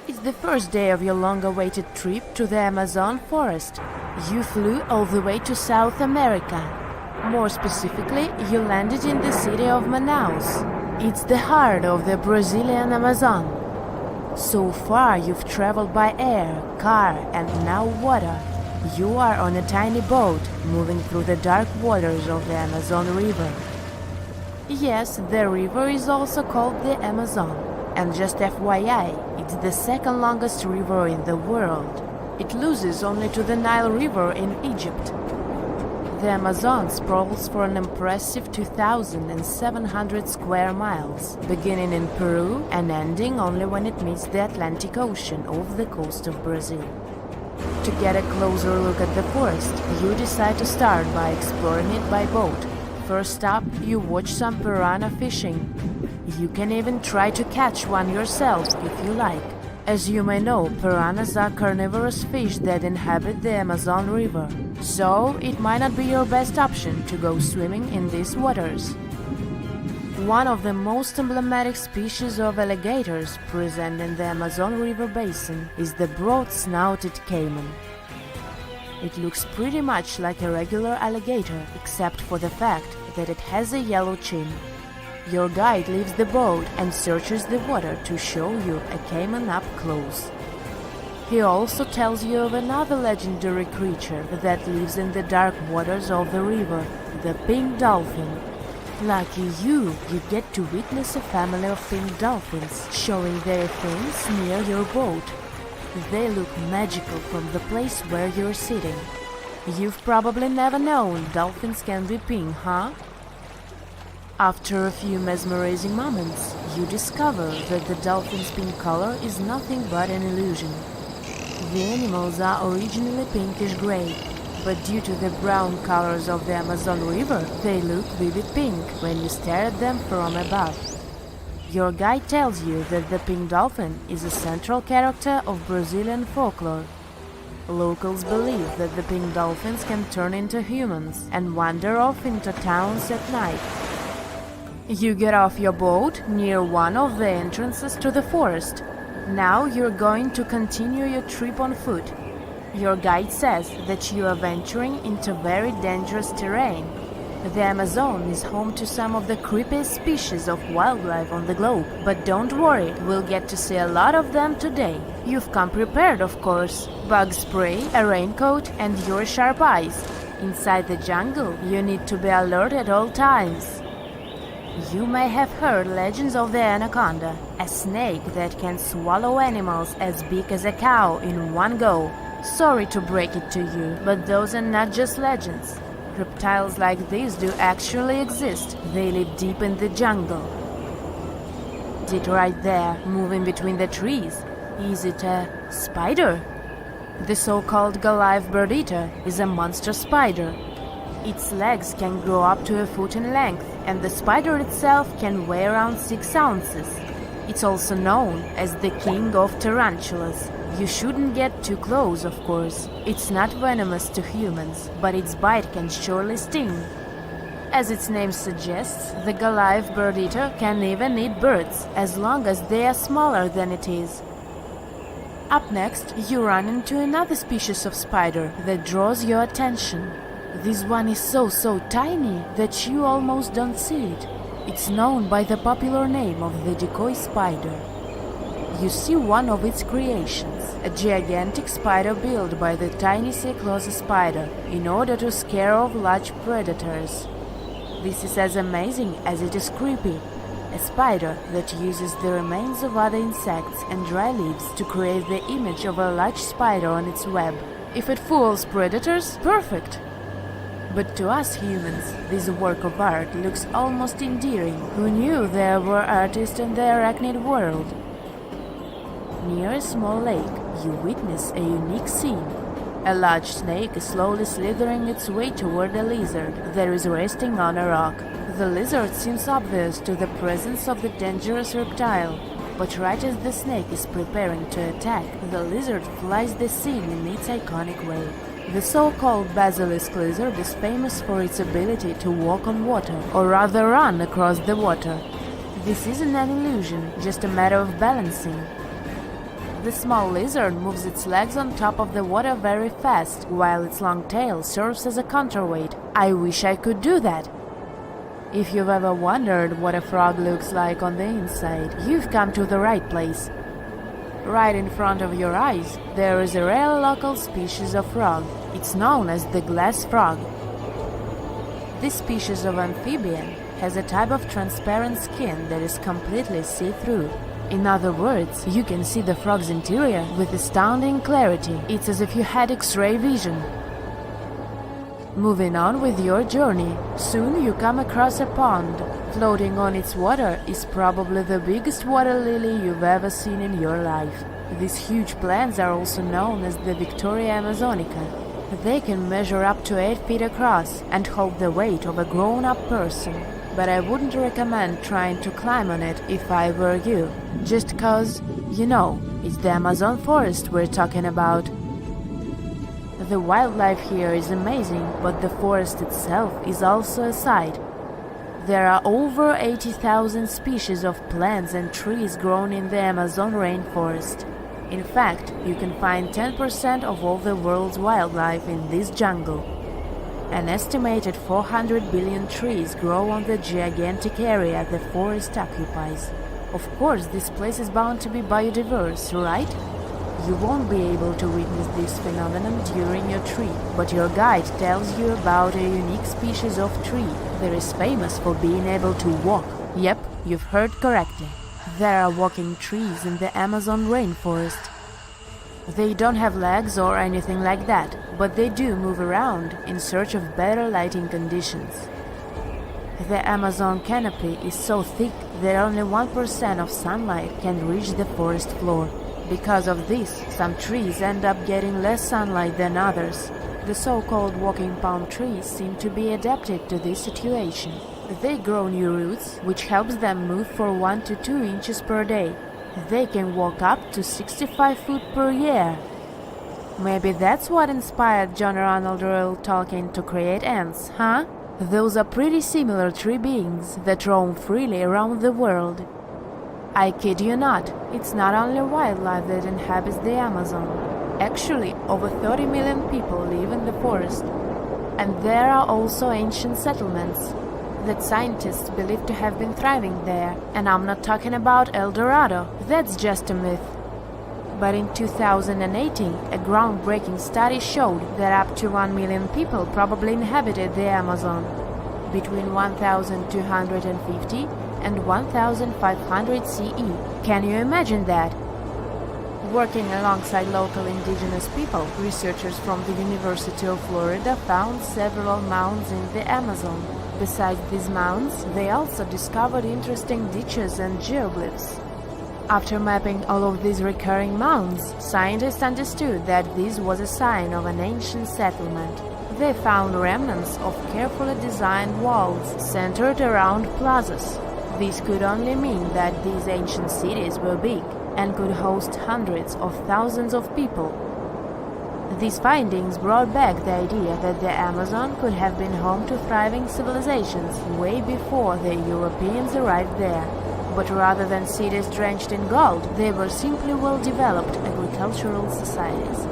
It's the first day of your long-awaited trip to the Amazon forest. You flew all the way to South America. More specifically, you landed in the city of Manaus. It's the heart of the Brazilian Amazon. So far, you've traveled by air, car, and now water. You are on a tiny boat, moving through the dark waters of the Amazon River. Yes, the river is also called the Amazon. And just FYI, it's the second longest river in the world. It loses only to the Nile River in Egypt. The Amazon sprawls for an impressive 2,700 square miles, beginning in Peru and ending only when it meets the Atlantic Ocean off the coast of Brazil. To get a closer look at the forest, you decide to start by exploring it by boat. First up, you watch some piranha fishing. You can even try to catch one yourself if you like. As you may know, piranhas are carnivorous fish that inhabit the Amazon River, so it might not be your best option to go swimming in these waters. One of the most emblematic species of alligators present in the Amazon River basin is the broad-snouted caiman. It looks pretty much like a regular alligator, except for the fact that it has a yellow chin. Your guide leaves the boat and searches the water to show you a caiman up close. He also tells you of another legendary creature that lives in the dark waters of the river, the pink dolphin. Lucky you get to witness a family of pink dolphins showing their fins near your boat. They look magical from the place where you're sitting. You've probably never known dolphins can be pink, huh? After a few mesmerizing moments, you discover that the dolphin's pink color is nothing but an illusion. The animals are originally pinkish-gray, but due to the brown colors of the Amazon River, they look vivid pink when you stare at them from above. Your guide tells you that the pink dolphin is a central character of Brazilian folklore. Locals believe that the pink dolphins can turn into humans and wander off into towns at night. You get off your boat near one of the entrances to the forest. Now you're going to continue your trip on foot. Your guide says that you are venturing into very dangerous terrain. The Amazon is home to some of the creepiest species of wildlife on the globe, but don't worry, we'll get to see a lot of them today. You've come prepared, of course. Bug spray, a raincoat, and your sharp eyes. Inside the jungle, you need to be alert at all times. You may have heard legends of the anaconda, a snake that can swallow animals as big as a cow in one go. Sorry to break it to you, but those are not just legends. Reptiles like these do actually exist. They live deep in the jungle. It right there, moving between the trees. Is it a spider? The so-called Goliath bird-eater is a monster spider. Its legs can grow up to a foot in length, and the spider itself can weigh around 6 ounces. It's also known as the king of tarantulas. You shouldn't get too close, of course. It's not venomous to humans, but its bite can surely sting. As its name suggests, the Goliath bird-eater can even eat birds, as long as they are smaller than it is. Up next, you run into another species of spider that draws your attention. This one is so tiny that you almost don't see it. It's known by the popular name of the decoy spider. You see one of its creations, a gigantic spider built by the tiny Cyclosa spider in order to scare off large predators. This is as amazing as it is creepy. A spider that uses the remains of other insects and dry leaves to create the image of a large spider on its web. If it fools predators, perfect! But to us humans, this work of art looks almost endearing. Who knew there were artists in the arachnid world? Near a small lake, you witness a unique scene. A large snake is slowly slithering its way toward a lizard that is resting on a rock. The lizard seems obvious to the presence of the dangerous reptile, but right as the snake is preparing to attack, the lizard flies the scene in its iconic way. The so-called basilisk lizard is famous for its ability to walk on water, or rather run across the water. This isn't an illusion, just a matter of balancing. The small lizard moves its legs on top of the water very fast, while its long tail serves as a counterweight. I wish I could do that. If you've ever wondered what a frog looks like on the inside, you've come to the right place. Right in front of your eyes, there is a rare local species of frog. It's known as the glass frog. This species of amphibian has a type of transparent skin that is completely see-through. In other words, you can see the frog's interior with astounding clarity. It's as if you had X-ray vision. Moving on with your journey, soon you come across a pond. Floating on its water is probably the biggest water lily you've ever seen in your life. These huge plants are also known as the Victoria Amazonica. They can measure up to 8 feet across and hold the weight of a grown-up person. But I wouldn't recommend trying to climb on it if I were you. Just cause, you know, it's the Amazon forest we're talking about. The wildlife here is amazing, but the forest itself is also a sight. There are over 80,000 species of plants and trees grown in the Amazon rainforest. In fact, you can find 10% of all the world's wildlife in this jungle. An estimated 400 billion trees grow on the gigantic area the forest occupies. Of course, this place is bound to be biodiverse, right? You won't be able to witness this phenomenon during your trip, but your guide tells you about a unique species of tree that is famous for being able to walk. Yep, you've heard correctly. There are walking trees in the Amazon rainforest. They don't have legs or anything like that, but they do move around in search of better lighting conditions. The Amazon canopy is so thick that only 1% of sunlight can reach the forest floor. Because of this, some trees end up getting less sunlight than others. The so-called walking palm trees seem to be adapted to this situation. They grow new roots, which helps them move for 1 to 2 inches per day. They can walk up to 65 feet per year. Maybe that's what inspired John Ronald Reuel Tolkien to create ants, huh? Those are pretty similar tree beings that roam freely around the world. I kid you not, it's not only wildlife that inhabits the Amazon. Actually, over 30 million people live in the forest. And there are also ancient settlements that scientists believe to have been thriving there. And I'm not talking about El Dorado, that's just a myth. But in 2018, a groundbreaking study showed that up to 1 million people probably inhabited the Amazon, between 1250 and 1500 CE. Can you imagine that? Working alongside local indigenous people, researchers from the University of Florida found several mounds in the Amazon. Besides these mounds, they also discovered interesting ditches and geoglyphs. After mapping all of these recurring mounds, scientists understood that this was a sign of an ancient settlement. They found remnants of carefully designed walls centered around plazas. This could only mean that these ancient cities were big and could host hundreds of thousands of people. These findings brought back the idea that the Amazon could have been home to thriving civilizations way before the Europeans arrived there. But rather than cities drenched in gold, they were simply well-developed agricultural societies.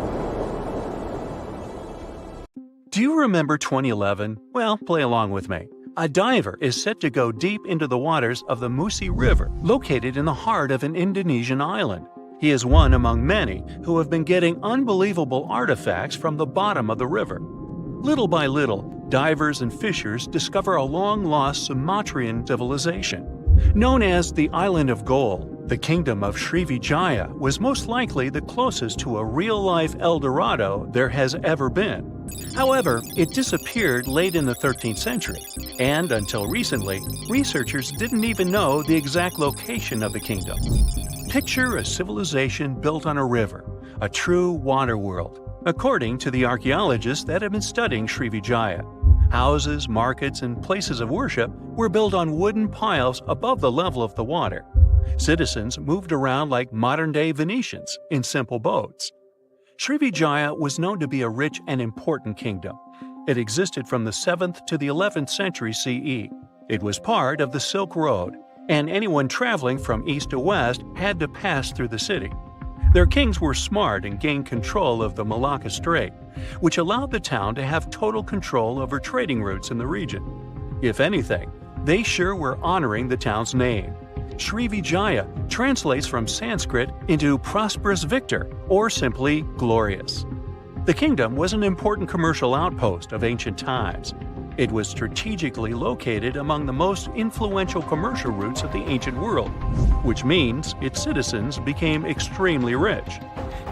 Do you remember 2011? Well, play along with me. A diver is set to go deep into the waters of the Musi River, located in the heart of an Indonesian island. He is one among many who have been getting unbelievable artifacts from the bottom of the river. Little by little, divers and fishers discover a long-lost Sumatran civilization. Known as the Island of Gold, the kingdom of Srivijaya was most likely the closest to a real-life El Dorado there has ever been. However, it disappeared late in the 13th century, and until recently, researchers didn't even know the exact location of the kingdom. Picture a civilization built on a river, a true water world, according to the archaeologists that have been studying Srivijaya. Houses, markets, and places of worship were built on wooden piles above the level of the water. Citizens moved around like modern-day Venetians in simple boats. Srivijaya was known to be a rich and important kingdom. It existed from the 7th to the 11th century CE. It was part of the Silk Road, and anyone traveling from east to west had to pass through the city. Their kings were smart and gained control of the Malacca Strait, which allowed the town to have total control over trading routes in the region. If anything, they sure were honoring the town's name. Srivijaya translates from Sanskrit into prosperous victor or simply glorious. The kingdom was an important commercial outpost of ancient times. It was strategically located among the most influential commercial routes of the ancient world, which means its citizens became extremely rich.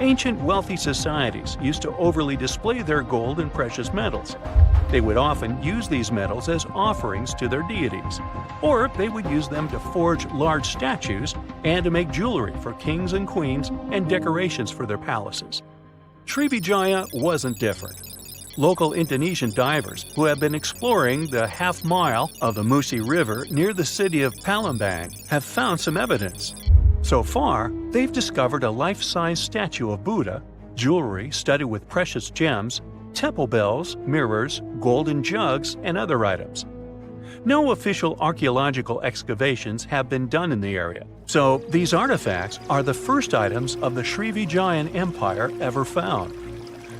Ancient wealthy societies used to overly display their gold and precious metals. They would often use these metals as offerings to their deities, or they would use them to forge large statues and to make jewelry for kings and queens and decorations for their palaces. Srivijaya wasn't different. Local Indonesian divers who have been exploring the half-mile of the Musi River near the city of Palembang have found some evidence. So far, they've discovered a life-size statue of Buddha, jewelry studded with precious gems, temple bells, mirrors, golden jugs, and other items. No official archaeological excavations have been done in the area, so these artifacts are the first items of the Srivijayan Empire ever found.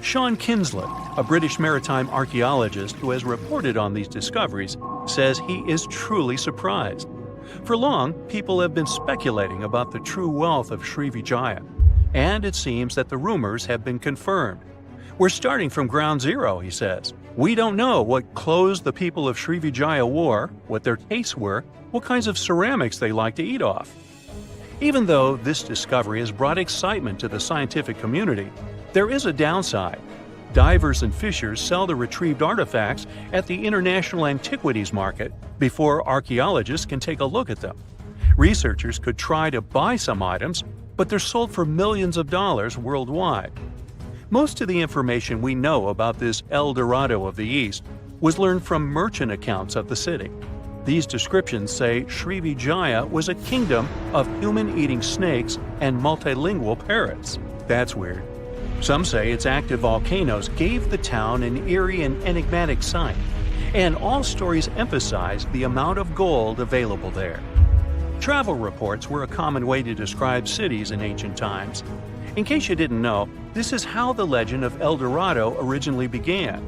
Sean Kinsley, a British maritime archaeologist who has reported on these discoveries, says he is truly surprised. For long, people have been speculating about the true wealth of Srivijaya, and it seems that the rumors have been confirmed. We're starting from ground zero, he says. We don't know what clothes the people of Srivijaya wore, what their tastes were, what kinds of ceramics they like to eat off. Even though this discovery has brought excitement to the scientific community, there is a downside. Divers and fishers sell the retrieved artifacts at the International Antiquities Market before archaeologists can take a look at them. Researchers could try to buy some items, but they're sold for millions of dollars worldwide. Most of the information we know about this El Dorado of the East was learned from merchant accounts of the city. These descriptions say Srivijaya was a kingdom of human-eating snakes and multilingual parrots. That's weird. Some say its active volcanoes gave the town an eerie and enigmatic sight, and all stories emphasize the amount of gold available there. Travel reports were a common way to describe cities in ancient times. In case you didn't know, this is how the legend of El Dorado originally began.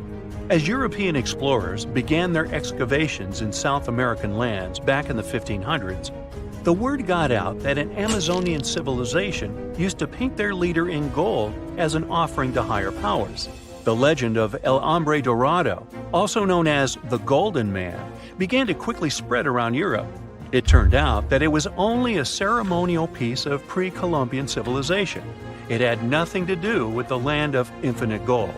As European explorers began their excavations in South American lands back in the 1500s, the word got out that an Amazonian civilization used to paint their leader in gold as an offering to higher powers. The legend of El Hombre Dorado, also known as the Golden Man, began to quickly spread around Europe. It turned out that it was only a ceremonial piece of pre-Columbian civilization. It had nothing to do with the land of infinite gold.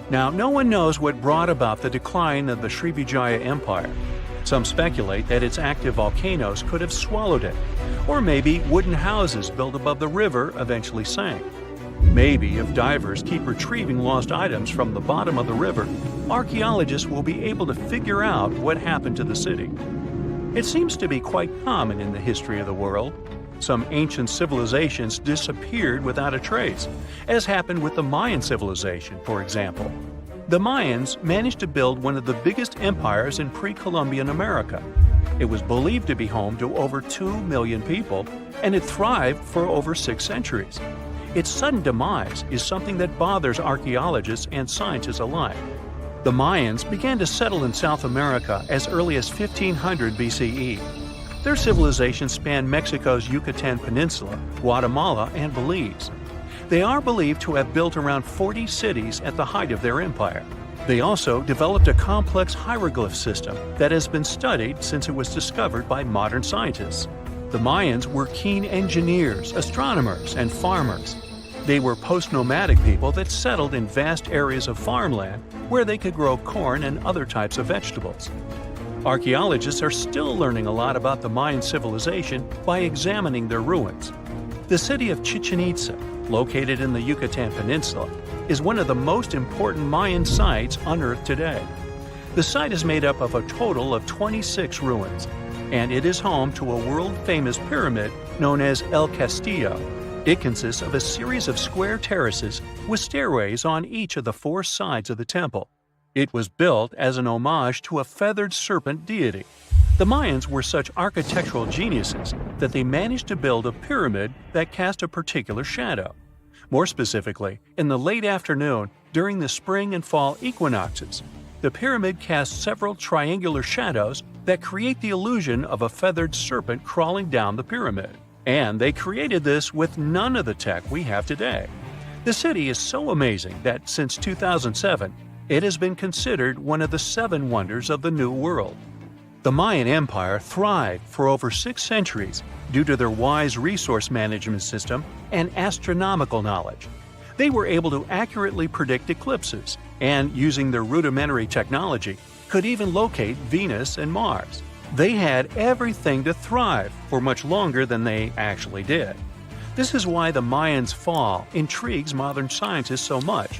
Now, no one knows what brought about the decline of the Srivijaya Empire. Some speculate that its active volcanoes could have swallowed it, or maybe wooden houses built above the river eventually sank. Maybe if divers keep retrieving lost items from the bottom of the river, archaeologists will be able to figure out what happened to the city. It seems to be quite common in the history of the world. Some ancient civilizations disappeared without a trace, as happened with the Mayan civilization, for example. The Mayans managed to build one of the biggest empires in pre-Columbian America. It was believed to be home to over 2 million people, and it thrived for over 6 centuries. Its sudden demise is something that bothers archaeologists and scientists alike. The Mayans began to settle in South America as early as 1500 BCE. Their civilization spanned Mexico's Yucatan Peninsula, Guatemala, and Belize. They are believed to have built around 40 cities at the height of their empire. They also developed a complex hieroglyph system that has been studied since it was discovered by modern scientists. The Mayans were keen engineers, astronomers, and farmers. They were post-nomadic people that settled in vast areas of farmland where they could grow corn and other types of vegetables. Archaeologists are still learning a lot about the Mayan civilization by examining their ruins. The city of Chichen Itza, located in the Yucatan Peninsula, is one of the most important Mayan sites unearthed today. The site is made up of a total of 26 ruins, and it is home to a world-famous pyramid known as El Castillo. It consists of a series of square terraces with stairways on each of the 4 sides of the temple. It was built as an homage to a feathered serpent deity. The Mayans were such architectural geniuses that they managed to build a pyramid that cast a particular shadow. More specifically, in the late afternoon during the spring and fall equinoxes, the pyramid casts several triangular shadows that create the illusion of a feathered serpent crawling down the pyramid. And they created this with none of the tech we have today. The city is so amazing that since 2007, it has been considered one of the 7 wonders of the New World. The Mayan Empire thrived for over 6 centuries due to their wise resource management system and astronomical knowledge. They were able to accurately predict eclipses and, using their rudimentary technology, could even locate Venus and Mars. They had everything to thrive for much longer than they actually did. This is why the Mayans' fall intrigues modern scientists so much.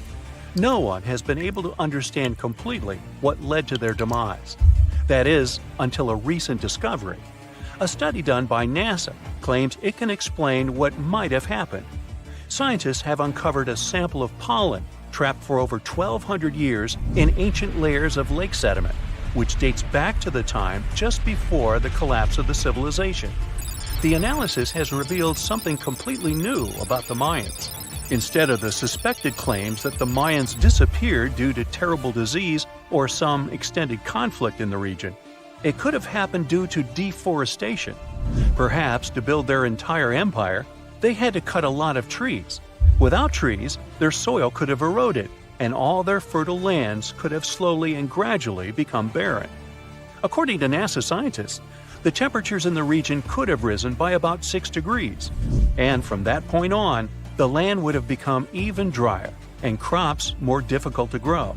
No one has been able to understand completely what led to their demise. That is, until a recent discovery. A study done by NASA claims it can explain what might have happened. Scientists have uncovered a sample of pollen trapped for over 1,200 years in ancient layers of lake sediment, which dates back to the time just before the collapse of the civilization. The analysis has revealed something completely new about the Mayans. Instead of the suspected claims that the Mayans disappeared due to terrible disease or some extended conflict in the region, it could have happened due to deforestation. Perhaps to build their entire empire, they had to cut a lot of trees. Without trees, their soil could have eroded, and all their fertile lands could have slowly and gradually become barren. According to NASA scientists, the temperatures in the region could have risen by about 6 degrees, and from that point on, the land would have become even drier and crops more difficult to grow.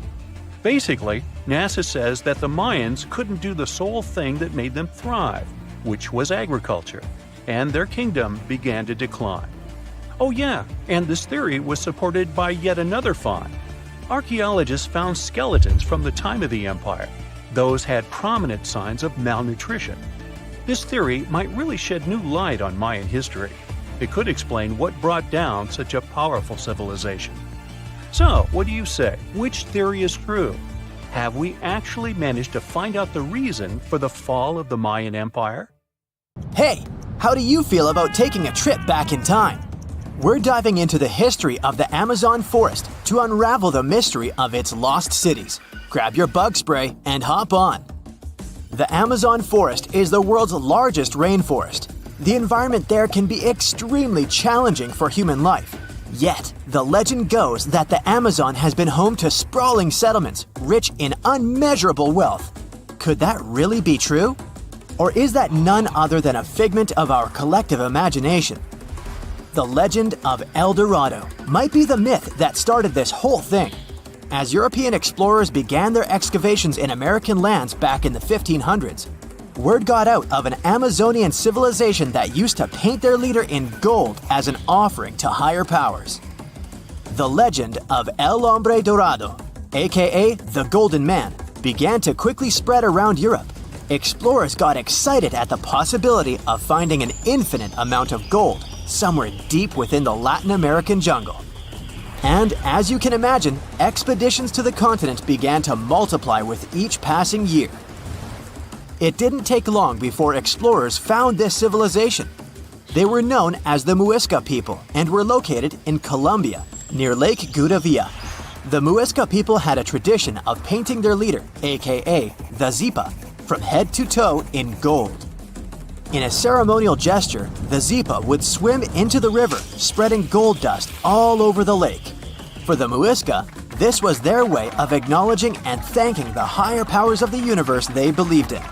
Basically, NASA says that the Mayans couldn't do the sole thing that made them thrive, which was agriculture, and their kingdom began to decline. Oh yeah, and this theory was supported by yet another find. Archaeologists found skeletons from the time of the empire. Those had prominent signs of malnutrition. This theory might really shed new light on Mayan history. It could explain what brought down such a powerful civilization. So, what do you say? Which theory is true? Have we actually managed to find out the reason for the fall of the Mayan Empire? Hey, how do you feel about taking a trip back in time? We're diving into the history of the Amazon forest to unravel the mystery of its lost cities. Grab your bug spray and hop on. The Amazon forest is the world's largest rainforest. The environment there can be extremely challenging for human life. Yet, the legend goes that the Amazon has been home to sprawling settlements, rich in unmeasurable wealth. Could that really be true? Or is that none other than a figment of our collective imagination? The legend of El Dorado might be the myth that started this whole thing. As European explorers began their excavations in American lands back in the 1500s, word got out of an Amazonian civilization that used to paint their leader in gold as an offering to higher powers. The legend of El Hombre Dorado, aka the Golden Man, began to quickly spread around Europe. Explorers got excited at the possibility of finding an infinite amount of gold somewhere deep within the Latin American jungle. And as you can imagine, expeditions to the continent began to multiply with each passing year. It didn't take long before explorers found this civilization. They were known as the Muisca people and were located in Colombia, near Lake Gudavia. The Muisca people had a tradition of painting their leader, aka the Zipa, from head to toe in gold. In a ceremonial gesture, the Zipa would swim into the river, spreading gold dust all over the lake. For the Muisca, this was their way of acknowledging and thanking the higher powers of the universe they believed in.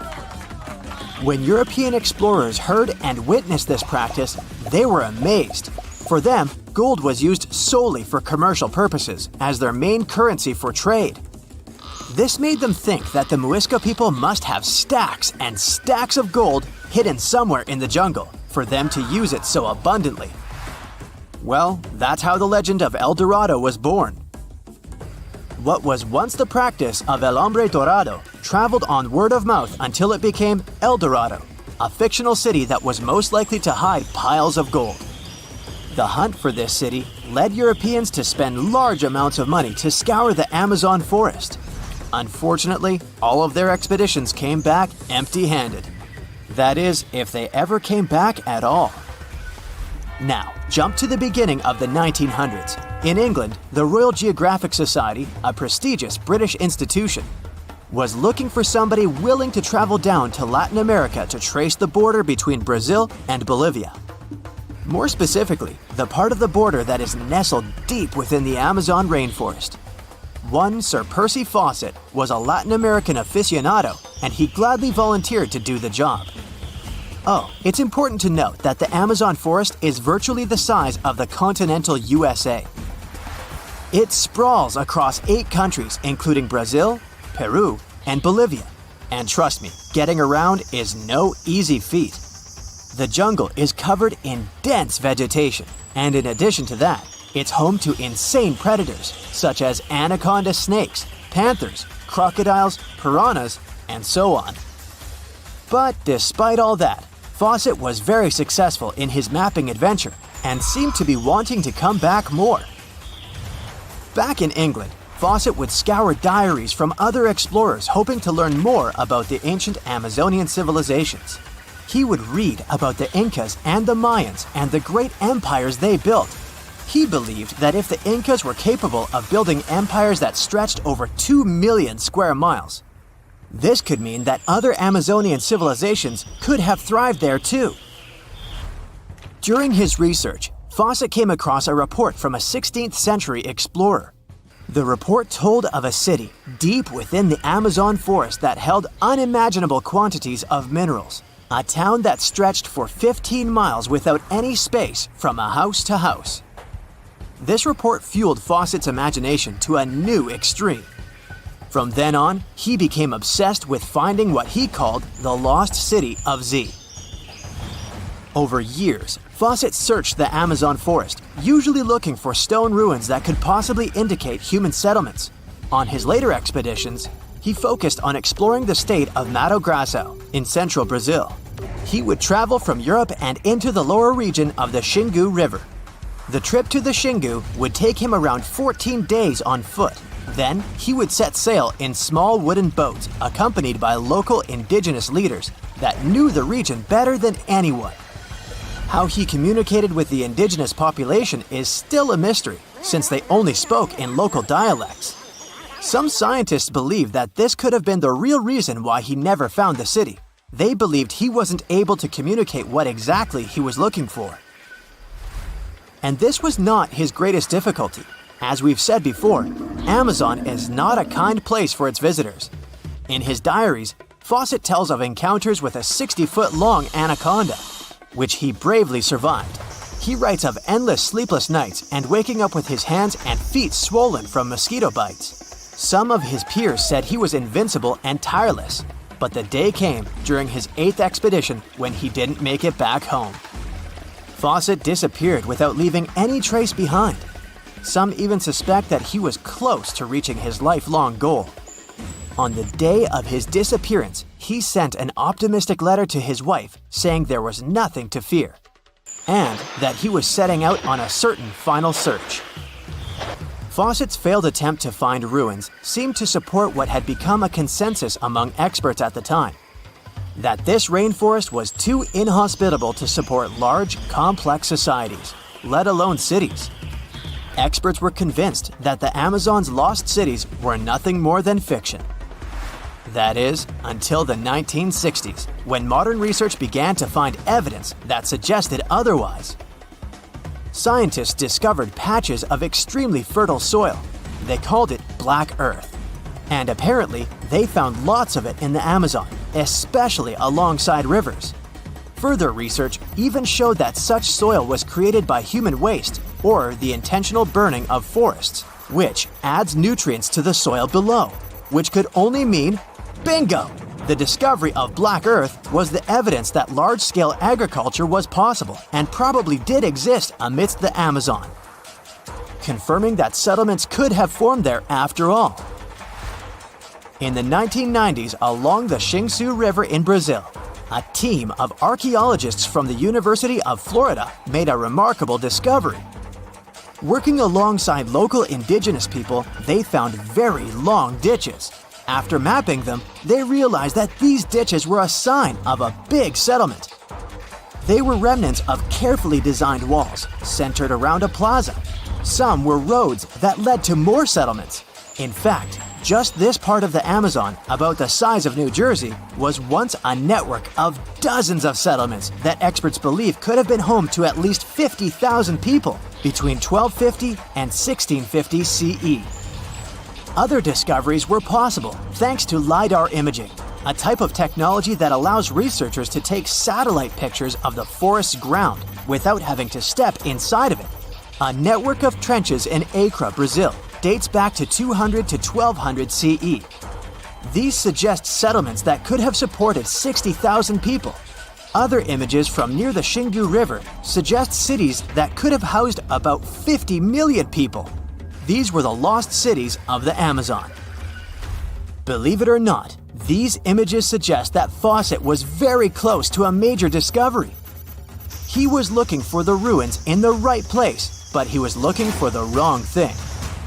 When European explorers heard and witnessed this practice, they were amazed. For them, gold was used solely for commercial purposes as their main currency for trade. This made them think that the Muisca people must have stacks and stacks of gold hidden somewhere in the jungle for them to use it so abundantly. Well, that's how the legend of El Dorado was born. What was once the practice of El Hombre Dorado traveled on word of mouth until it became El Dorado, a fictional city that was most likely to hide piles of gold. The hunt for this city led Europeans to spend large amounts of money to scour the Amazon forest. Unfortunately, all of their expeditions came back empty-handed. That is, if they ever came back at all. Now, jump to the beginning of the 1900s. In England, the Royal Geographic Society, a prestigious British institution, was looking for somebody willing to travel down to Latin America to trace the border between Brazil and Bolivia. More specifically, the part of the border that is nestled deep within the Amazon rainforest. One Sir Percy Fawcett was a Latin American aficionado, and he gladly volunteered to do the job. Oh, it's important to note that the Amazon forest is virtually the size of the continental USA. It sprawls across 8 countries, including Brazil, Peru, and Bolivia. And trust me, getting around is no easy feat. The jungle is covered in dense vegetation, and in addition to that, it's home to insane predators such as anaconda snakes, panthers, crocodiles, piranhas, and so on. But despite all that, Fawcett was very successful in his mapping adventure and seemed to be wanting to come back more. Back in England, Fawcett would scour diaries from other explorers hoping to learn more about the ancient Amazonian civilizations. He would read about the Incas and the Mayans and the great empires they built. He believed that if the Incas were capable of building empires that stretched over 2 million square miles, this could mean that other Amazonian civilizations could have thrived there too. During his research, Fawcett came across a report from a 16th century explorer. The report told of a city deep within the Amazon forest that held unimaginable quantities of minerals. A town that stretched for 15 miles without any space from a house to house. This report fueled Fawcett's imagination to a new extreme. From then on, he became obsessed with finding what he called the lost city of Z. Over years, Fawcett searched the Amazon forest, usually looking for stone ruins that could possibly indicate human settlements. On his later expeditions, he focused on exploring the state of Mato Grosso in central Brazil. He would travel from Europe and into the lower region of the Xingu River. The trip to the Xingu would take him around 14 days on foot. Then, he would set sail in small wooden boats accompanied by local indigenous leaders that knew the region better than anyone. How he communicated with the indigenous population is still a mystery, since they only spoke in local dialects. Some scientists believe that this could have been the real reason why he never found the city. They believed he wasn't able to communicate what exactly he was looking for. And this was not his greatest difficulty. As we've said before, Amazon is not a kind place for its visitors. In his diaries, Fawcett tells of encounters with a 60-foot-long anaconda, which he bravely survived. He writes of endless sleepless nights and waking up with his hands and feet swollen from mosquito bites. Some of his peers said he was invincible and tireless, but the day came during his 8th expedition when he didn't make it back home. Fawcett disappeared without leaving any trace behind. Some even suspect that he was close to reaching his lifelong goal. On the day of his disappearance, he sent an optimistic letter to his wife saying there was nothing to fear, and that he was setting out on a certain final search. Fawcett's failed attempt to find ruins seemed to support what had become a consensus among experts at the time, that this rainforest was too inhospitable to support large, complex societies, let alone cities. Experts were convinced that the Amazon's lost cities were nothing more than fiction. That is, until the 1960s, when modern research began to find evidence that suggested otherwise. Scientists discovered patches of extremely fertile soil. They called it Black Earth. And apparently, they found lots of it in the Amazon, especially alongside rivers. Further research even showed that such soil was created by human waste or the intentional burning of forests, which adds nutrients to the soil below, which could only mean bingo! The discovery of Black Earth was the evidence that large-scale agriculture was possible and probably did exist amidst the Amazon, confirming that settlements could have formed there after all. In the 1990s, along the Xingu River in Brazil, a team of archaeologists from the University of Florida made a remarkable discovery. Working alongside local indigenous people, they found very long ditches. After mapping them, they realized that these ditches were a sign of a big settlement. They were remnants of carefully designed walls centered around a plaza. Some were roads that led to more settlements. In fact, just this part of the Amazon, about the size of New Jersey, was once a network of dozens of settlements that experts believe could have been home to at least 50,000 people between 1250 and 1650 CE. Other discoveries were possible thanks to LiDAR imaging, a type of technology that allows researchers to take satellite pictures of the forest's ground without having to step inside of it. A network of trenches in Acre, Brazil, dates back to 200 to 1200 CE. These suggest settlements that could have supported 60,000 people. Other images from near the Xingu River suggest cities that could have housed about 50 million people. These were the lost cities of the Amazon. Believe it or not, these images suggest that Fawcett was very close to a major discovery. He was looking for the ruins in the right place, but he was looking for the wrong thing.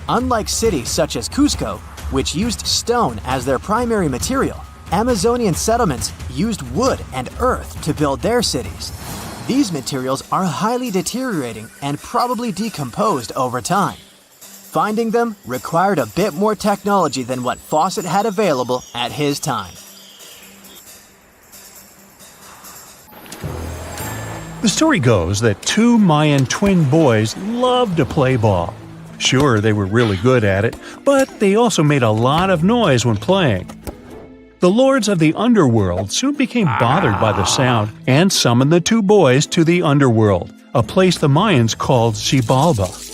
Unlike cities such as Cusco, which used stone as their primary material, Amazonian settlements used wood and earth to build their cities. These materials are highly deteriorating and probably decomposed over time. Finding them required a bit more technology than what Fawcett had available at his time. The story goes that two Mayan twin boys loved to play ball. Sure, they were really good at it, but they also made a lot of noise when playing. The lords of the underworld soon became bothered by the sound and summoned the two boys to the underworld, a place the Mayans called Xibalba.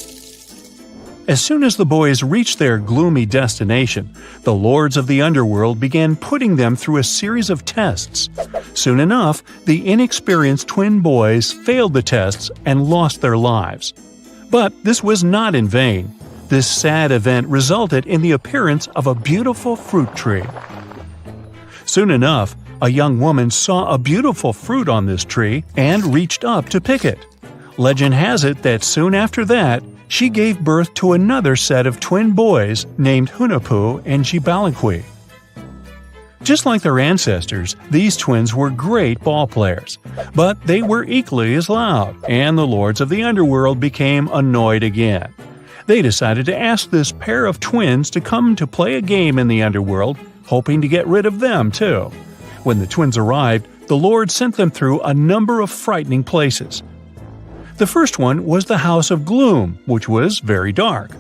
As soon as the boys reached their gloomy destination, the lords of the underworld began putting them through a series of tests. Soon enough, the inexperienced twin boys failed the tests and lost their lives. But this was not in vain. This sad event resulted in the appearance of a beautiful fruit tree. Soon enough, a young woman saw a beautiful fruit on this tree and reached up to pick it. Legend has it that soon after that, she gave birth to another set of twin boys named Hunahpu and Xibalba. Just like their ancestors, these twins were great ball players, but they were equally as loud, and the lords of the underworld became annoyed again. They decided to ask this pair of twins to come to play a game in the underworld, hoping to get rid of them too. When the twins arrived, the lords sent them through a number of frightening places. The first one was the House of Gloom, which was very dark.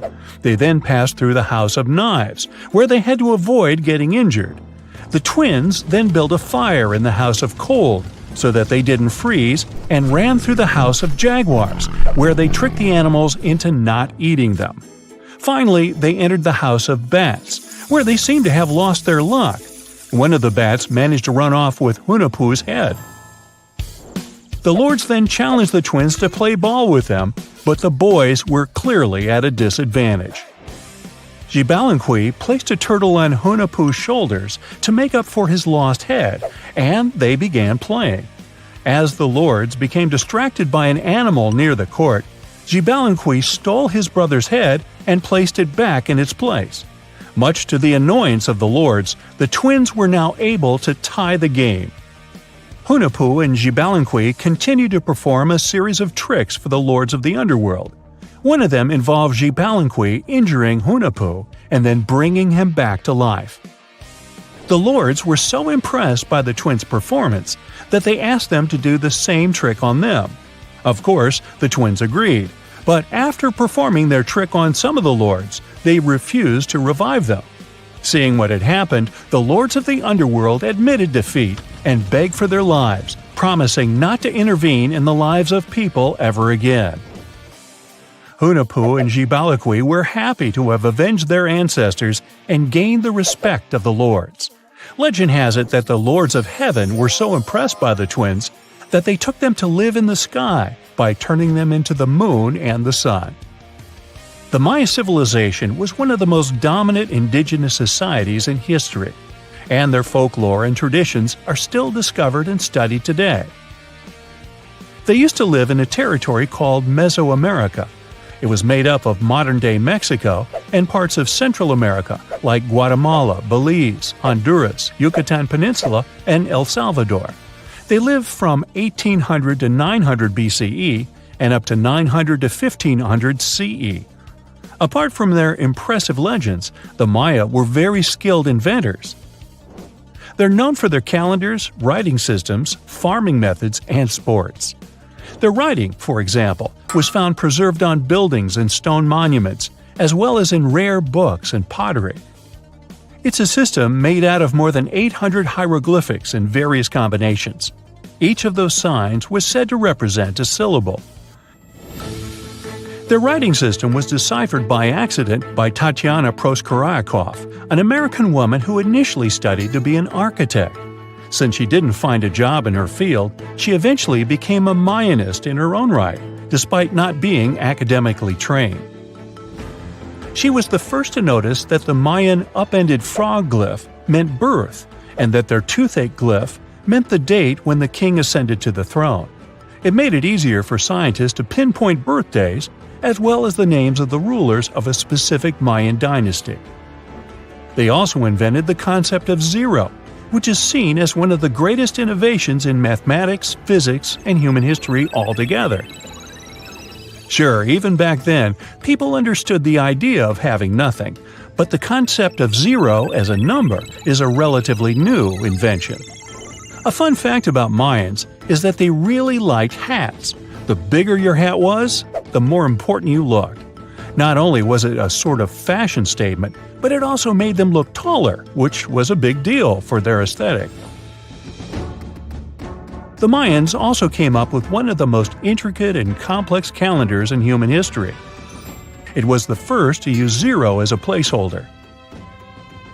They then passed through the House of Knives, where they had to avoid getting injured. The twins then built a fire in the House of Cold so that they didn't freeze and ran through the House of Jaguars, where they tricked the animals into not eating them. Finally, they entered the House of Bats, where they seemed to have lost their luck. One of the bats managed to run off with Hunahpu's head. The lords then challenged the twins to play ball with them, but the boys were clearly at a disadvantage. Xibalba placed a turtle on Hunahpu's shoulders to make up for his lost head, and they began playing. As the lords became distracted by an animal near the court, Xibalba stole his brother's head and placed it back in its place. Much to the annoyance of the lords, the twins were now able to tie the game. Hunahpu and Xibalba continued to perform a series of tricks for the lords of the underworld. One of them involved Xibalba injuring Hunahpu and then bringing him back to life. The lords were so impressed by the twins' performance that they asked them to do the same trick on them. Of course, the twins agreed, but after performing their trick on some of the lords, they refused to revive them. Seeing what had happened, the lords of the underworld admitted defeat and begged for their lives, promising not to intervene in the lives of people ever again. Hunahpu and Xibalba were happy to have avenged their ancestors and gained the respect of the lords. Legend has it that the lords of heaven were so impressed by the twins that they took them to live in the sky by turning them into the moon and the sun. The Maya civilization was one of the most dominant indigenous societies in history, and their folklore and traditions are still discovered and studied today. They used to live in a territory called Mesoamerica, It was made up of modern-day Mexico and parts of Central America like Guatemala, Belize, Honduras, Yucatan Peninsula, and El Salvador. They lived from 1800 to 900 BCE and up to 900 to 1500 CE. Apart from their impressive legends, the Maya were very skilled inventors. They're known for their calendars, writing systems, farming methods, and sports. Their writing, for example, was found preserved on buildings and stone monuments, as well as in rare books and pottery. It's a system made out of more than 800 hieroglyphics in various combinations. Each of those signs was said to represent a syllable. Their writing system was deciphered by accident by Tatiana Proskorakov, an American woman who initially studied to be an architect. Since she didn't find a job in her field, she eventually became a Mayanist in her own right, despite not being academically trained. She was the first to notice that the Mayan upended frog glyph meant birth, and that their toothache glyph meant the date when the king ascended to the throne. It made it easier for scientists to pinpoint birthdays, as well as the names of the rulers of a specific Mayan dynasty. They also invented the concept of zero, which is seen as one of the greatest innovations in mathematics, physics, and human history altogether. Sure, even back then, people understood the idea of having nothing, but the concept of zero as a number is a relatively new invention. A fun fact about Mayans is that they really liked hats. The bigger your hat was, the more important you looked. Not only was it a sort of fashion statement, but it also made them look taller, which was a big deal for their aesthetic. The Mayans also came up with one of the most intricate and complex calendars in human history. It was the first to use zero as a placeholder.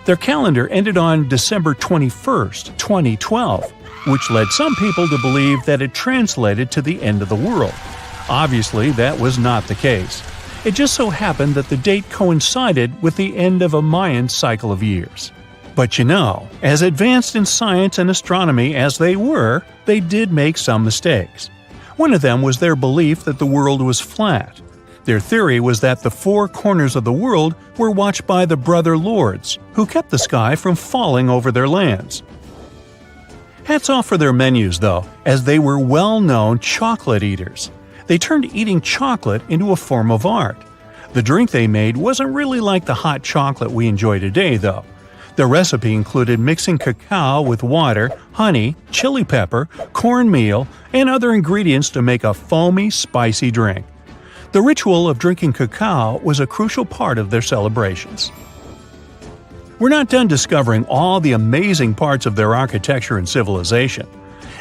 Their calendar ended on December 21st, 2012, which led some people to believe that it translated to the end of the world. Obviously, that was not the case. It just so happened that the date coincided with the end of a Mayan cycle of years. But you know, as advanced in science and astronomy as they were, they did make some mistakes. One of them was their belief that the world was flat. Their theory was that the four corners of the world were watched by the brother lords, who kept the sky from falling over their lands. Hats off for their menus, though, as they were well-known chocolate eaters. They turned eating chocolate into a form of art. The drink they made wasn't really like the hot chocolate we enjoy today, though. The recipe included mixing cacao with water, honey, chili pepper, cornmeal, and other ingredients to make a foamy, spicy drink. The ritual of drinking cacao was a crucial part of their celebrations. We're not done discovering all the amazing parts of their architecture and civilization.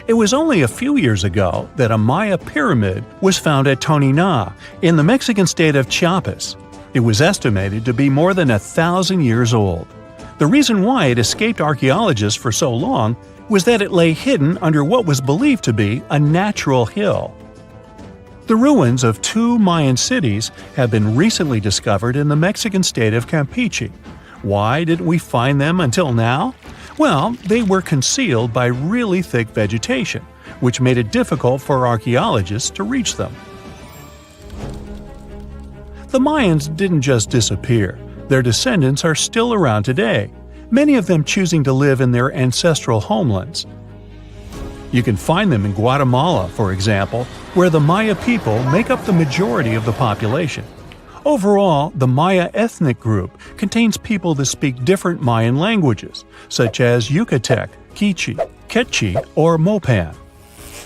It was only a few years ago that a Maya pyramid was found at Tonina, in the Mexican state of Chiapas. It was estimated to be more than 1,000 years old. The reason why it escaped archaeologists for so long was that it lay hidden under what was believed to be a natural hill. The ruins of two Mayan cities have been recently discovered in the Mexican state of Campeche. Why didn't we find them until now? Well, they were concealed by really thick vegetation, which made it difficult for archaeologists to reach them. The Mayans didn't just disappear. Their descendants are still around today, many of them choosing to live in their ancestral homelands. You can find them in Guatemala, for example, where the Maya people make up the majority of the population. Overall, the Maya ethnic group contains people that speak different Mayan languages, such as Yucatec, Quiche, Quechua, or Mopan.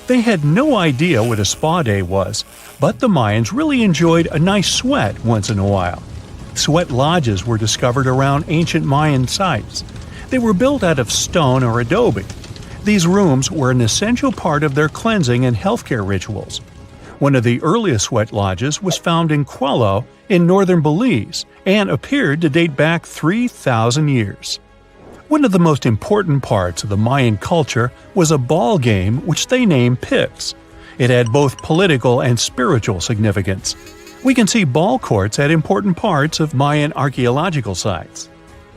They had no idea what a spa day was, but the Mayans really enjoyed a nice sweat once in a while. Sweat lodges were discovered around ancient Mayan sites. They were built out of stone or adobe. These rooms were an essential part of their cleansing and healthcare rituals. One of the earliest sweat lodges was found in Quello in northern Belize and appeared to date back 3,000 years. One of the most important parts of the Mayan culture was a ball game which they named Pix. It had both political and spiritual significance. We can see ball courts at important parts of Mayan archaeological sites.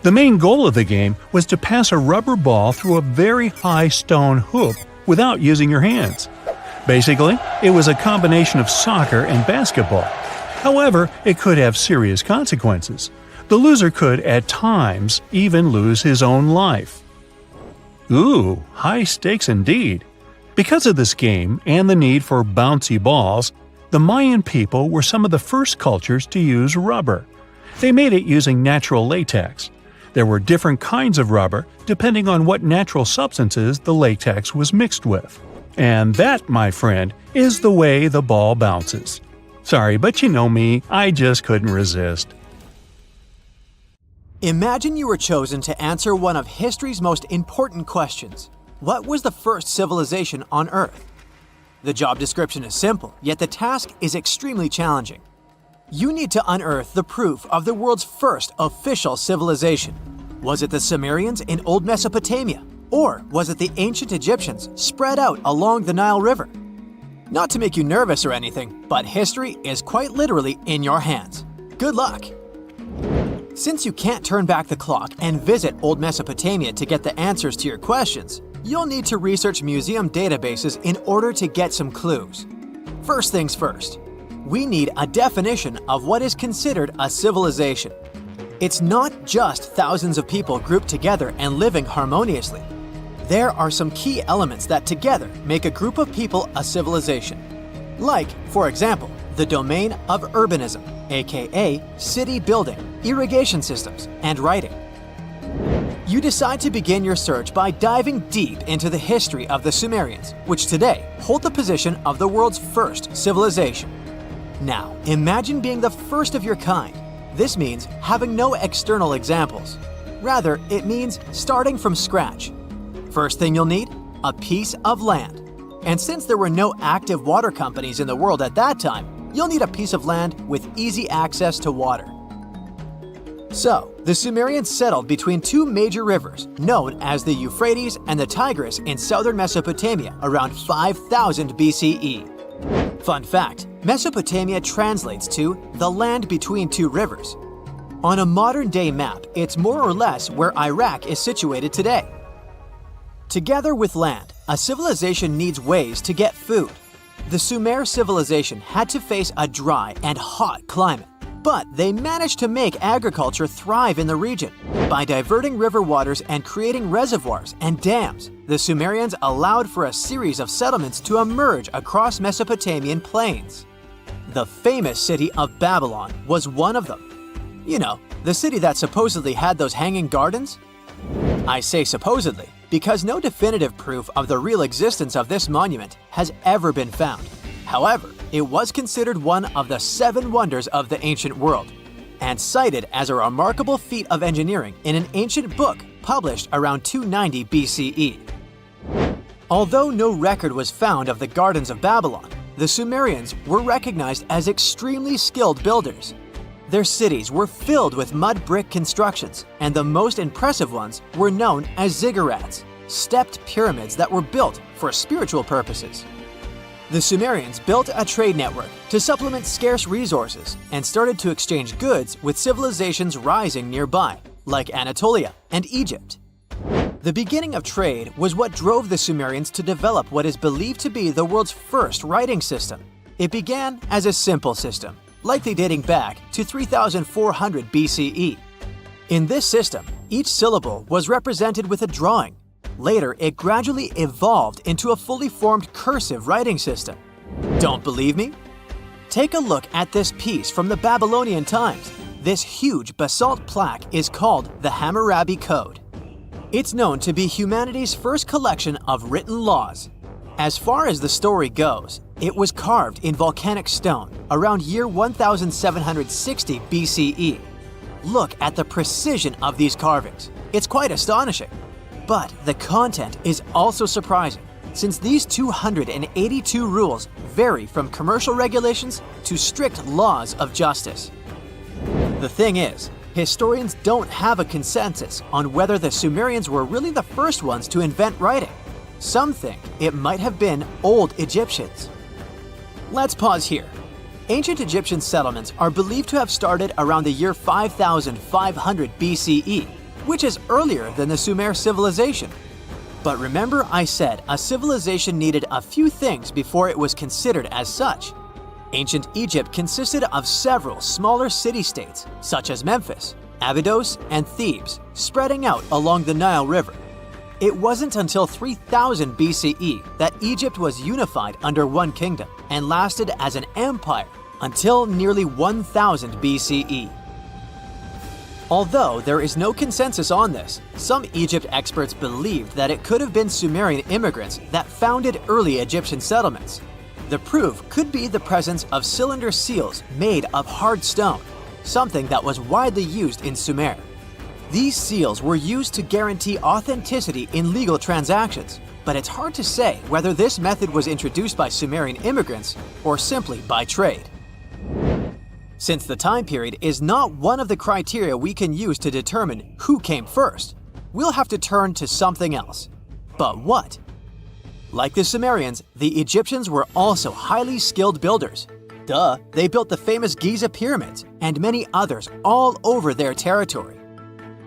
The main goal of the game was to pass a rubber ball through a very high stone hoop without using your hands. Basically, it was a combination of soccer and basketball. However, it could have serious consequences. The loser could, at times, even lose his own life. Ooh, high stakes indeed. Because of this game and the need for bouncy balls, the Mayan people were some of the first cultures to use rubber. They made it using natural latex. There were different kinds of rubber depending on what natural substances the latex was mixed with. And that, my friend, is the way the ball bounces. Sorry, but you know me, I just couldn't resist. Imagine you were chosen to answer one of history's most important questions. What was the first civilization on Earth? The job description is simple, yet the task is extremely challenging. You need to unearth the proof of the world's first official civilization. Was it the Sumerians in Old Mesopotamia? Or was it the ancient Egyptians spread out along the Nile River? Not to make you nervous or anything, but history is quite literally in your hands. Good luck! Since you can't turn back the clock and visit Old Mesopotamia to get the answers to your questions, you'll need to research museum databases in order to get some clues. First things first, we need a definition of what is considered a civilization. It's not just thousands of people grouped together and living harmoniously. There are some key elements that together make a group of people a civilization. Like, for example, the domain of urbanism, aka city building, irrigation systems, and writing. You decide to begin your search by diving deep into the history of the Sumerians, which today hold the position of the world's first civilization. Now, imagine being the first of your kind. This means having no external examples. Rather, it means starting from scratch. First thing you'll need? A piece of land. And since there were no active water companies in the world at that time, you'll need a piece of land with easy access to water. So, the Sumerians settled between two major rivers, known as the Euphrates and the Tigris in southern Mesopotamia around 5000 BCE. Fun fact, Mesopotamia translates to the land between two rivers. On a modern-day map, it's more or less where Iraq is situated today. Together with land, a civilization needs ways to get food. The Sumer civilization had to face a dry and hot climate, but they managed to make agriculture thrive in the region. By diverting river waters and creating reservoirs and dams, the Sumerians allowed for a series of settlements to emerge across Mesopotamian plains. The famous city of Babylon was one of them. You know, the city that supposedly had those hanging gardens? I say supposedly because no definitive proof of the real existence of this monument has ever been found. However, it was considered one of the 7 wonders of the ancient world, and cited as a remarkable feat of engineering in an ancient book published around 290 BCE. Although no record was found of the Gardens of Babylon, the Sumerians were recognized as extremely skilled builders. Their cities were filled with mud brick constructions, and the most impressive ones were known as ziggurats, stepped pyramids that were built for spiritual purposes. The Sumerians built a trade network to supplement scarce resources and started to exchange goods with civilizations rising nearby, like Anatolia and Egypt. The beginning of trade was what drove the Sumerians to develop what is believed to be the world's first writing system. It began as a simple system, likely dating back to 3400 BCE. In this system, each syllable was represented with a drawing. Later, it gradually evolved into a fully formed cursive writing system. Don't believe me? Take a look at this piece from the Babylonian times. This huge basalt plaque is called the Hammurabi Code. It's known to be humanity's first collection of written laws. As far as the story goes, it was carved in volcanic stone around year 1760 BCE. Look at the precision of these carvings. It's quite astonishing. But the content is also surprising, since these 282 rules vary from commercial regulations to strict laws of justice. The thing is, historians don't have a consensus on whether the Sumerians were really the first ones to invent writing. Some think it might have been old Egyptians. Let's pause here. Ancient Egyptian settlements are believed to have started around the year 5500 BCE, which is earlier than the Sumer civilization. But remember I said a civilization needed a few things before it was considered as such. Ancient Egypt consisted of several smaller city-states, such as Memphis, Abydos, and Thebes, spreading out along the Nile River. It wasn't until 3000 BCE that Egypt was unified under one kingdom and lasted as an empire until nearly 1000 BCE. Although there is no consensus on this, some Egypt experts believed that it could have been Sumerian immigrants that founded early Egyptian settlements. The proof could be the presence of cylinder seals made of hard stone, something that was widely used in Sumer. These seals were used to guarantee authenticity in legal transactions, but it's hard to say whether this method was introduced by Sumerian immigrants or simply by trade. Since the time period is not one of the criteria we can use to determine who came first, we'll have to turn to something else. But what? Like the Sumerians, the Egyptians were also highly skilled builders. Duh, they built the famous Giza pyramids and many others all over their territory.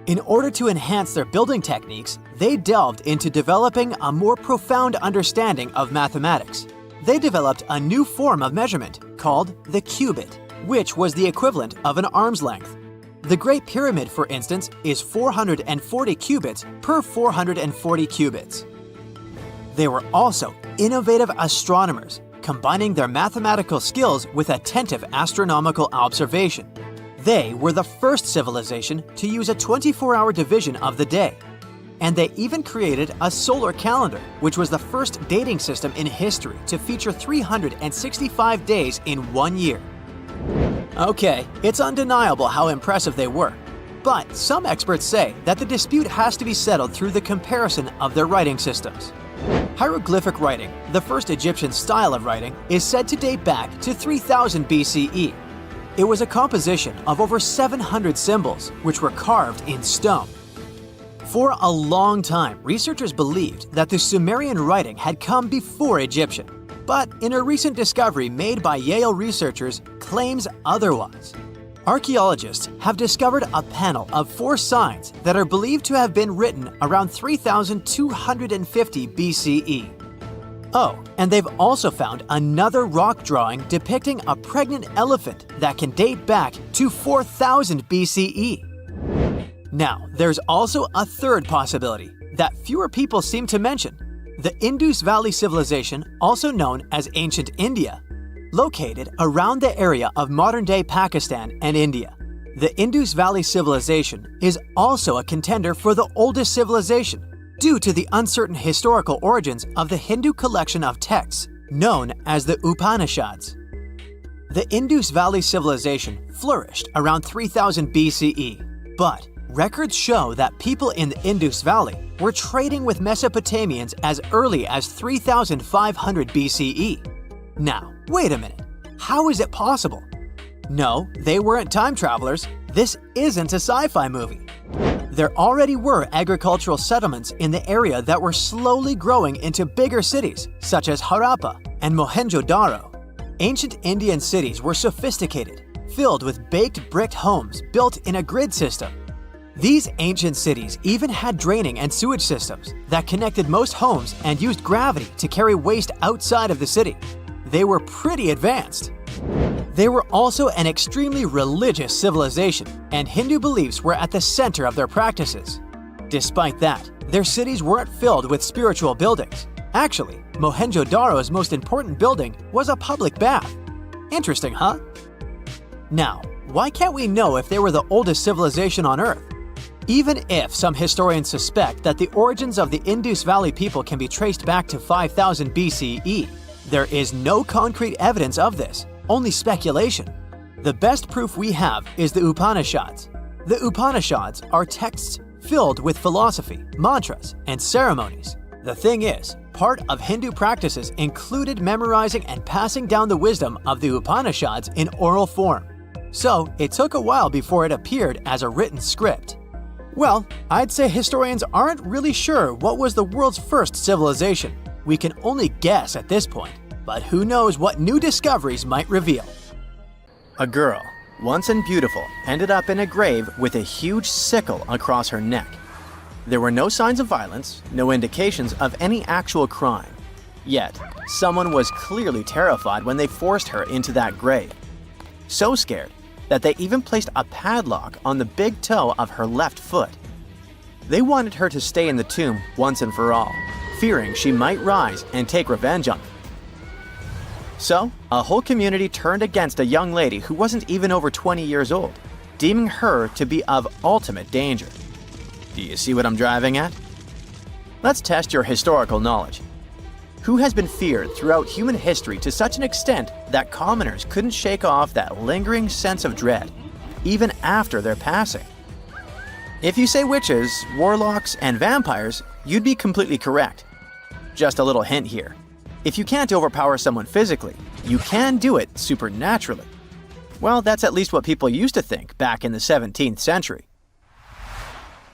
In order to enhance their building techniques, they delved into developing a more profound understanding of mathematics. They developed a new form of measurement called the cubit, which was the equivalent of an arm's length. The Great Pyramid, for instance, is 440 cubits per 440 cubits. They were also innovative astronomers, combining their mathematical skills with attentive astronomical observation. They were the first civilization to use a 24-hour division of the day. And they even created a solar calendar, which was the first dating system in history to feature 365 days in 1 year. Okay, it's undeniable how impressive they were. But some experts say that the dispute has to be settled through the comparison of their writing systems. Hieroglyphic writing, the first Egyptian style of writing, is said to date back to 3000 BCE. It was a composition of over 700 symbols, which were carved in stone. For a long time, researchers believed that the Sumerian writing had come before Egyptian, but in a recent discovery made by Yale researchers claims otherwise. Archaeologists have discovered a panel of 4 signs that are believed to have been written around 3250 BCE. Oh, and they've also found another rock drawing depicting a pregnant elephant that can date back to 4000 BCE. Now, there's also a third possibility that fewer people seem to mention: the Indus Valley Civilization, also known as Ancient India, located around the area of modern-day Pakistan and India. The Indus Valley Civilization is also a contender for the oldest civilization due to the uncertain historical origins of the Hindu collection of texts known as the Upanishads. The Indus Valley Civilization flourished around 3000 BCE, but records show that people in the Indus Valley were trading with Mesopotamians as early as 3500 BCE. Now, wait a minute. How is it possible? No, they weren't time travelers. This isn't a sci-fi movie. There already were agricultural settlements in the area that were slowly growing into bigger cities, such as Harappa and Mohenjo-Daro. Ancient Indian cities were sophisticated, filled with baked brick homes built in a grid system. These ancient cities even had draining and sewage systems that connected most homes and used gravity to carry waste outside of the city. They were pretty advanced. They were also an extremely religious civilization, and Hindu beliefs were at the center of their practices. Despite that, their cities weren't filled with spiritual buildings. Actually, Mohenjo-Daro's most important building was a public bath. Interesting, huh? Now, why can't we know if they were the oldest civilization on Earth? Even if some historians suspect that the origins of the Indus Valley people can be traced back to 5000 BCE, there is no concrete evidence of this, only speculation. The best proof we have is the Upanishads. The Upanishads are texts filled with philosophy, mantras, and ceremonies. The thing is, part of Hindu practices included memorizing and passing down the wisdom of the Upanishads in oral form. So it took a while before it appeared as a written script. Well, I'd say historians aren't really sure what was the world's first civilization. We can only guess at this point, but who knows what new discoveries might reveal. A girl, once and beautiful, ended up in a grave with a huge sickle across her neck. There were no signs of violence, no indications of any actual crime. Yet, someone was clearly terrified when they forced her into that grave. So scared that they even placed a padlock on the big toe of her left foot. They wanted her to stay in the tomb once and for all, fearing she might rise and take revenge on them. So, a whole community turned against a young lady who wasn't even over 20 years old, deeming her to be of ultimate danger. Do you see what I'm driving at? Let's test your historical knowledge. Who has been feared throughout human history to such an extent that commoners couldn't shake off that lingering sense of dread, even after their passing? If you say witches, warlocks, and vampires, you'd be completely correct. Just a little hint here. If you can't overpower someone physically, you can do it supernaturally. Well, that's at least what people used to think back in the 17th century.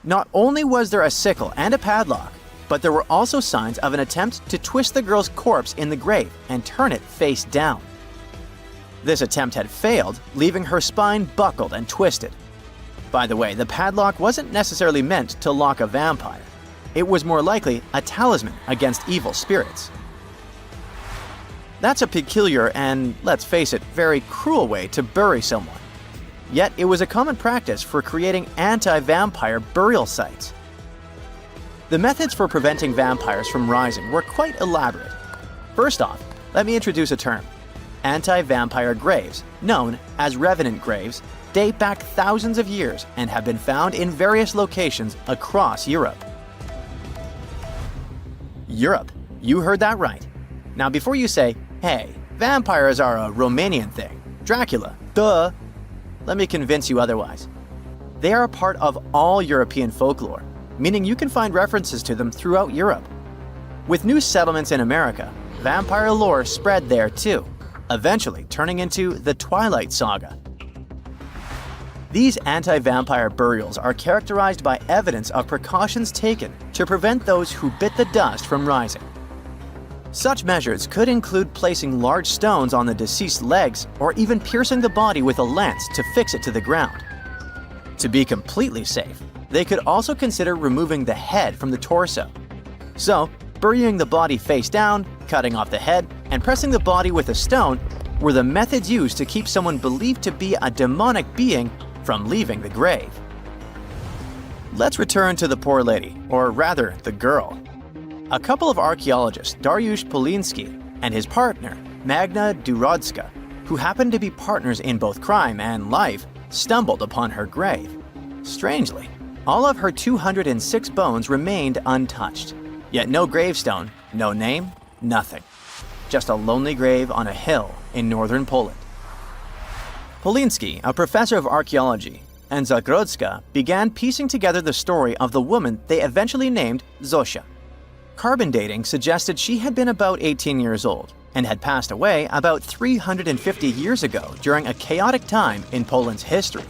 Not only was there a sickle and a padlock, but there were also signs of an attempt to twist the girl's corpse in the grave and turn it face down. This attempt had failed, leaving her spine buckled and twisted. By the way, the padlock wasn't necessarily meant to lock a vampire. It was more likely a talisman against evil spirits. That's a peculiar and, let's face it, very cruel way to bury someone. Yet it was a common practice for creating anti-vampire burial sites. The methods for preventing vampires from rising were quite elaborate. First off, let me introduce a term. Anti-vampire graves, known as revenant graves, date back thousands of years and have been found in various locations across Europe. Europe, you heard that right. Now before you say, hey, vampires are a Romanian thing, Dracula, duh, let me convince you otherwise. They are a part of all European folklore, meaning you can find references to them throughout Europe. With new settlements in America, vampire lore spread there too, eventually turning into the Twilight Saga. These anti-vampire burials are characterized by evidence of precautions taken to prevent those who bit the dust from rising. Such measures could include placing large stones on the deceased's legs or even piercing the body with a lance to fix it to the ground. To be completely safe, they could also consider removing the head from the torso. So, burying the body face down, cutting off the head, and pressing the body with a stone were the methods used to keep someone believed to be a demonic being from leaving the grave. Let's return to the poor lady, or rather, the girl. A couple of archaeologists, Dariusz Poliński and his partner, Magna Durodska, who happened to be partners in both crime and life, stumbled upon her grave. Strangely, all of her 206 bones remained untouched. Yet no gravestone, no name, nothing. Just a lonely grave on a hill in northern Poland. Poliński, a professor of archaeology, and Zagrodska began piecing together the story of the woman they eventually named Zosia. Carbon dating suggested she had been about 18 years old and had passed away about 350 years ago during a chaotic time in Poland's history.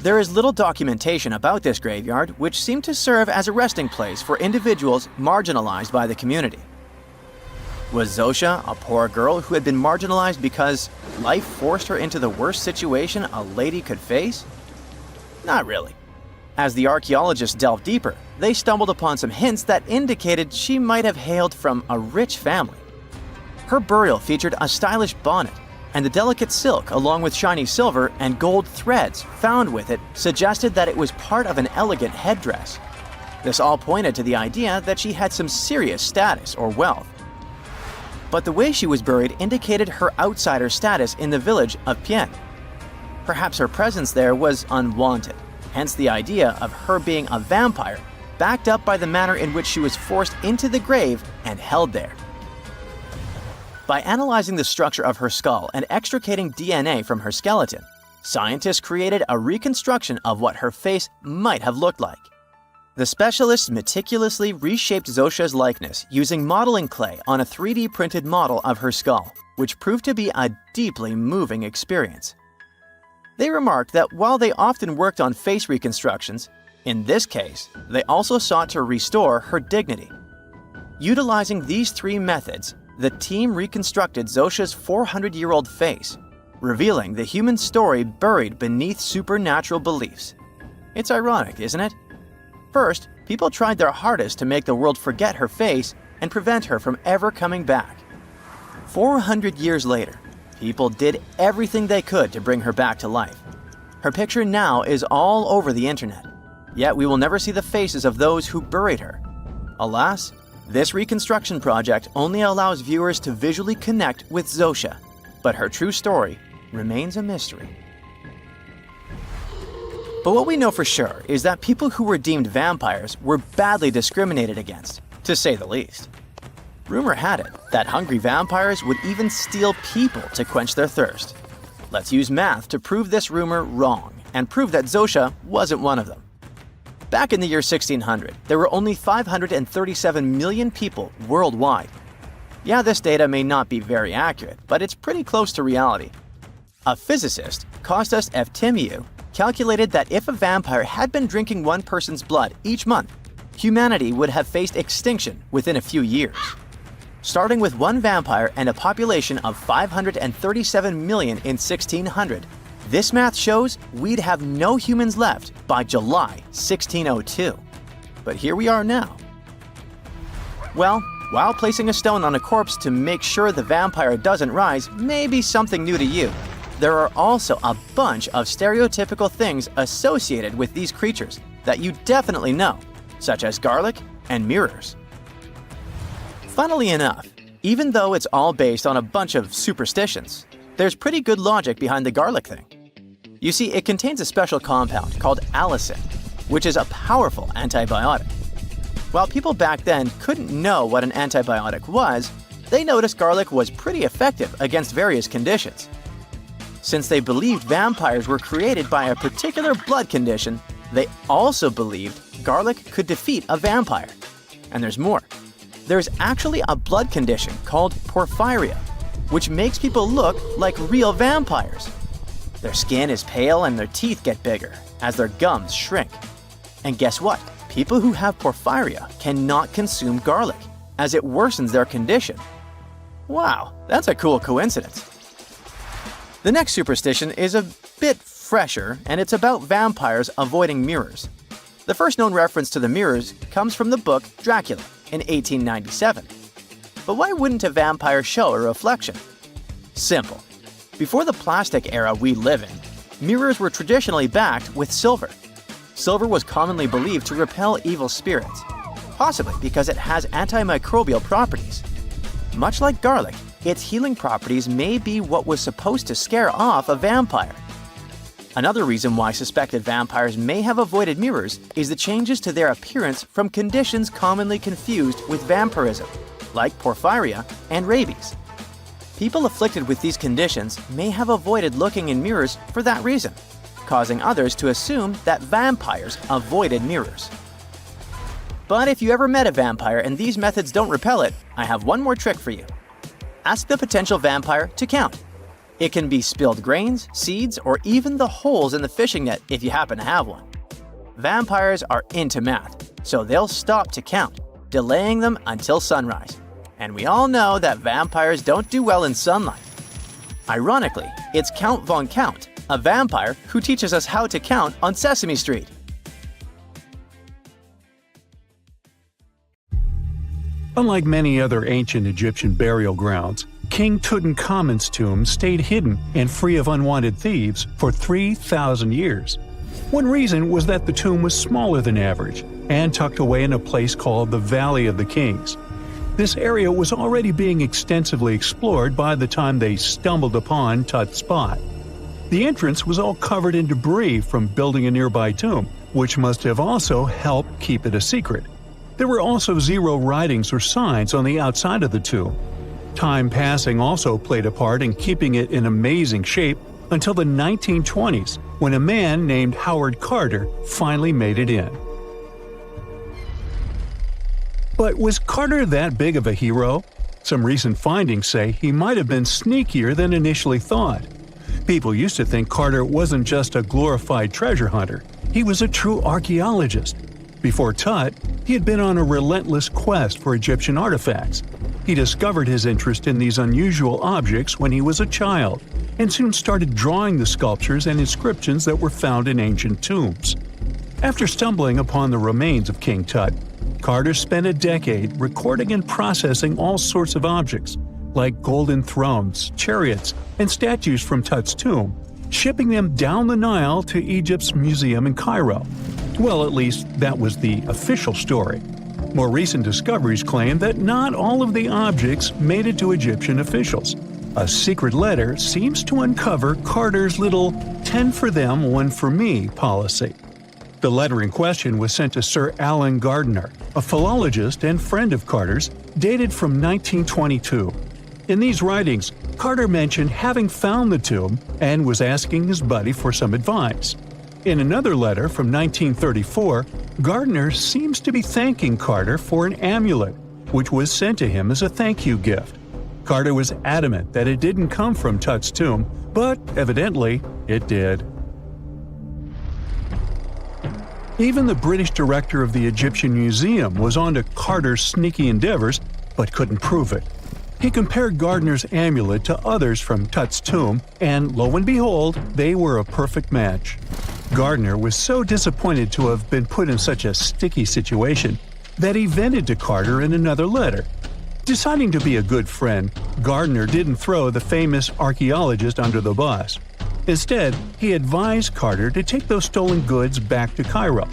There is little documentation about this graveyard, which seemed to serve as a resting place for individuals marginalized by the community. Was Zosia a poor girl who had been marginalized because life forced her into the worst situation a lady could face? Not really. As the archaeologists delved deeper, they stumbled upon some hints that indicated she might have hailed from a rich family. Her burial featured a stylish bonnet, and the delicate silk along with shiny silver and gold threads found with it suggested that it was part of an elegant headdress. This all pointed to the idea that she had some serious status or wealth. But the way she was buried indicated her outsider status in the village of Pien. Perhaps her presence there was unwanted, hence the idea of her being a vampire, backed up by the manner in which she was forced into the grave and held there. By analyzing the structure of her skull and extricating DNA from her skeleton, scientists created a reconstruction of what her face might have looked like. The specialists meticulously reshaped Zosia's likeness using modeling clay on a 3D printed model of her skull, which proved to be a deeply moving experience. They remarked that while they often worked on face reconstructions, in this case, they also sought to restore her dignity. Utilizing these three methods, the team reconstructed Zosia's 400-year-old face, revealing the human story buried beneath supernatural beliefs. It's ironic, isn't it? First, people tried their hardest to make the world forget her face and prevent her from ever coming back. 400 years later, people did everything they could to bring her back to life. Her picture now is all over the internet, yet we will never see the faces of those who buried her. Alas, this reconstruction project only allows viewers to visually connect with Zosia, but her true story remains a mystery. But what we know for sure is that people who were deemed vampires were badly discriminated against, to say the least. Rumor had it that hungry vampires would even steal people to quench their thirst. Let's use math to prove this rumor wrong and prove that Zosia wasn't one of them. Back in the year 1600, there were only 537 million people worldwide. Yeah, this data may not be very accurate, but it's pretty close to reality. A physicist, Costa Rica, calculated that if a vampire had been drinking one person's blood each month, humanity would have faced extinction within a few years. Starting with one vampire and a population of 537 million in 1600, this math shows we'd have no humans left by July 1602. But here we are now. Well, while placing a stone on a corpse to make sure the vampire doesn't rise may be something new to you, there are also a bunch of stereotypical things associated with these creatures that you definitely know, such as garlic and mirrors. Funnily enough, even though it's all based on a bunch of superstitions, there's pretty good logic behind the garlic thing. You see, it contains a special compound called allicin, which is a powerful antibiotic. While people back then couldn't know what an antibiotic was, they noticed garlic was pretty effective against various conditions. Since they believed vampires were created by a particular blood condition, they also believed garlic could defeat a vampire. And there's more. There's actually a blood condition called porphyria, which makes people look like real vampires. Their skin is pale and their teeth get bigger as their gums shrink. And guess what? People who have porphyria cannot consume garlic, as it worsens their condition. Wow, that's a cool coincidence. The next superstition is a bit fresher, and it's about vampires avoiding mirrors. The first known reference to the mirrors comes from the book Dracula in 1897. But why wouldn't a vampire show a reflection? Simple. Before the plastic era we live in, mirrors were traditionally backed with silver. Silver was commonly believed to repel evil spirits, possibly because it has antimicrobial properties. Much like garlic, its healing properties may be what was supposed to scare off a vampire. Another reason why suspected vampires may have avoided mirrors is the changes to their appearance from conditions commonly confused with vampirism, like porphyria and rabies. People afflicted with these conditions may have avoided looking in mirrors for that reason, causing others to assume that vampires avoided mirrors. But if you ever met a vampire and these methods don't repel it, I have one more trick for you. Ask the potential vampire to count. It can be spilled grains, seeds, or even the holes in the fishing net if you happen to have one. Vampires are into math, so they'll stop to count, delaying them until sunrise. And we all know that vampires don't do well in sunlight. Ironically, it's Count Von Count, a vampire who teaches us how to count on Sesame Street. Unlike many other ancient Egyptian burial grounds, King Tutankhamun's tomb stayed hidden and free of unwanted thieves for 3,000 years. One reason was that the tomb was smaller than average and tucked away in a place called the Valley of the Kings. This area was already being extensively explored by the time they stumbled upon Tut's spot. The entrance was all covered in debris from building a nearby tomb, which must have also helped keep it a secret. There were also zero writings or signs on the outside of the tomb. Time passing also played a part in keeping it in amazing shape until the 1920s, when a man named Howard Carter finally made it in. But was Carter that big of a hero? Some recent findings say he might have been sneakier than initially thought. People used to think Carter wasn't just a glorified treasure hunter, he was a true archaeologist. Before Tut, he had been on a relentless quest for Egyptian artifacts. He discovered his interest in these unusual objects when he was a child, and soon started drawing the sculptures and inscriptions that were found in ancient tombs. After stumbling upon the remains of King Tut, Carter spent a decade recording and processing all sorts of objects, like golden thrones, chariots, and statues from Tut's tomb, shipping them down the Nile to Egypt's museum in Cairo. Well, at least that was the official story. More recent discoveries claim that not all of the objects made it to Egyptian officials. A secret letter seems to uncover Carter's little 10 for them, 1 for me policy. The letter in question was sent to Sir Alan Gardiner, a philologist and friend of Carter's, dated from 1922. In these writings, Carter mentioned having found the tomb and was asking his buddy for some advice. In another letter from 1934, Gardiner seems to be thanking Carter for an amulet, which was sent to him as a thank you gift. Carter was adamant that it didn't come from Tut's tomb, but evidently it did. Even the British director of the Egyptian Museum was onto Carter's sneaky endeavors, but couldn't prove it. He compared Gardiner's amulet to others from Tut's tomb, and lo and behold, they were a perfect match. Gardiner was so disappointed to have been put in such a sticky situation that he vented to Carter in another letter. Deciding to be a good friend, Gardiner didn't throw the famous archaeologist under the bus. Instead, he advised Carter to take those stolen goods back to Cairo,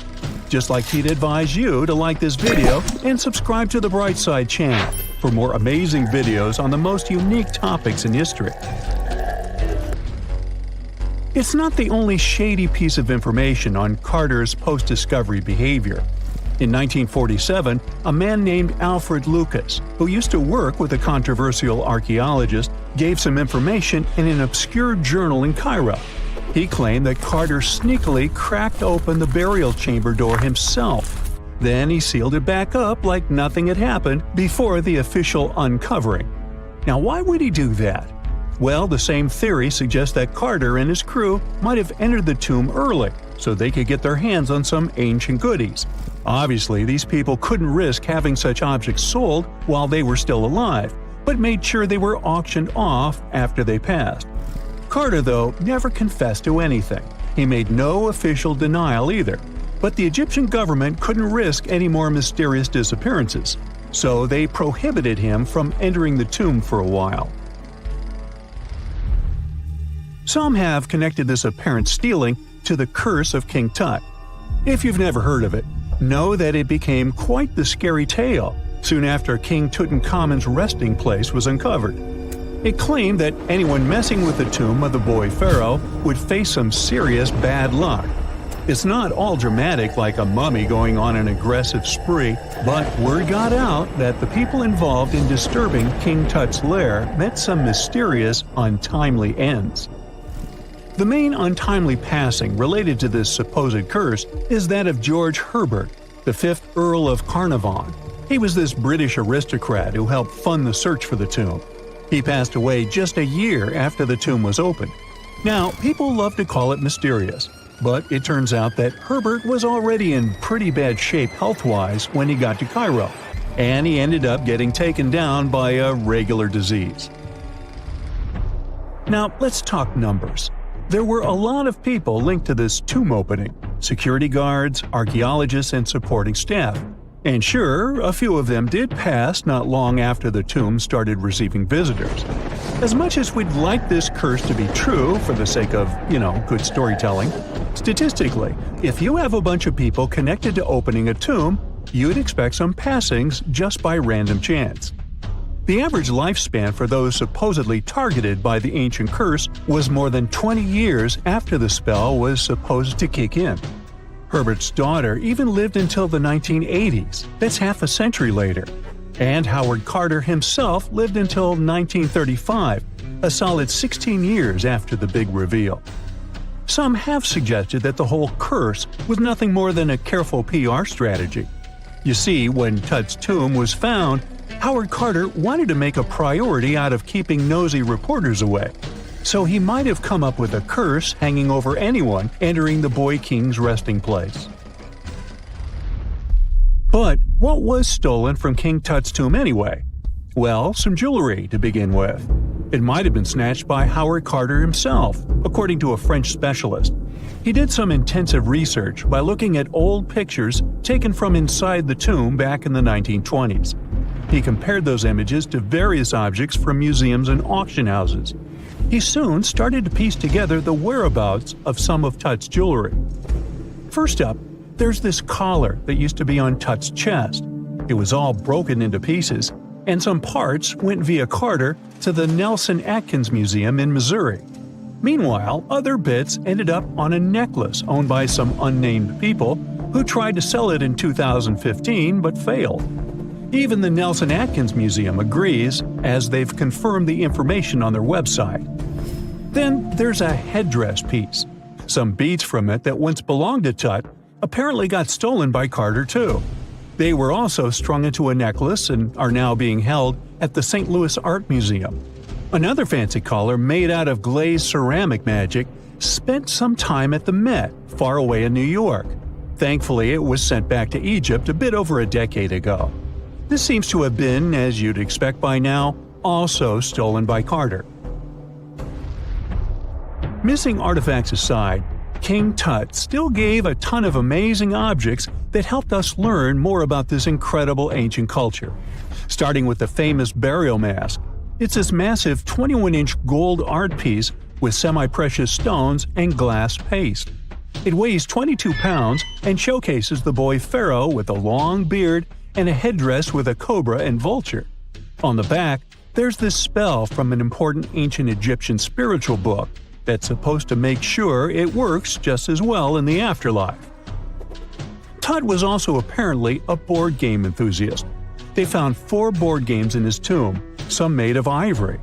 just like he'd advise you to like this video and subscribe to the Brightside channel for more amazing videos on the most unique topics in history. It's not the only shady piece of information on Carter's post-discovery behavior. In 1947, a man named Alfred Lucas, who used to work with a controversial archaeologist, gave some information in an obscure journal in Cairo. He claimed that Carter sneakily cracked open the burial chamber door himself. Then he sealed it back up like nothing had happened before the official uncovering. Now, why would he do that? Well, the same theory suggests that Carter and his crew might have entered the tomb early so they could get their hands on some ancient goodies. Obviously, these people couldn't risk having such objects sold while they were still alive, but made sure they were auctioned off after they passed. Carter, though, never confessed to anything. He made no official denial either, but the Egyptian government couldn't risk any more mysterious disappearances, so they prohibited him from entering the tomb for a while. Some have connected this apparent stealing to the curse of King Tut. If you've never heard of it, know that it became quite the scary tale soon after King Tutankhamun's resting place was uncovered. It claimed that anyone messing with the tomb of the boy pharaoh would face some serious bad luck. It's not all dramatic like a mummy going on an aggressive spree, but word got out that the people involved in disturbing King Tut's lair met some mysterious, untimely ends. The main untimely passing related to this supposed curse is that of George Herbert, the 5th Earl of Carnarvon. He was this British aristocrat who helped fund the search for the tomb. He passed away just a year after the tomb was opened. Now, people love to call it mysterious, but it turns out that Herbert was already in pretty bad shape health-wise when he got to Cairo, and he ended up getting taken down by a regular disease. Now, let's talk numbers. There were a lot of people linked to this tomb opening: security guards, archaeologists, and supporting staff. And sure, a few of them did pass not long after the tomb started receiving visitors. As much as we'd like this curse to be true for the sake of, good storytelling, statistically, if you have a bunch of people connected to opening a tomb, you'd expect some passings just by random chance. The average lifespan for those supposedly targeted by the ancient curse was more than 20 years after the spell was supposed to kick in. Herbert's daughter even lived until the 1980s, that's half a century later. And Howard Carter himself lived until 1935, a solid 16 years after the big reveal. Some have suggested that the whole curse was nothing more than a careful PR strategy. You see, when Tut's tomb was found, Howard Carter wanted to make a priority out of keeping nosy reporters away, so he might have come up with a curse hanging over anyone entering the boy king's resting place. But what was stolen from King Tut's tomb anyway? Well, some jewelry to begin with. It might have been snatched by Howard Carter himself, according to a French specialist. He did some intensive research by looking at old pictures taken from inside the tomb back in the 1920s. He compared those images to various objects from museums and auction houses. He soon started to piece together the whereabouts of some of Tut's jewelry. First up, there's this collar that used to be on Tut's chest. It was all broken into pieces, and some parts went via Carter to the Nelson Atkins Museum in Missouri. Meanwhile, other bits ended up on a necklace owned by some unnamed people who tried to sell it in 2015 but failed. Even the Nelson Atkins Museum agrees, as they've confirmed the information on their website. Then there's a headdress piece. Some beads from it that once belonged to Tut apparently got stolen by Carter too. They were also strung into a necklace and are now being held at the St. Louis Art Museum. Another fancy collar made out of glazed ceramic magic spent some time at the Met, far away in New York. Thankfully, it was sent back to Egypt a bit over a decade ago. This seems to have been, as you'd expect by now, also stolen by Carter. Missing artifacts aside, King Tut still gave a ton of amazing objects that helped us learn more about this incredible ancient culture. Starting with the famous burial mask. It's this massive 21-inch gold art piece with semi-precious stones and glass paste. It weighs 22 pounds and showcases the boy pharaoh with a long beard and a headdress with a cobra and vulture. On the back, there's this spell from an important ancient Egyptian spiritual book that's supposed to make sure it works just as well in the afterlife. Tut was also apparently a board game enthusiast. They found 4 board games in his tomb, some made of ivory.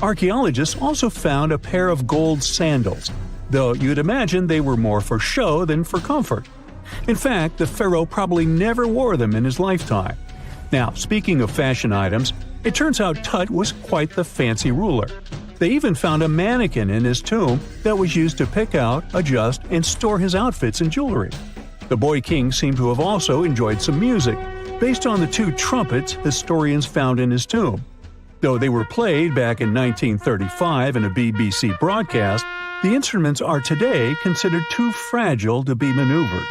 Archaeologists also found a pair of gold sandals, though you'd imagine they were more for show than for comfort. In fact, the pharaoh probably never wore them in his lifetime. Now, speaking of fashion items, it turns out Tut was quite the fancy ruler. They even found a mannequin in his tomb that was used to pick out, adjust, and store his outfits and jewelry. The boy king seemed to have also enjoyed some music, based on the 2 trumpets historians found in his tomb. Though they were played back in 1935 in a BBC broadcast, the instruments are today considered too fragile to be maneuvered.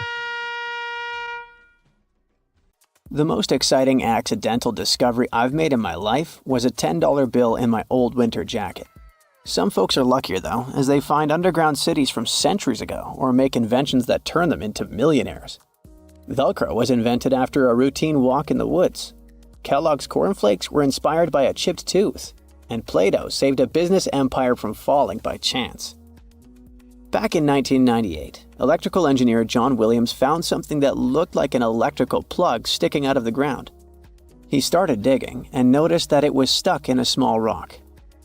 The most exciting accidental discovery I've made in my life was a $10 bill in my old winter jacket. Some folks are luckier though, as they find underground cities from centuries ago or make inventions that turn them into millionaires. Velcro was invented after a routine walk in the woods. Kellogg's cornflakes were inspired by a chipped tooth, and Play-Doh saved a business empire from falling by chance. Back in 1998, electrical engineer John Williams found something that looked like an electrical plug sticking out of the ground. He started digging and noticed that it was stuck in a small rock.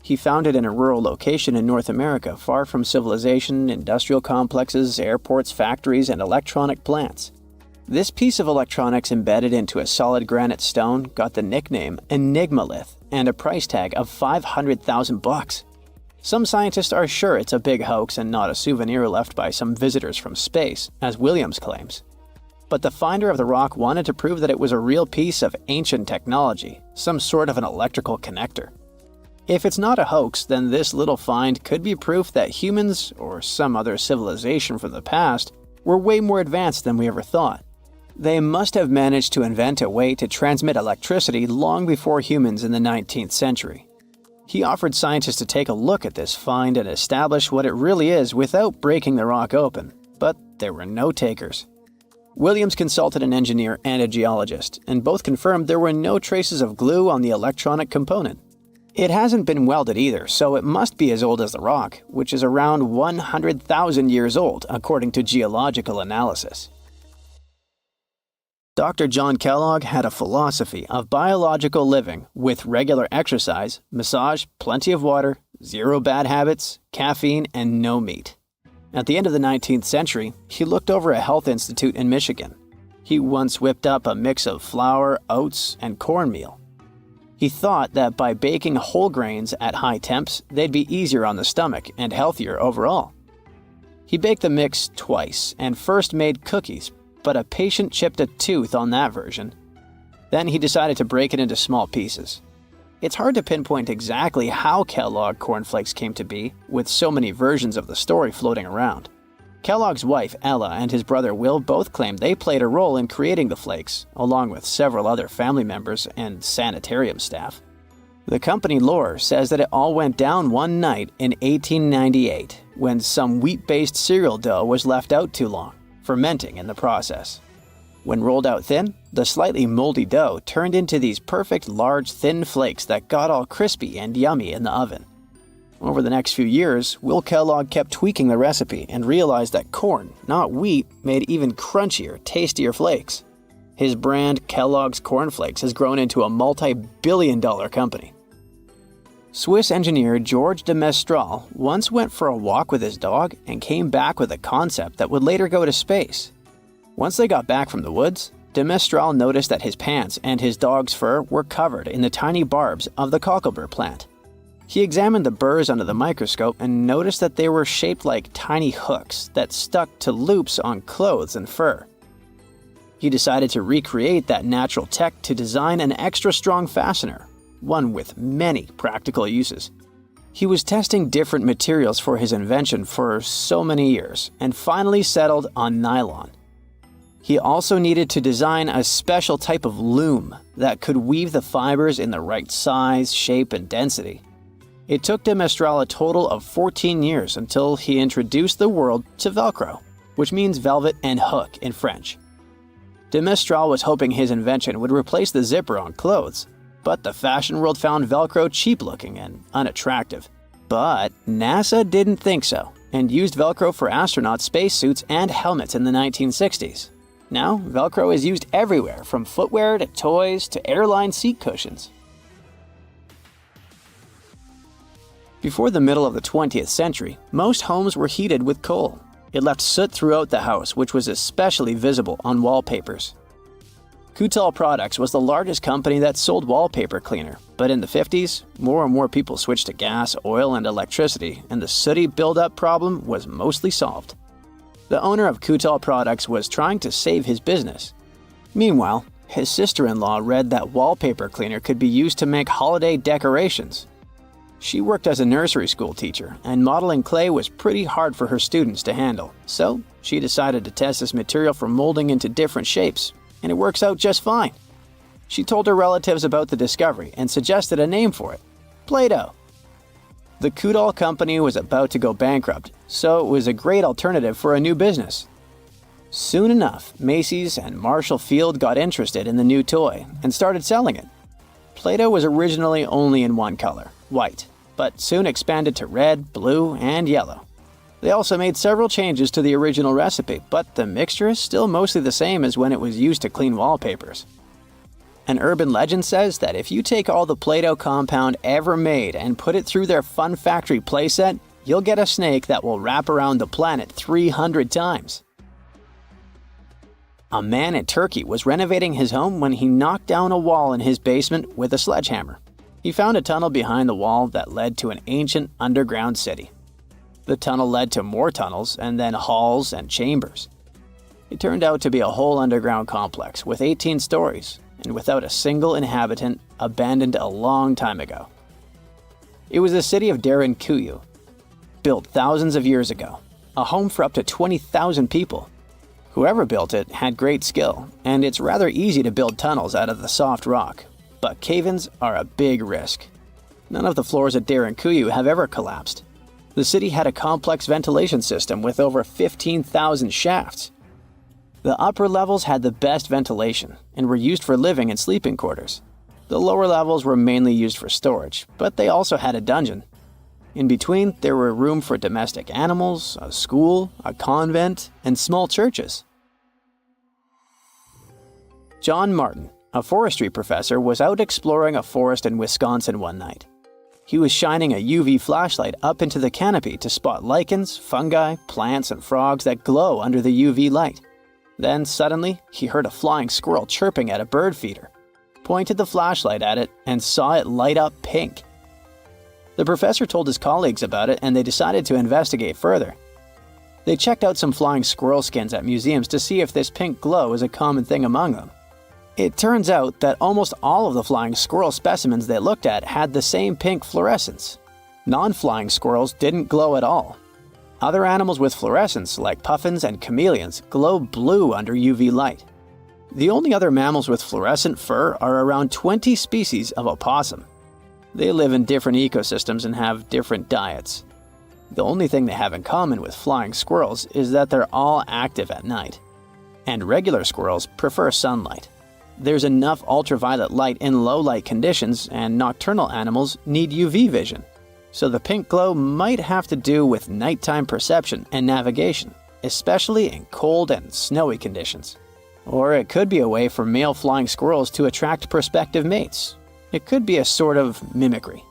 He found it in a rural location in North America, far from civilization, industrial complexes, airports, factories, and electronic plants. This piece of electronics embedded into a solid granite stone got the nickname Enigmalith and a price tag of $500,000. Some scientists are sure it's a big hoax and not a souvenir left by some visitors from space, as Williams claims. But the finder of the rock wanted to prove that it was a real piece of ancient technology, some sort of an electrical connector. If it's not a hoax, then this little find could be proof that humans, or some other civilization from the past, were way more advanced than we ever thought. They must have managed to invent a way to transmit electricity long before humans in the 19th century. He offered scientists to take a look at this find and establish what it really is without breaking the rock open, but there were no takers. Williams consulted an engineer and a geologist, and both confirmed there were no traces of glue on the electronic component. It hasn't been welded either, so it must be as old as the rock, which is around 100,000 years old, according to geological analysis. Dr. John Kellogg had a philosophy of biological living with regular exercise, massage, plenty of water, 0 bad habits, caffeine, and no meat. At the end of the 19th century, he looked over a health institute in Michigan. He once whipped up a mix of flour, oats, and cornmeal. He thought that by baking whole grains at high temps, they'd be easier on the stomach and healthier overall. He baked the mix twice and first made cookies, but a patient chipped a tooth on that version. Then he decided to break it into small pieces. It's hard to pinpoint exactly how Kellogg cornflakes came to be, with so many versions of the story floating around. Kellogg's wife, Ella, and his brother Will both claim they played a role in creating the flakes, along with several other family members and sanitarium staff. The company lore says that it all went down one night in 1898, when some wheat-based cereal dough was left out too long, fermenting in the process. When rolled out thin, the slightly moldy dough turned into these perfect large thin flakes that got all crispy and yummy in the oven. Over the next few years, Will Kellogg kept tweaking the recipe and realized that corn, not wheat, made even crunchier, tastier flakes. His brand, Kellogg's Corn Flakes, has grown into a multi-billion-dollar company. Swiss engineer Georges de Mestral once went for a walk with his dog and came back with a concept that would later go to space. Once they got back from the woods, de Mestral noticed that his pants and his dog's fur were covered in the tiny barbs of the cocklebur plant. He examined the burrs under the microscope and noticed that they were shaped like tiny hooks that stuck to loops on clothes and fur. He decided to recreate that natural tech to design an extra strong fastener, one with many practical uses. He was testing different materials for his invention for so many years and finally settled on nylon. He also needed to design a special type of loom that could weave the fibers in the right size, shape, and density. It took de Mestral a total of 14 years until he introduced the world to Velcro, which means velvet and hook in French. De Mestral was hoping his invention would replace the zipper on clothes, but the fashion world found Velcro cheap-looking and unattractive. But NASA didn't think so, and used Velcro for astronaut spacesuits and helmets in the 1960s. Now, Velcro is used everywhere, from footwear to toys to airline seat cushions. Before the middle of the 20th century, most homes were heated with coal. It left soot throughout the house, which was especially visible on wallpapers. Coutal Products was the largest company that sold wallpaper cleaner, but in the 50s, more and more people switched to gas, oil, and electricity, and the sooty buildup problem was mostly solved. The owner of Coutal Products was trying to save his business. Meanwhile, his sister-in-law read that wallpaper cleaner could be used to make holiday decorations. She worked as a nursery school teacher, and modeling clay was pretty hard for her students to handle, so she decided to test this material for molding into different shapes, and it works out just fine. She told her relatives about the discovery and suggested a name for it: Play-Doh. The Coutal company was about to go bankrupt, so it was a great alternative for a new business. Soon enough, Macy's and Marshall Field got interested in the new toy and started selling it. Play-Doh was originally only in one color, white, but soon expanded to red, blue, and yellow. They also made several changes to the original recipe, but the mixture is still mostly the same as when it was used to clean wallpapers. An urban legend says that if you take all the Play-Doh compound ever made and put it through their Fun Factory playset, you'll get a snake that will wrap around the planet 300 times. A man in Turkey was renovating his home when he knocked down a wall in his basement with a sledgehammer. He found a tunnel behind the wall that led to an ancient underground city. The tunnel led to more tunnels and then halls and chambers. It turned out to be a whole underground complex with 18 stories and without a single inhabitant, abandoned a long time ago. It was the city of Derinkuyu, built thousands of years ago, a home for up to 20,000 people. Whoever built it had great skill, and it's rather easy to build tunnels out of the soft rock, but cave-ins are a big risk. None of the floors at Derinkuyu have ever collapsed. The city had a complex ventilation system with over 15,000 shafts. The upper levels had the best ventilation and were used for living and sleeping quarters. The lower levels were mainly used for storage, but they also had a dungeon. In between, there were room for domestic animals, a school, a convent, and small churches. John Martin, a forestry professor, was out exploring a forest in Wisconsin one night. He was shining a UV flashlight up into the canopy to spot lichens, fungi, plants, and frogs that glow under the UV light. Then, suddenly, he heard a flying squirrel chirping at a bird feeder, pointed the flashlight at it, and saw it light up pink. The professor told his colleagues about it, and they decided to investigate further. They checked out some flying squirrel skins at museums to see if this pink glow is a common thing among them. It turns out that almost all of the flying squirrel specimens they looked at had the same pink fluorescence. Non-flying squirrels didn't glow at all. Other animals with fluorescence, like puffins and chameleons, glow blue under UV light. The only other mammals with fluorescent fur are around 20 species of opossum. They live in different ecosystems and have different diets. The only thing they have in common with flying squirrels is that they're all active at night. And regular squirrels prefer sunlight. There's enough ultraviolet light in low light conditions, and nocturnal animals need UV vision. So the pink glow might have to do with nighttime perception and navigation, especially in cold and snowy conditions. Or it could be a way for male flying squirrels to attract prospective mates. It could be a sort of mimicry.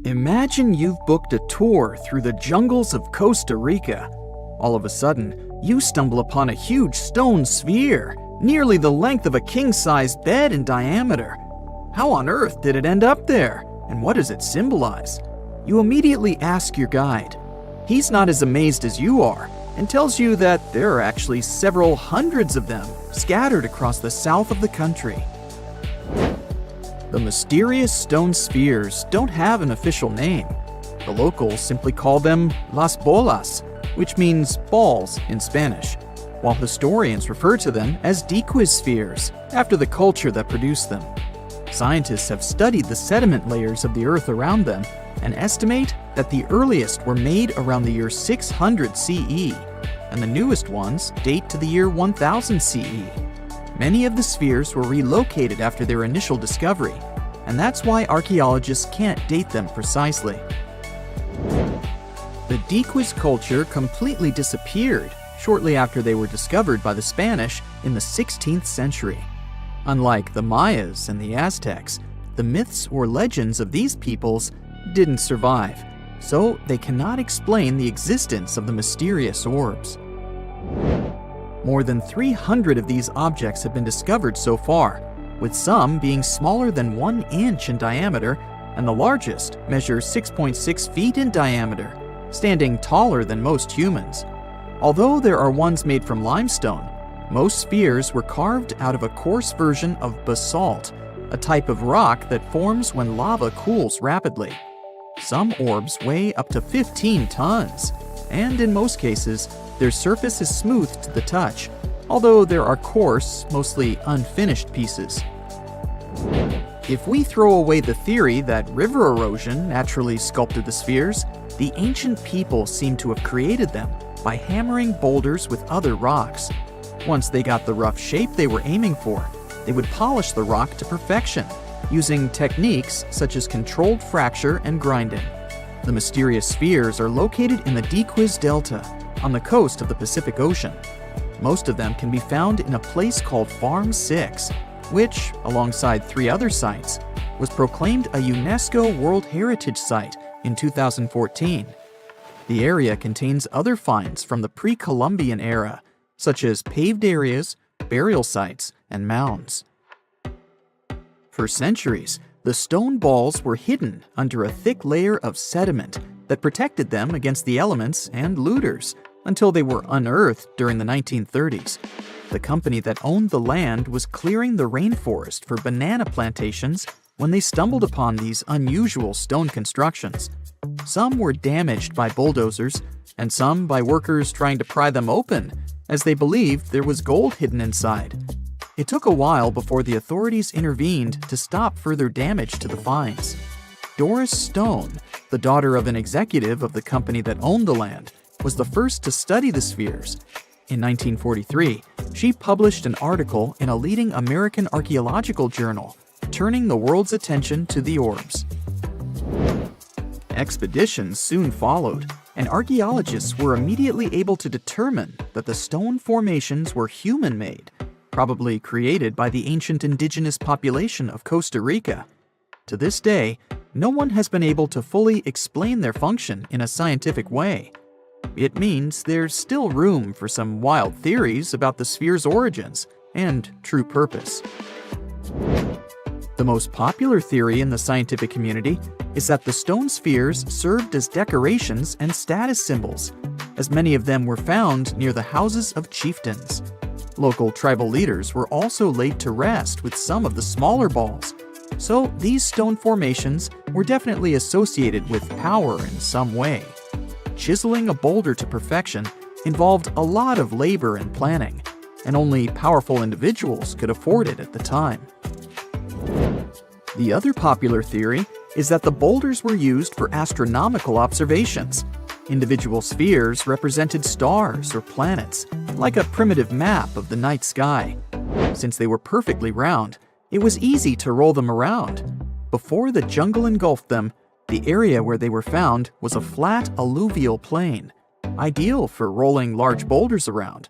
Imagine you've booked a tour through the jungles of Costa Rica. All of a sudden, you stumble upon a huge stone sphere, nearly the length of a king-sized bed in diameter. How on earth did it end up there? And what does it symbolize? You immediately ask your guide. He's not as amazed as you are, and tells you that there are actually several hundreds of them scattered across the south of the country. The mysterious stone spheres don't have an official name. The locals simply call them las bolas, which means balls in Spanish, while historians refer to them as Derinkuyu spheres, after the culture that produced them. Scientists have studied the sediment layers of the Earth around them and estimate that the earliest were made around the year 600 CE, and the newest ones date to the year 1000 CE. Many of the spheres were relocated after their initial discovery, and that's why archaeologists can't date them precisely. The Derinkuyu culture completely disappeared shortly after they were discovered by the Spanish in the 16th century. Unlike the Mayas and the Aztecs, the myths or legends of these peoples didn't survive, so they cannot explain the existence of the mysterious orbs. More than 300 of these objects have been discovered so far, with some being smaller than 1 inch in diameter, and the largest measures 6.6 feet in diameter, standing taller than most humans. Although there are ones made from limestone, most spheres were carved out of a coarse version of basalt, a type of rock that forms when lava cools rapidly. Some orbs weigh up to 15 tons, and in most cases, their surface is smooth to the touch, although there are coarse, mostly unfinished pieces. If we throw away the theory that river erosion naturally sculpted the spheres, the ancient people seem to have created them by hammering boulders with other rocks. Once they got the rough shape they were aiming for, they would polish the rock to perfection, using techniques such as controlled fracture and grinding. The mysterious spheres are located in the Derinkuyu Delta, on the coast of the Pacific Ocean. Most of them can be found in a place called Farm 6, which, alongside 3 other sites, was proclaimed a UNESCO World Heritage Site in 2014. The area contains other finds from the pre-Columbian era, such as paved areas, burial sites, and mounds. For centuries, the stone balls were hidden under a thick layer of sediment that protected them against the elements and looters until they were unearthed during the 1930s. The company that owned the land was clearing the rainforest for banana plantations when they stumbled upon these unusual stone constructions. Some were damaged by bulldozers, and some by workers trying to pry them open, as they believed there was gold hidden inside. It took a while before the authorities intervened to stop further damage to the finds. Doris Stone, the daughter of an executive of the company that owned the land, was the first to study the spheres. In 1943, she published an article in a leading American archaeological journal, turning the world's attention to the orbs. Expeditions soon followed, and archaeologists were immediately able to determine that the stone formations were human-made, probably created by the ancient indigenous population of Costa Rica. To this day, no one has been able to fully explain their function in a scientific way. It means there's still room for some wild theories about the sphere's origins and true purpose. The most popular theory in the scientific community is that the stone spheres served as decorations and status symbols, as many of them were found near the houses of chieftains. Local tribal leaders were also laid to rest with some of the smaller balls, so these stone formations were definitely associated with power in some way. Chiseling a boulder to perfection involved a lot of labor and planning, and only powerful individuals could afford it at the time. The other popular theory is that the boulders were used for astronomical observations. Individual spheres represented stars or planets, like a primitive map of the night sky. Since they were perfectly round, it was easy to roll them around. Before the jungle engulfed them, the area where they were found was a flat alluvial plain, ideal for rolling large boulders around.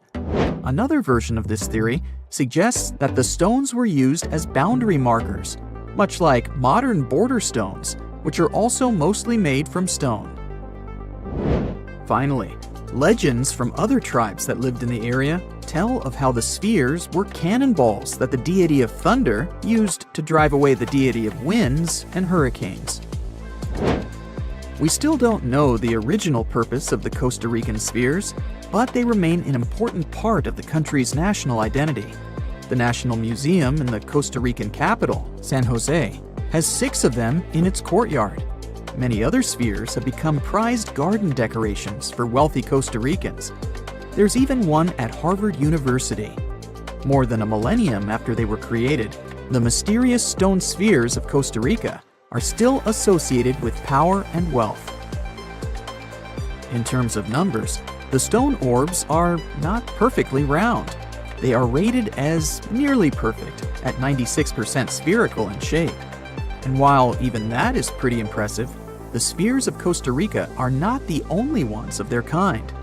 Another version of this theory suggests that the stones were used as boundary markers, much like modern border stones, which are also mostly made from stone. Finally, legends from other tribes that lived in the area tell of how the spheres were cannonballs that the deity of thunder used to drive away the deity of winds and hurricanes. We still don't know the original purpose of the Costa Rican spheres, but they remain an important part of the country's national identity. The National Museum in the Costa Rican capital, San Jose, has 6 of them in its courtyard. Many other spheres have become prized garden decorations for wealthy Costa Ricans. There's even one at Harvard University. More than a millennium after they were created, the mysterious stone spheres of Costa Rica are still associated with power and wealth. In terms of numbers, the stone orbs are not perfectly round. They are rated as nearly perfect, at 96% spherical in shape. And while even that is pretty impressive, the spheres of Costa Rica are not the only ones of their kind.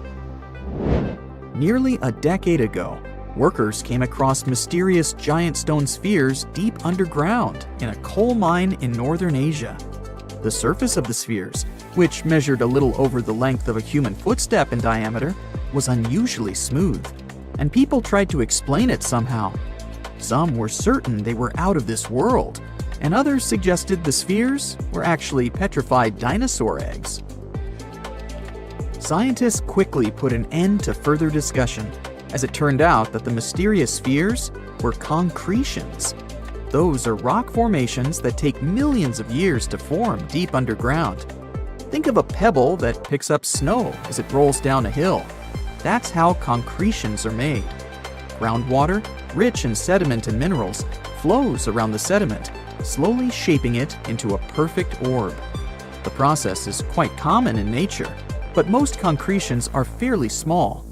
Nearly a decade ago, workers came across mysterious giant stone spheres deep underground in a coal mine in northern Asia. The surface of the spheres, which measured a little over the length of a human footstep in diameter, was unusually smooth, and people tried to explain it somehow. Some were certain they were out of this world, and others suggested the spheres were actually petrified dinosaur eggs. Scientists quickly put an end to further discussion, as it turned out that the mysterious spheres were concretions. Those are rock formations that take millions of years to form deep underground. Think of a pebble that picks up snow as it rolls down a hill. That's how concretions are made. Groundwater, rich in sediment and minerals, flows around the sediment, slowly shaping it into a perfect orb. The process is quite common in nature, but most concretions are fairly small.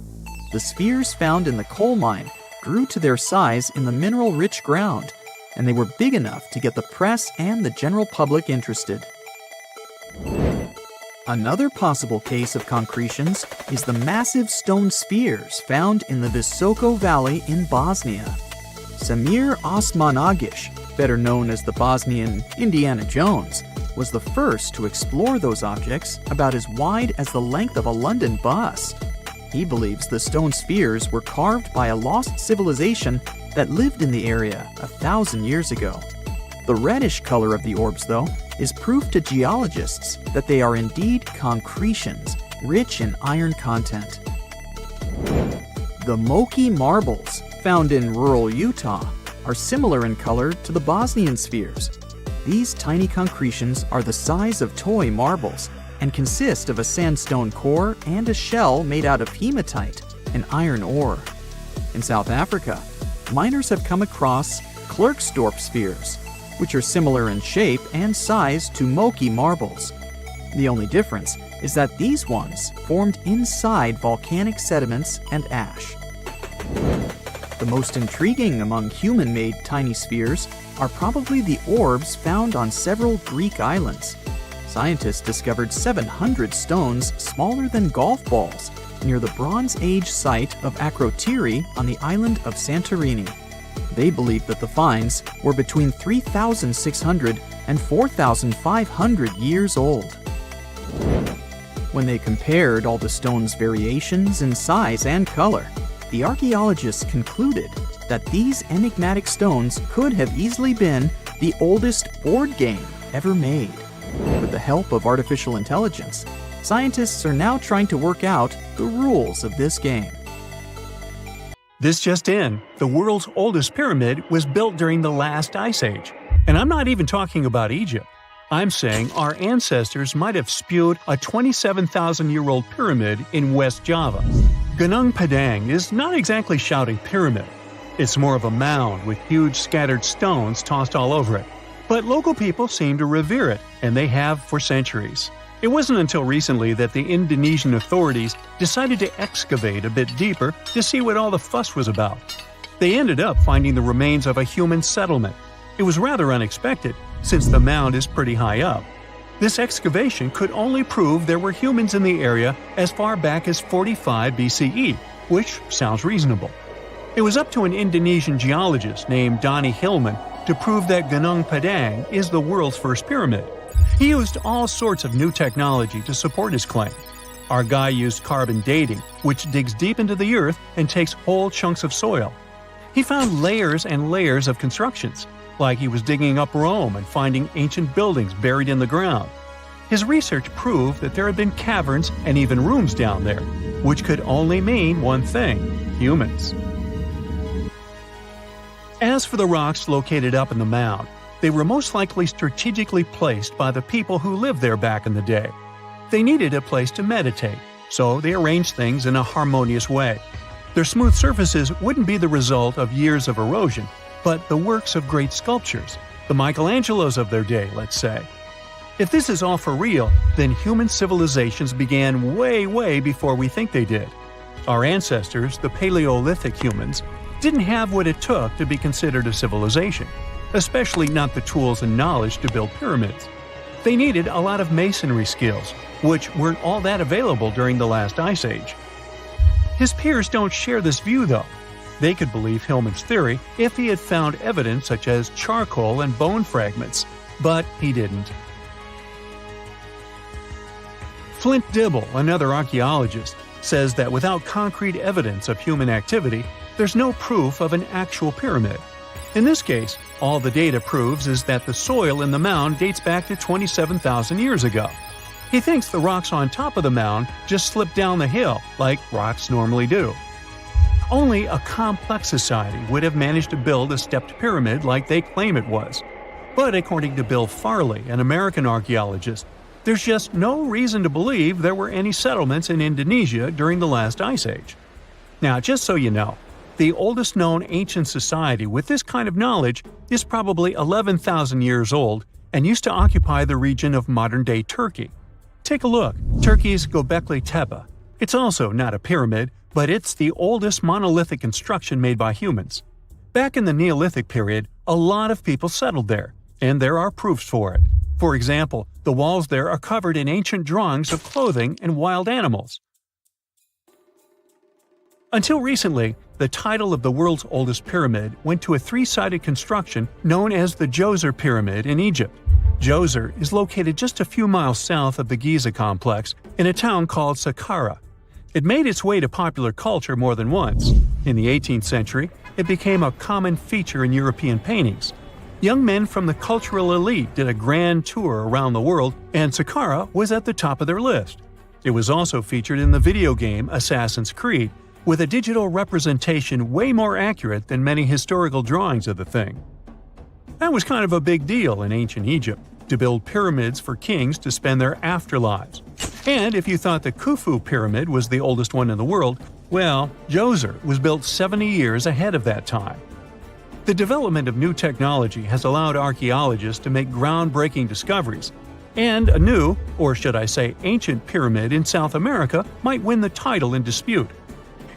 The spheres found in the coal mine grew to their size in the mineral-rich ground, and they were big enough to get the press and the general public interested. Another possible case of concretions is the massive stone spheres found in the Visoko Valley in Bosnia. Samir Osmanagic, better known as the Bosnian Indiana Jones, was the first to explore those objects about as wide as the length of a London bus. He believes the stone spheres were carved by a lost civilization that lived in the area 1,000 years ago. The reddish color of the orbs, though, is proof to geologists that they are indeed concretions, rich in iron content. The Moki marbles, found in rural Utah, are similar in color to the Bosnian spheres. These tiny concretions are the size of toy marbles and consist of a sandstone core and a shell made out of hematite, an iron ore. In South Africa, miners have come across Klerksdorp spheres, which are similar in shape and size to Moki marbles. The only difference is that these ones formed inside volcanic sediments and ash. The most intriguing among human-made tiny spheres are probably the orbs found on several Greek islands. Scientists discovered 700 stones smaller than golf balls near the Bronze Age site of Akrotiri on the island of Santorini. They believe that the finds were between 3,600 and 4,500 years old. When they compared all the stones' variations in size and color, the archaeologists concluded that these enigmatic stones could have easily been the oldest board game ever made. With the help of artificial intelligence, scientists are now trying to work out the rules of this game. This just in, the world's oldest pyramid was built during the last ice age. And I'm not even talking about Egypt. I'm saying our ancestors might have spewed a 27,000-year-old pyramid in West Java. Ganung Padang is not exactly shouting pyramid. It's more of a mound with huge scattered stones tossed all over it. But local people seem to revere it, and they have for centuries. It wasn't until recently that the Indonesian authorities decided to excavate a bit deeper to see what all the fuss was about. They ended up finding the remains of a human settlement. It was rather unexpected, since the mound is pretty high up. This excavation could only prove there were humans in the area as far back as 45 BCE, which sounds reasonable. It was up to an Indonesian geologist named Donny Hillman to prove that Ganung Padang is the world's first pyramid. He used all sorts of new technology to support his claim. Our guy used carbon dating, which digs deep into the earth and takes whole chunks of soil. He found layers and layers of constructions, like he was digging up Rome and finding ancient buildings buried in the ground. His research proved that there had been caverns and even rooms down there, which could only mean one thing: humans. As for the rocks located up in the mound, they were most likely strategically placed by the people who lived there back in the day. They needed a place to meditate, so they arranged things in a harmonious way. Their smooth surfaces wouldn't be the result of years of erosion, but the works of great sculptures, the Michelangelos of their day, let's say. If this is all for real, then human civilizations began way before we think they did. Our ancestors, the Paleolithic humans, didn't have what it took to be considered a civilization, especially not the tools and knowledge to build pyramids. They needed a lot of masonry skills, which weren't all that available during the last ice age. His peers don't share this view, though. They could believe Hillman's theory if he had found evidence such as charcoal and bone fragments, but he didn't. Flint Dibble, another archaeologist, says that without concrete evidence of human activity, there's no proof of an actual pyramid. In this case, all the data proves is that the soil in the mound dates back to 27,000 years ago. He thinks the rocks on top of the mound just slipped down the hill, like rocks normally do. Only a complex society would have managed to build a stepped pyramid like they claim it was. But according to Bill Farley, an American archaeologist, there's just no reason to believe there were any settlements in Indonesia during the last ice age. Now, just so you know, the oldest known ancient society with this kind of knowledge is probably 11,000 years old and used to occupy the region of modern-day Turkey. Take a look, Turkey's Göbekli Tepe. It's also not a pyramid, but it's the oldest monolithic construction made by humans. Back in the Neolithic period, a lot of people settled there, and there are proofs for it. For example, the walls there are covered in ancient drawings of clothing and wild animals. Until recently, the title of the world's oldest pyramid went to a three-sided construction known as the Djoser Pyramid in Egypt. Djoser is located just a few miles south of the Giza complex in a town called Saqqara. It made its way to popular culture more than once. In the 18th century, it became a common feature in European paintings. Young men from the cultural elite did a grand tour around the world, and Saqqara was at the top of their list. It was also featured in the video game Assassin's Creed, with a digital representation way more accurate than many historical drawings of the thing. That was kind of a big deal in ancient Egypt, to build pyramids for kings to spend their afterlives. And if you thought the Khufu pyramid was the oldest one in the world, well, Djoser was built 70 years ahead of that time. The development of new technology has allowed archaeologists to make groundbreaking discoveries, and a new, or should I say ancient pyramid in South America might win the title in dispute.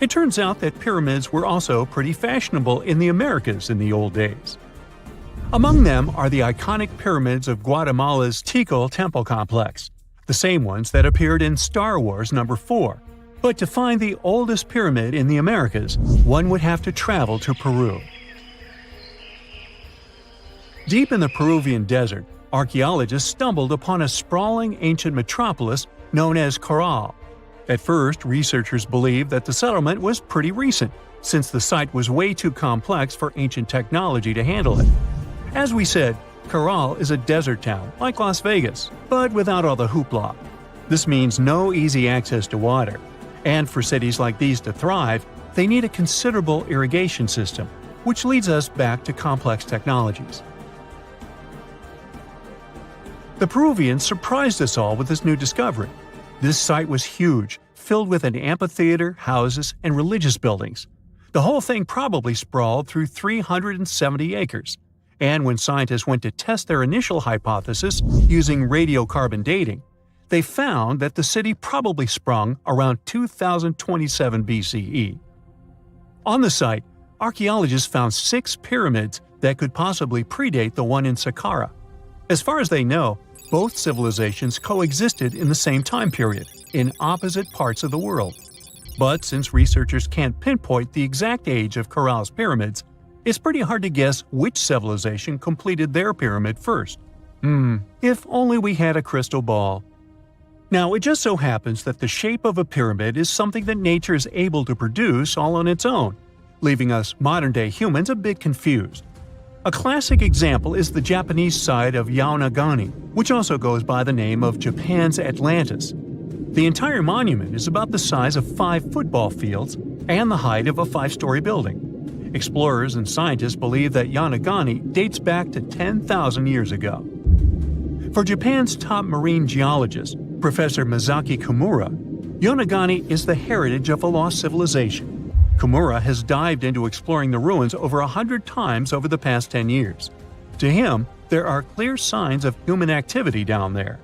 It turns out that pyramids were also pretty fashionable in the Americas in the old days. Among them are the iconic pyramids of Guatemala's Tikal Temple Complex, the same ones that appeared in Star Wars No. 4. But to find the oldest pyramid in the Americas, one would have to travel to Peru. Deep in the Peruvian desert, archaeologists stumbled upon a sprawling ancient metropolis known as Caral. At first, researchers believed that the settlement was pretty recent, since the site was way too complex for ancient technology to handle it. As we said, Caral is a desert town, like Las Vegas, but without all the hoopla. This means no easy access to water. And for cities like these to thrive, they need a considerable irrigation system, which leads us back to complex technologies. The Peruvians surprised us all with this new discovery. This site was huge, filled with an amphitheater, houses, and religious buildings. The whole thing probably sprawled through 370 acres. And when scientists went to test their initial hypothesis using radiocarbon dating, they found that the city probably sprung around 2027 BCE. On the site, archaeologists found 6 pyramids that could possibly predate the one in Saqqara. As far as they know, both civilizations coexisted in the same time period, in opposite parts of the world. But since researchers can't pinpoint the exact age of Corral's pyramids, it's pretty hard to guess which civilization completed their pyramid first. If only we had a crystal ball. Now, it just so happens that the shape of a pyramid is something that nature is able to produce all on its own, leaving us modern-day humans a bit confused. A classic example is the Japanese side of Yaonagani, which also goes by the name of Japan's Atlantis. The entire monument is about the size of 5 football fields and the height of a 5-story building. Explorers and scientists believe that Yaonagani dates back to 10,000 years ago. For Japan's top marine geologist, Professor Masaki Kimura, Yaonagani is the heritage of a lost civilization. Kimura has dived into exploring the ruins over 100 times over the past 10 years. To him, there are clear signs of human activity down there.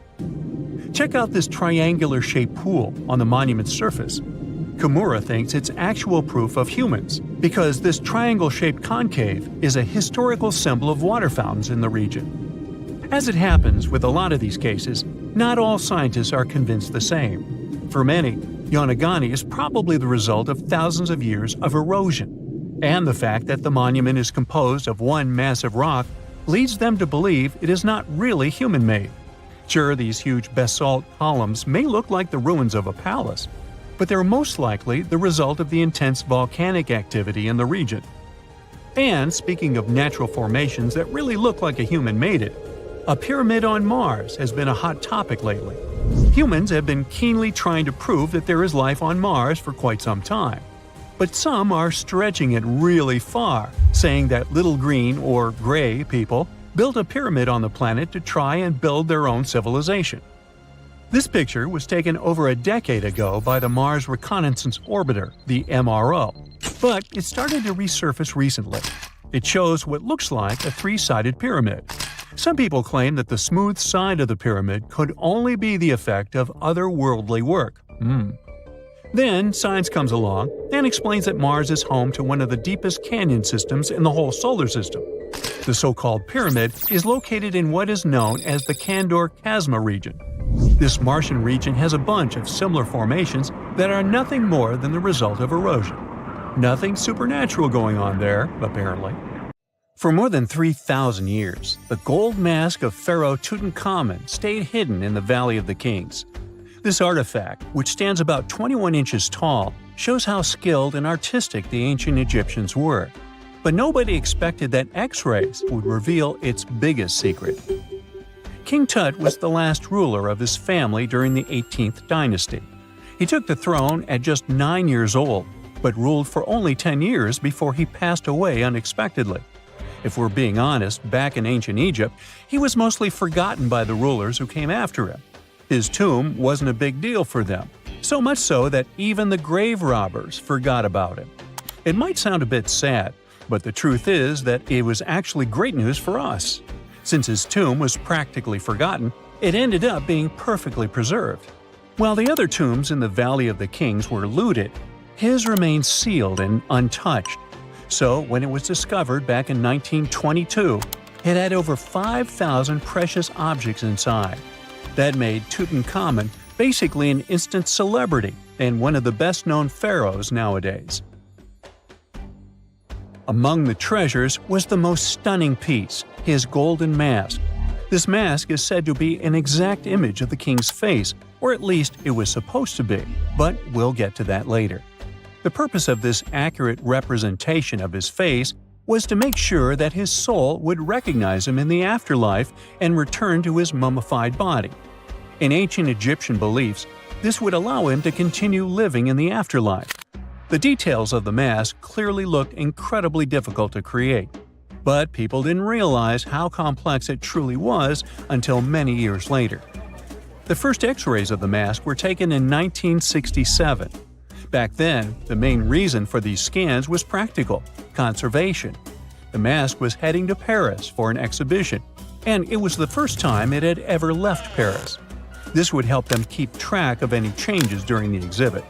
Check out this triangular-shaped pool on the monument's surface. Kimura thinks it's actual proof of humans, because this triangle-shaped concave is a historical symbol of water fountains in the region. As it happens with a lot of these cases, not all scientists are convinced the same. For many, Yaonagani is probably the result of thousands of years of erosion, and the fact that the monument is composed of one massive rock leads them to believe it is not really human-made. Sure, these huge basalt columns may look like the ruins of a palace, but they're most likely the result of the intense volcanic activity in the region. And speaking of natural formations that really look like a human made it, a pyramid on Mars has been a hot topic lately. Humans have been keenly trying to prove that there is life on Mars for quite some time. But some are stretching it really far, saying that little green or gray people built a pyramid on the planet to try and build their own civilization. This picture was taken over a decade ago by the Mars Reconnaissance Orbiter, the MRO, but it started to resurface recently. It shows what looks like a 3-sided pyramid. Some people claim that the smooth side of the pyramid could only be the effect of otherworldly work. Then science comes along and explains that Mars is home to one of the deepest canyon systems in the whole solar system. The so-called pyramid is located in what is known as the Condor Chasma region. This Martian region has a bunch of similar formations that are nothing more than the result of erosion. Nothing supernatural going on there, apparently. For more than 3,000 years, the gold mask of Pharaoh Tutankhamun stayed hidden in the Valley of the Kings. This artifact, which stands about 21 inches tall, shows how skilled and artistic the ancient Egyptians were. But nobody expected that X-rays would reveal its biggest secret. King Tut was the last ruler of his family during the 18th dynasty. He took the throne at just 9 years old, but ruled for only 10 years before he passed away unexpectedly. If we're being honest, back in ancient Egypt, he was mostly forgotten by the rulers who came after him. His tomb wasn't a big deal for them, so much so that even the grave robbers forgot about him. It might sound a bit sad, but the truth is that it was actually great news for us. Since his tomb was practically forgotten, it ended up being perfectly preserved. While the other tombs in the Valley of the Kings were looted, his remained sealed and untouched. So, when it was discovered back in 1922, it had over 5,000 precious objects inside. That made Tutankhamun basically an instant celebrity and one of the best-known pharaohs nowadays. Among the treasures was the most stunning piece, his golden mask. This mask is said to be an exact image of the king's face, or at least it was supposed to be, but we'll get to that later. The purpose of this accurate representation of his face was to make sure that his soul would recognize him in the afterlife and return to his mummified body. In ancient Egyptian beliefs, this would allow him to continue living in the afterlife. The details of the mask clearly looked incredibly difficult to create, but people didn't realize how complex it truly was until many years later. The first X-rays of the mask were taken in 1967. Back then, the main reason for these scans was practical – conservation. The mask was heading to Paris for an exhibition, and it was the first time it had ever left Paris. This would help them keep track of any changes during the exhibit.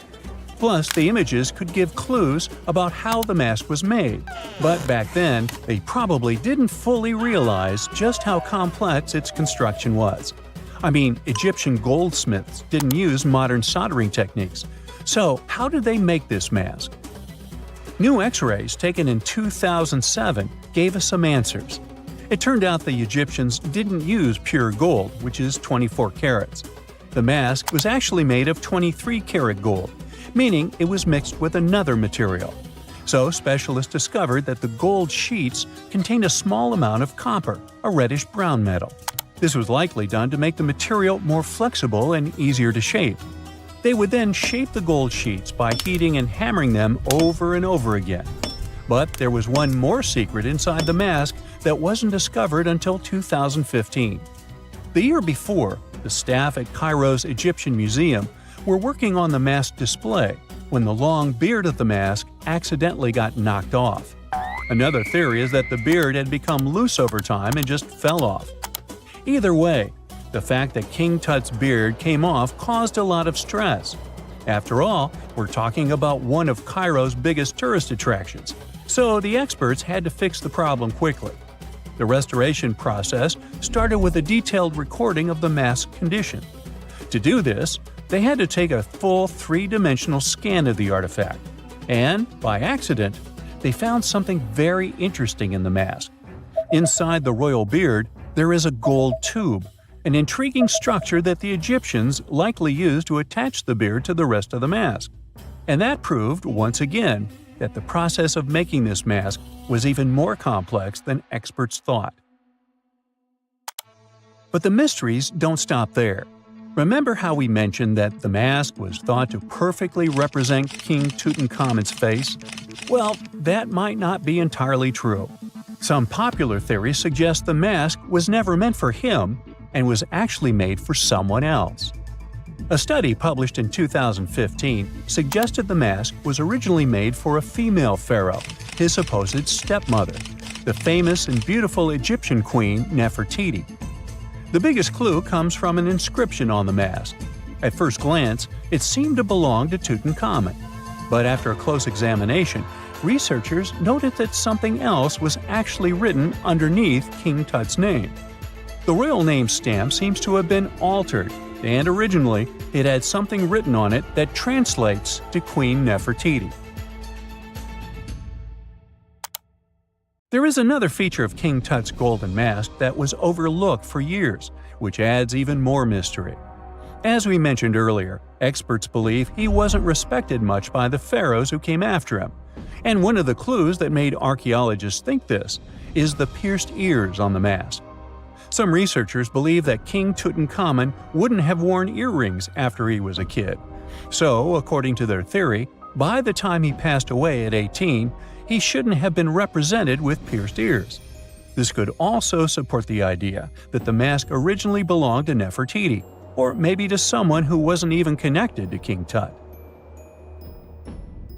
Plus, the images could give clues about how the mask was made, but back then, they probably didn't fully realize just how complex its construction was. I mean, Egyptian goldsmiths didn't use modern soldering techniques, so how did they make this mask? New X-rays taken in 2007 gave us some answers. It turned out the Egyptians didn't use pure gold, which is 24 carats. The mask was actually made of 23-karat gold, meaning it was mixed with another material. So specialists discovered that the gold sheets contained a small amount of copper, a reddish-brown metal. This was likely done to make the material more flexible and easier to shape. They would then shape the gold sheets by heating and hammering them over and over again. But there was one more secret inside the mask that wasn't discovered until 2015. The year before, the staff at Cairo's Egyptian Museum were working on the mask display when the long beard of the mask accidentally got knocked off. Another theory is that the beard had become loose over time and just fell off. Either way, the fact that King Tut's beard came off caused a lot of stress. After all, we're talking about one of Cairo's biggest tourist attractions, so the experts had to fix the problem quickly. The restoration process started with a detailed recording of the mask's condition. To do this, they had to take a full three-dimensional scan of the artifact, and, by accident, they found something very interesting in the mask. Inside the royal beard, there is a gold tube, an intriguing structure that the Egyptians likely used to attach the beard to the rest of the mask. And that proved, once again, that the process of making this mask was even more complex than experts thought. But the mysteries don't stop there. Remember how we mentioned that the mask was thought to perfectly represent King Tutankhamun's face? Well, that might not be entirely true. Some popular theories suggest the mask was never meant for him and was actually made for someone else. A study published in 2015 suggested the mask was originally made for a female pharaoh, his supposed stepmother, the famous and beautiful Egyptian queen Nefertiti. The biggest clue comes from an inscription on the mask. At first glance, it seemed to belong to Tutankhamun, but after a close examination, researchers noted that something else was actually written underneath King Tut's name. The royal name stamp seems to have been altered, and originally it had something written on it that translates to Queen Nefertiti. There is another feature of King Tut's golden mask that was overlooked for years, which adds even more mystery. As we mentioned earlier, experts believe he wasn't respected much by the pharaohs who came after him. And one of the clues that made archaeologists think this is the pierced ears on the mask. Some researchers believe that King Tutankhamun wouldn't have worn earrings after he was a kid. So, according to their theory, by the time he passed away at 18, he shouldn't have been represented with pierced ears. This could also support the idea that the mask originally belonged to Nefertiti, or maybe to someone who wasn't even connected to King Tut.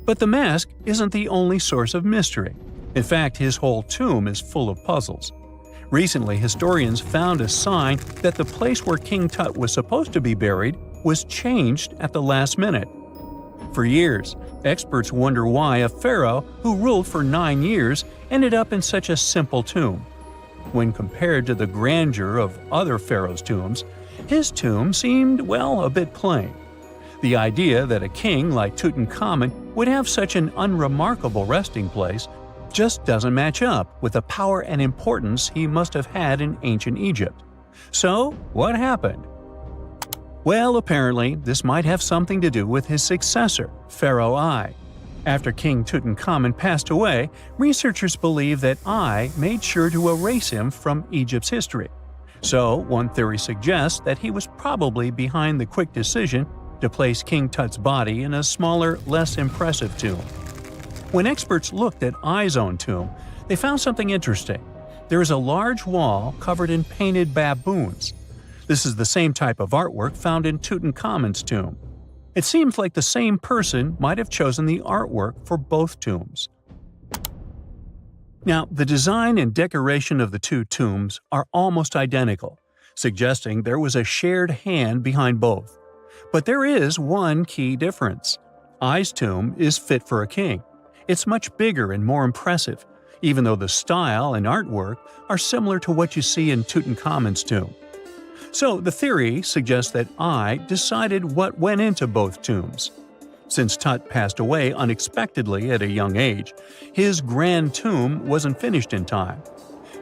But the mask isn't the only source of mystery. In fact, his whole tomb is full of puzzles. Recently, historians found a sign that the place where King Tut was supposed to be buried was changed at the last minute. For years, experts wonder why a pharaoh who ruled for 9 years ended up in such a simple tomb. When compared to the grandeur of other pharaohs' tombs, his tomb seemed, well, a bit plain. The idea that a king like Tutankhamun would have such an unremarkable resting place just doesn't match up with the power and importance he must have had in ancient Egypt. So, what happened? Well, apparently, this might have something to do with his successor, Pharaoh I. After King Tutankhamun passed away, researchers believe that I made sure to erase him from Egypt's history. So, one theory suggests that he was probably behind the quick decision to place King Tut's body in a smaller, less impressive tomb. When experts looked at I's own tomb, they found something interesting. There is a large wall covered in painted baboons. This is the same type of artwork found in Tutankhamun's tomb. It seems like the same person might have chosen the artwork for both tombs. Now, the design and decoration of the two tombs are almost identical, suggesting there was a shared hand behind both. But there is one key difference. I's tomb is fit for a king. It's much bigger and more impressive, even though the style and artwork are similar to what you see in Tutankhamun's tomb. So the theory suggests that I decided what went into both tombs. Since Tut passed away unexpectedly at a young age, his grand tomb wasn't finished in time.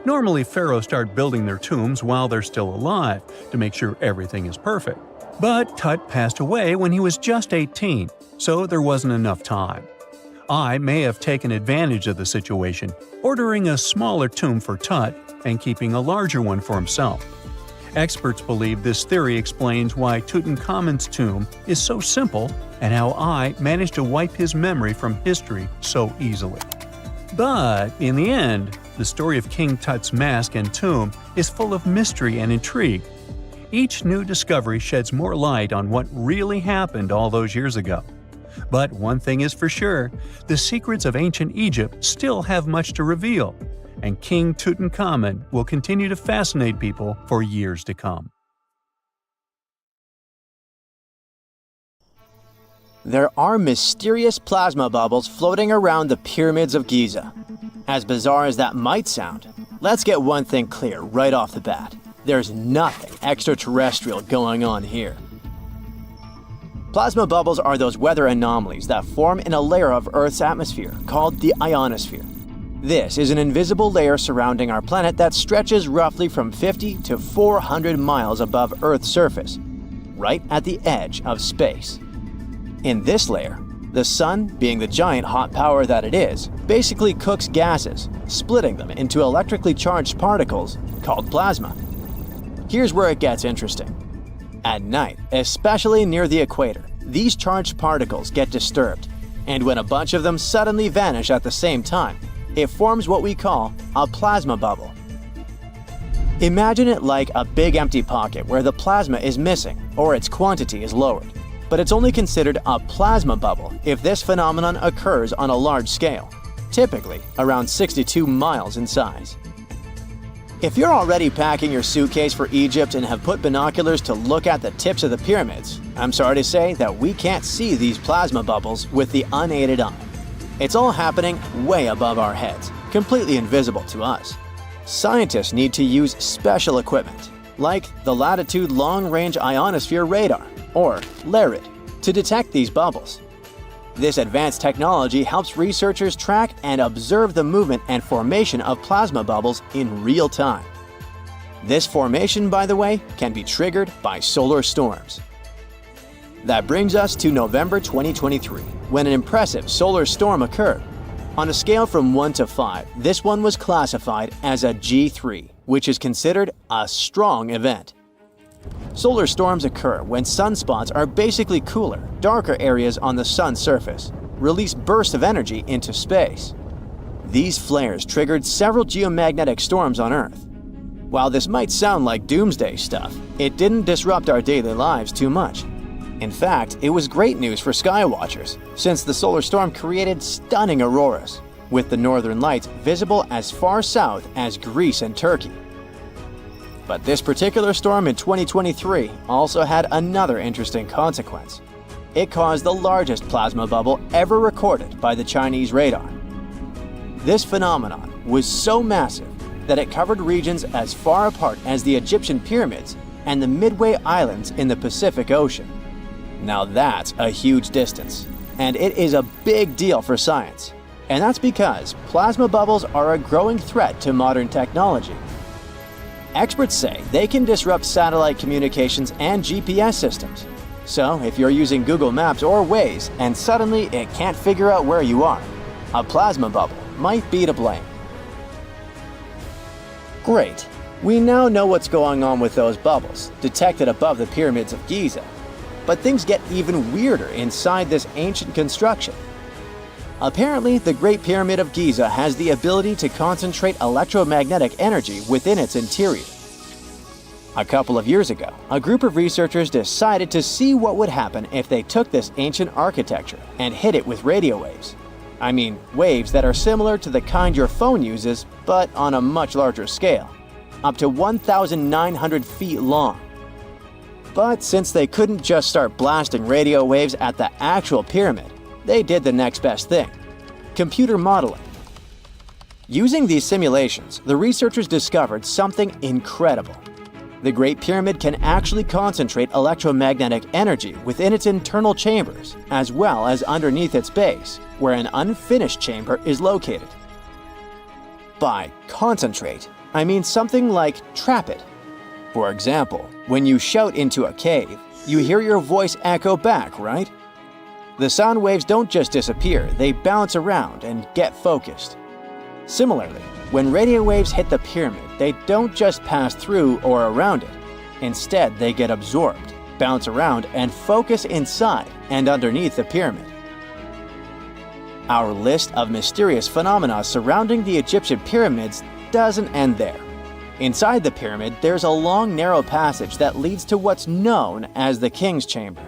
Normally, pharaohs start building their tombs while they're still alive to make sure everything is perfect. But Tut passed away when he was just 18, so there wasn't enough time. I may have taken advantage of the situation, ordering a smaller tomb for Tut and keeping a larger one for himself. Experts believe this theory explains why Tutankhamun's tomb is so simple and how I managed to wipe his memory from history so easily. But in the end, the story of King Tut's mask and tomb is full of mystery and intrigue. Each new discovery sheds more light on what really happened all those years ago. But one thing is for sure, the secrets of ancient Egypt still have much to reveal, and King Tutankhamun will continue to fascinate people for years to come. There are mysterious plasma bubbles floating around the pyramids of Giza. As bizarre as that might sound, let's get one thing clear right off the bat. There's nothing extraterrestrial going on here. Plasma bubbles are those weather anomalies that form in a layer of Earth's atmosphere called the ionosphere. This is an invisible layer surrounding our planet that stretches roughly from 50 to 400 miles above Earth's surface, right at the edge of space. In this layer, the sun, being the giant hot power that it is, basically cooks gases, splitting them into electrically charged particles called plasma. Here's where it gets interesting. At night, especially near the equator, these charged particles get disturbed, and when a bunch of them suddenly vanish at the same time, it forms what we call a plasma bubble. Imagine it like a big empty pocket where the plasma is missing or its quantity is lowered. But it's only considered a plasma bubble if this phenomenon occurs on a large scale, typically around 62 miles in size. If you're already packing your suitcase for Egypt and have put binoculars to look at the tips of the pyramids, I'm sorry to say that we can't see these plasma bubbles with the unaided eye. It's all happening way above our heads, completely invisible to us. Scientists need to use special equipment, like the Latitude Long-Range Ionosphere Radar, or LARID, to detect these bubbles. This advanced technology helps researchers track and observe the movement and formation of plasma bubbles in real time. This formation, by the way, can be triggered by solar storms. That brings us to November 2023, when an impressive solar storm occurred. On a scale from 1 to 5, this one was classified as a G3, which is considered a strong event. Solar storms occur when sunspots are basically cooler, darker areas on the sun's surface, release bursts of energy into space. These flares triggered several geomagnetic storms on Earth. While this might sound like doomsday stuff, it didn't disrupt our daily lives too much. In fact, it was great news for skywatchers, since the solar storm created stunning auroras, with the northern lights visible as far south as Greece and Turkey. But this particular storm in 2023 also had another interesting consequence. It caused the largest plasma bubble ever recorded by the Chinese radar. This phenomenon was so massive that it covered regions as far apart as the Egyptian pyramids and the Midway Islands in the Pacific Ocean. Now that's a huge distance, and it is a big deal for science. And that's because plasma bubbles are a growing threat to modern technology. Experts say they can disrupt satellite communications and GPS systems. So if you're using Google Maps or Waze and suddenly it can't figure out where you are, a plasma bubble might be to blame. Great. We now know what's going on with those bubbles, detected above the pyramids of Giza. But things get even weirder inside this ancient construction. Apparently, the Great Pyramid of Giza has the ability to concentrate electromagnetic energy within its interior. A couple of years ago, a group of researchers decided to see what would happen if they took this ancient architecture and hit it with radio waves. I mean, waves that are similar to the kind your phone uses, but on a much larger scale, up to 1,900 feet long. But since they couldn't just start blasting radio waves at the actual pyramid, they did the next best thing: computer modeling. Using these simulations, the researchers discovered something incredible. The Great Pyramid can actually concentrate electromagnetic energy within its internal chambers, as well as underneath its base, where an unfinished chamber is located. By concentrate, I mean something like trap it. For example, when you shout into a cave, you hear your voice echo back, right? The sound waves don't just disappear, they bounce around and get focused. Similarly, when radio waves hit the pyramid, they don't just pass through or around it. Instead, they get absorbed, bounce around, and focus inside and underneath the pyramid. Our list of mysterious phenomena surrounding the Egyptian pyramids doesn't end there. Inside the pyramid, there's a long, narrow passage that leads to what's known as the King's Chamber.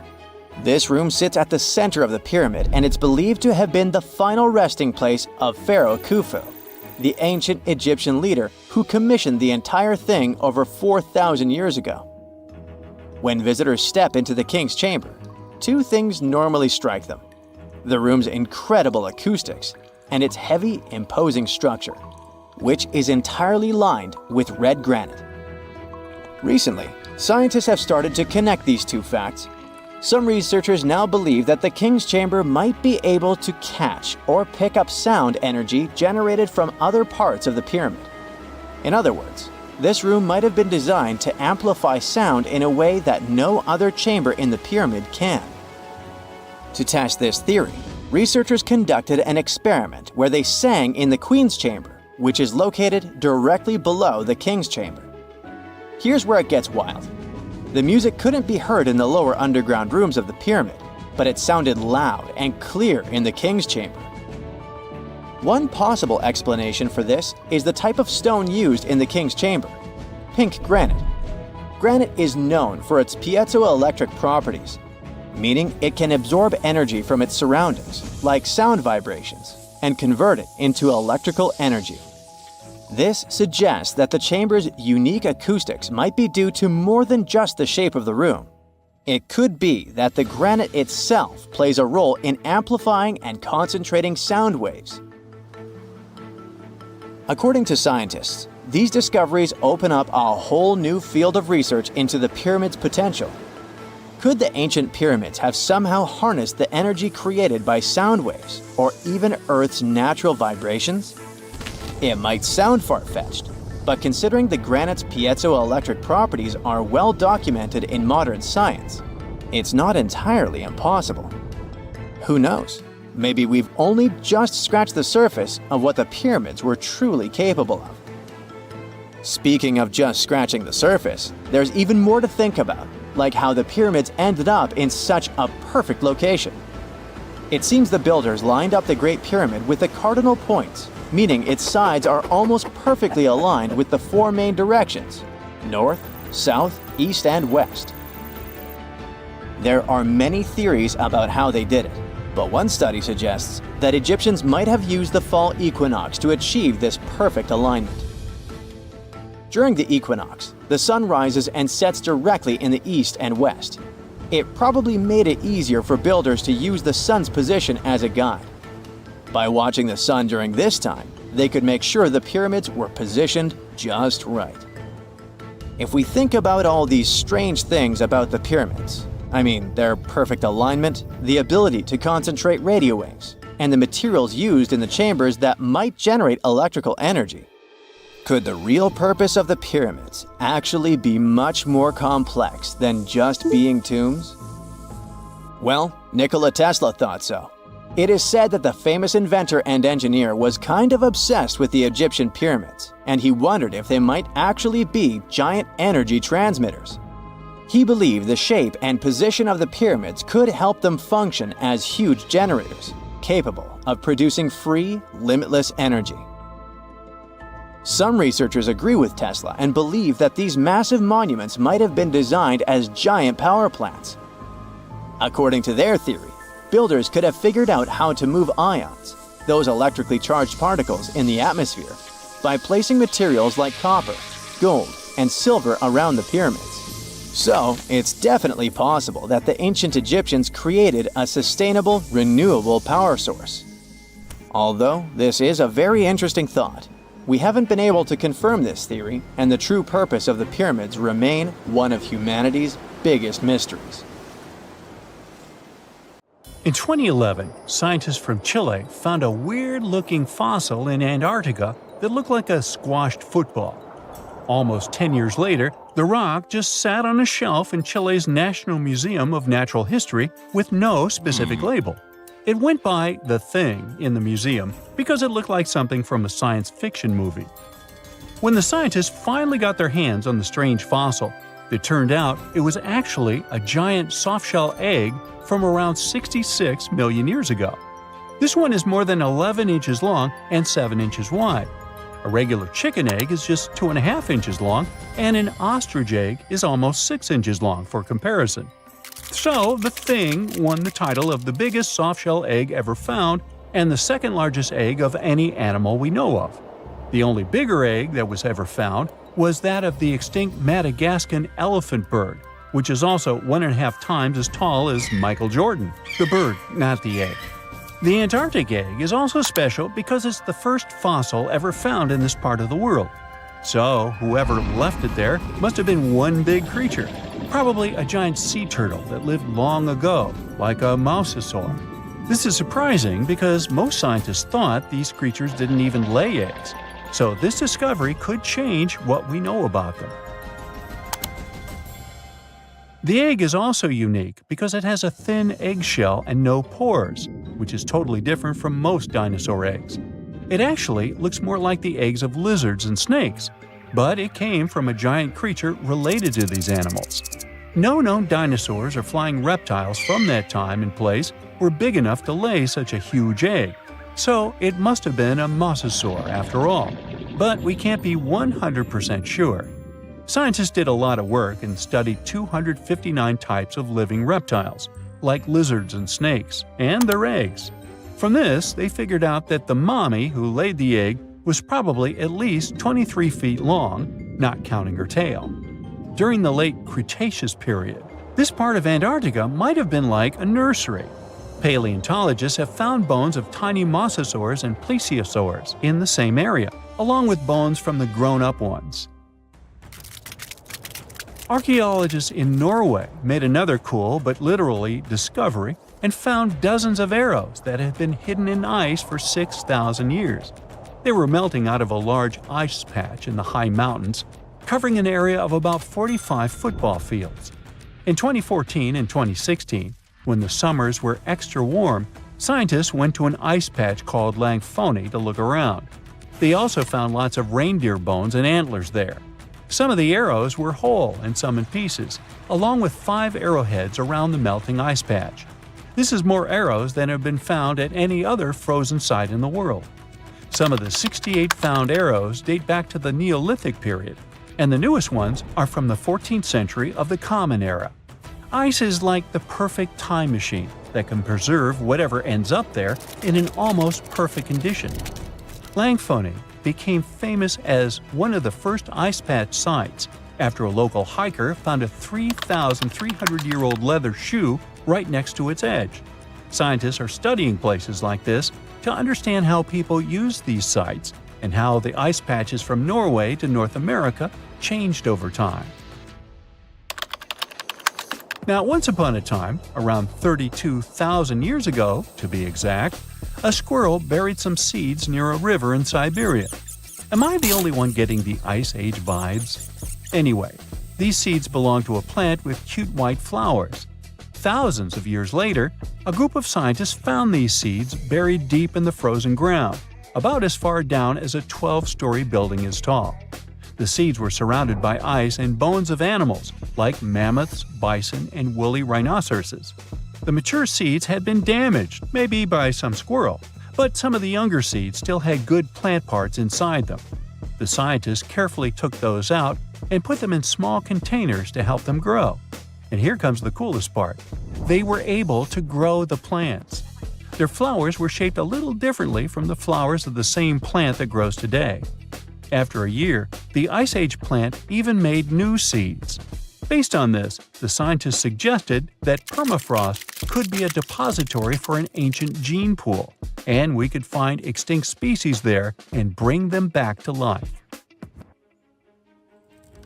This room sits at the center of the pyramid, and it's believed to have been the final resting place of Pharaoh Khufu, the ancient Egyptian leader who commissioned the entire thing over 4,000 years ago. When visitors step into the King's Chamber, two things normally strike them: the room's incredible acoustics and its heavy, imposing structure, which is entirely lined with red granite. Recently, scientists have started to connect these two facts. Some researchers now believe that the King's Chamber might be able to catch or pick up sound energy generated from other parts of the pyramid. In other words, this room might have been designed to amplify sound in a way that no other chamber in the pyramid can. To test this theory, researchers conducted an experiment where they sang in the Queen's Chamber, which is located directly below the King's Chamber. Here's where it gets wild. The music couldn't be heard in the lower underground rooms of the pyramid, but it sounded loud and clear in the King's Chamber. One possible explanation for this is the type of stone used in the King's Chamber: pink granite. Granite is known for its piezoelectric properties, meaning it can absorb energy from its surroundings, like sound vibrations, and convert it into electrical energy. This suggests that the chamber's unique acoustics might be due to more than just the shape of the room. It could be that the granite itself plays a role in amplifying and concentrating sound waves. According to scientists, these discoveries open up a whole new field of research into the pyramid's potential. Could the ancient pyramids have somehow harnessed the energy created by sound waves, or even Earth's natural vibrations? It might sound far-fetched, but considering the granite's piezoelectric properties are well documented in modern science, it's not entirely impossible. Who knows? Maybe we've only just scratched the surface of what the pyramids were truly capable of. Speaking of just scratching the surface, there's even more to think about, like how the pyramids ended up in such a perfect location. It seems the builders lined up the Great Pyramid with the cardinal points, meaning its sides are almost perfectly aligned with the four main directions: north, south, east, and west. There are many theories about how they did it, but one study suggests that Egyptians might have used the fall equinox to achieve this perfect alignment. During the equinox, the sun rises and sets directly in the east and west. It probably made it easier for builders to use the sun's position as a guide. By watching the sun during this time, they could make sure the pyramids were positioned just right. If we think about all these strange things about the pyramids, I mean their perfect alignment, the ability to concentrate radio waves, and the materials used in the chambers that might generate electrical energy, could the real purpose of the pyramids actually be much more complex than just being tombs? Well, Nikola Tesla thought so. It is said that the famous inventor and engineer was kind of obsessed with the Egyptian pyramids, and he wondered if they might actually be giant energy transmitters. He believed the shape and position of the pyramids could help them function as huge generators, capable of producing free, limitless energy. Some researchers agree with Tesla and believe that these massive monuments might have been designed as giant power plants. According to their theory, builders could have figured out how to move ions, those electrically charged particles in the atmosphere, by placing materials like copper, gold, and silver around the pyramids. So, it's definitely possible that the ancient Egyptians created a sustainable, renewable power source. Although this is a very interesting thought, we haven't been able to confirm this theory, and the true purpose of the pyramids remain one of humanity's biggest mysteries. In 2011, scientists from Chile found a weird-looking fossil in Antarctica that looked like a squashed football. Almost 10 years later, the rock just sat on a shelf in Chile's National Museum of Natural History with no specific label. It went by The Thing in the museum because it looked like something from a science fiction movie. When the scientists finally got their hands on the strange fossil, it turned out it was actually a giant softshell egg from around 66 million years ago. This one is more than 11 inches long and 7 inches wide. A regular chicken egg is just 2.5 inches long, and an ostrich egg is almost 6 inches long for comparison. So, the Thing won the title of the biggest softshell egg ever found and the second largest egg of any animal we know of. The only bigger egg that was ever found was that of the extinct Madagascan elephant bird, which is also 1.5 times as tall as Michael Jordan. The bird, not the egg. The Antarctic egg is also special because it's the first fossil ever found in this part of the world. So, whoever left it there must have been one big creature, probably a giant sea turtle that lived long ago, like a mosasaur. This is surprising because most scientists thought these creatures didn't even lay eggs, so this discovery could change what we know about them. The egg is also unique because it has a thin eggshell and no pores, which is totally different from most dinosaur eggs. It actually looks more like the eggs of lizards and snakes, but it came from a giant creature related to these animals. No known dinosaurs or flying reptiles from that time and place were big enough to lay such a huge egg, so it must have been a mosasaur after all. But we can't be 100% sure. Scientists did a lot of work and studied 259 types of living reptiles, like lizards and snakes, and their eggs. From this, they figured out that the mommy who laid the egg was probably at least 23 feet long, not counting her tail. During the late Cretaceous period, this part of Antarctica might have been like a nursery. Paleontologists have found bones of tiny mosasaurs and plesiosaurs in the same area, along with bones from the grown-up ones. Archaeologists in Norway made another cool but literally discovery and found dozens of arrows that had been hidden in ice for 6,000 years. They were melting out of a large ice patch in the high mountains, covering an area of about 45 football fields. In 2014 and 2016, when the summers were extra warm, scientists went to an ice patch called Langfoni to look around. They also found lots of reindeer bones and antlers there. Some of the arrows were whole and some in pieces, along with 5 arrowheads around the melting ice patch. This is more arrows than have been found at any other frozen site in the world. Some of the 68 found arrows date back to the Neolithic period, and the newest ones are from the 14th century of the Common Era. Ice is like the perfect time machine that can preserve whatever ends up there in an almost perfect condition. Langfoni became famous as one of the first ice patch sites after a local hiker found a 3,300-year-old leather shoe right next to its edge. Scientists are studying places like this to understand how people used these sites and how the ice patches from Norway to North America changed over time. Now, once upon a time, around 32,000 years ago, to be exact, a squirrel buried some seeds near a river in Siberia. Am I the only one getting the Ice Age vibes? Anyway, these seeds belong to a plant with cute white flowers. Thousands of years later, a group of scientists found these seeds buried deep in the frozen ground, about as far down as a 12-story building is tall. The seeds were surrounded by ice and bones of animals, like mammoths, bison, and woolly rhinoceroses. The mature seeds had been damaged, maybe by some squirrel, but some of the younger seeds still had good plant parts inside them. The scientists carefully took those out and put them in small containers to help them grow. And here comes the coolest part. They were able to grow the plants. Their flowers were shaped a little differently from the flowers of the same plant that grows today. After a year, the Ice Age plant even made new seeds. Based on this, the scientists suggested that permafrost could be a depository for an ancient gene pool, and we could find extinct species there and bring them back to life.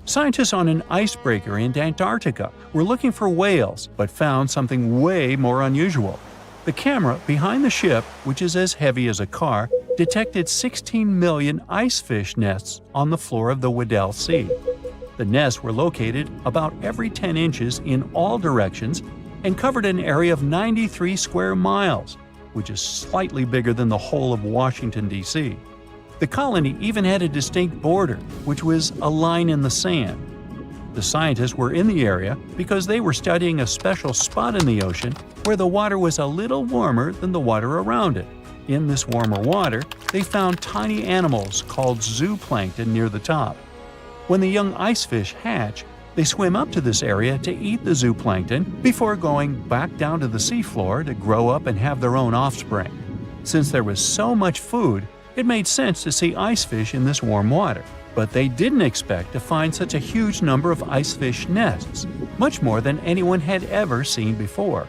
Scientists on an icebreaker in Antarctica were looking for whales, but found something way more unusual. The camera behind the ship, which is as heavy as a car, detected 16 million icefish nests on the floor of the Weddell Sea. The nests were located about every 10 inches in all directions and covered an area of 93 square miles, which is slightly bigger than the whole of Washington, D.C. The colony even had a distinct border, which was a line in the sand. The scientists were in the area because they were studying a special spot in the ocean where the water was a little warmer than the water around it. In this warmer water, they found tiny animals called zooplankton near the top. When the young icefish hatch, they swim up to this area to eat the zooplankton before going back down to the seafloor to grow up and have their own offspring. Since there was so much food, it made sense to see icefish in this warm water. But they didn't expect to find such a huge number of icefish nests, much more than anyone had ever seen before.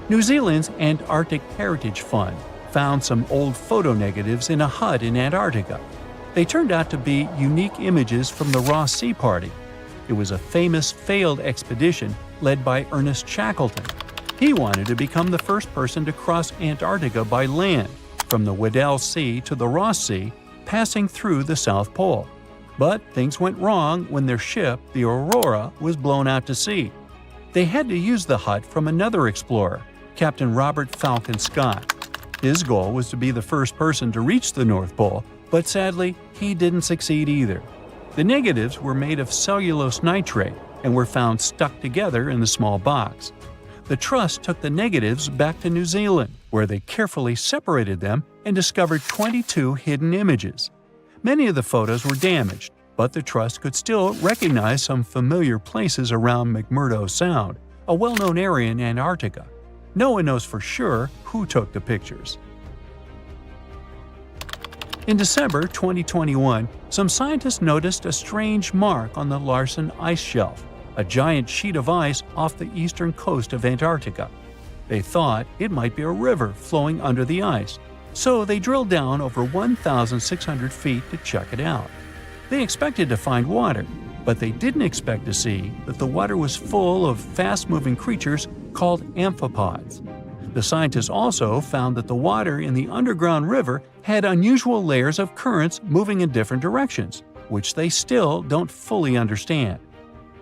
New Zealand's Antarctic Heritage Fund found some old photo negatives in a hut in Antarctica. They turned out to be unique images from the Ross Sea Party. It was a famous failed expedition led by Ernest Shackleton. He wanted to become the first person to cross Antarctica by land, from the Weddell Sea to the Ross Sea, passing through the South Pole. But things went wrong when their ship, the Aurora, was blown out to sea. They had to use the hut from another explorer, Captain Robert Falcon Scott. His goal was to be the first person to reach the North Pole, but sadly, he didn't succeed either. The negatives were made of cellulose nitrate and were found stuck together in the small box. The Trust took the negatives back to New Zealand, where they carefully separated them and discovered 22 hidden images. Many of the photos were damaged, but the Trust could still recognize some familiar places around McMurdo Sound, a well-known area in Antarctica. No one knows for sure who took the pictures. In December 2021, some scientists noticed a strange mark on the Larsen ice shelf, a giant sheet of ice off the eastern coast of Antarctica. They thought it might be a river flowing under the ice, so they drilled down over 1,600 feet to check it out. They expected to find water, but they didn't expect to see that the water was full of fast-moving creatures called amphipods. The scientists also found that the water in the underground river had unusual layers of currents moving in different directions, which they still don't fully understand.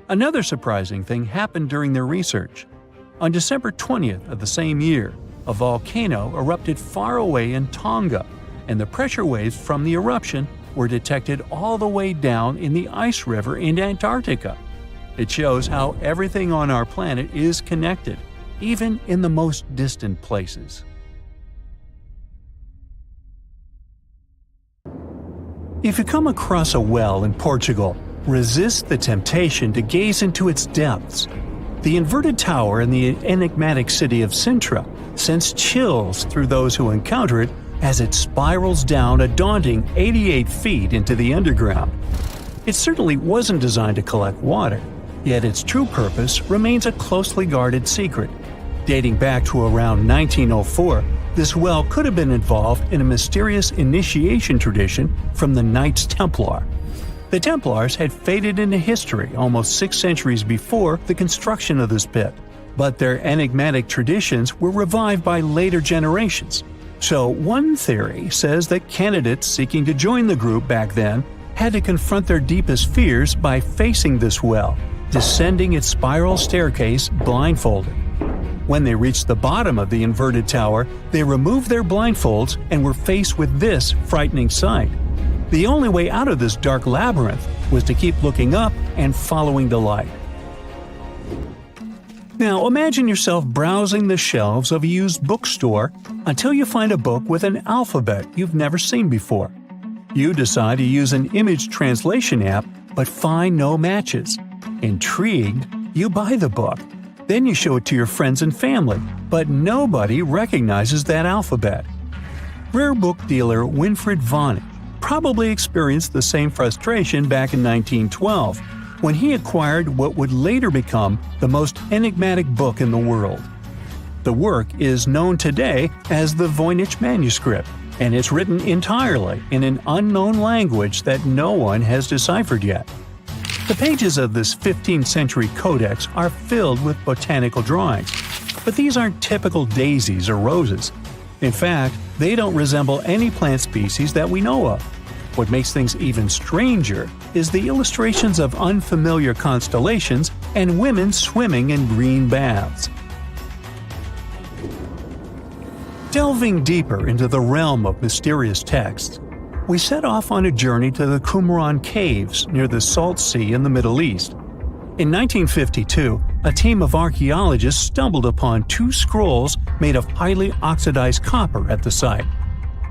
Another surprising thing happened during their research. On December 20th of the same year, a volcano erupted far away in Tonga, and the pressure waves from the eruption were detected all the way down in the ice river in Antarctica. It shows how everything on our planet is connected, even in the most distant places. If you come across a well in Portugal, resist the temptation to gaze into its depths. The inverted tower in the enigmatic city of Sintra sends chills through those who encounter it as it spirals down a daunting 88 feet into the underground. It certainly wasn't designed to collect water, yet its true purpose remains a closely guarded secret. Dating back to around 1904, this well could have been involved in a mysterious initiation tradition from the Knights Templar. The Templars had faded into history almost 6 centuries before the construction of this pit, but their enigmatic traditions were revived by later generations. So one theory says that candidates seeking to join the group back then had to confront their deepest fears by facing this well, descending its spiral staircase blindfolded. When they reached the bottom of the inverted tower, they removed their blindfolds and were faced with this frightening sight. The only way out of this dark labyrinth was to keep looking up and following the light. Now imagine yourself browsing the shelves of a used bookstore until you find a book with an alphabet you've never seen before. You decide to use an image translation app but find no matches. Intrigued, you buy the book. Then you show it to your friends and family, but nobody recognizes that alphabet. Rare book dealer Winfried Voynich probably experienced the same frustration back in 1912, when he acquired what would later become the most enigmatic book in the world. The work is known today as the Voynich manuscript, and it's written entirely in an unknown language that no one has deciphered yet. The pages of this 15th century codex are filled with botanical drawings, but these aren't typical daisies or roses. In fact, they don't resemble any plant species that we know of. What makes things even stranger is the illustrations of unfamiliar constellations and women swimming in green baths. Delving deeper into the realm of mysterious texts, we set off on a journey to the Qumran Caves near the Salt Sea in the Middle East. In 1952, a team of archaeologists stumbled upon 2 scrolls made of highly oxidized copper at the site.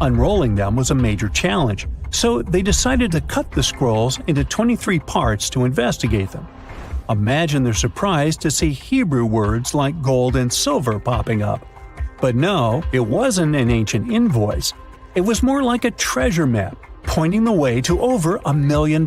Unrolling them was a major challenge, so they decided to cut the scrolls into 23 parts to investigate them. Imagine their surprise to see Hebrew words like gold and silver popping up. But no, it wasn't an ancient invoice. It was more like a treasure map, pointing the way to over $1 million.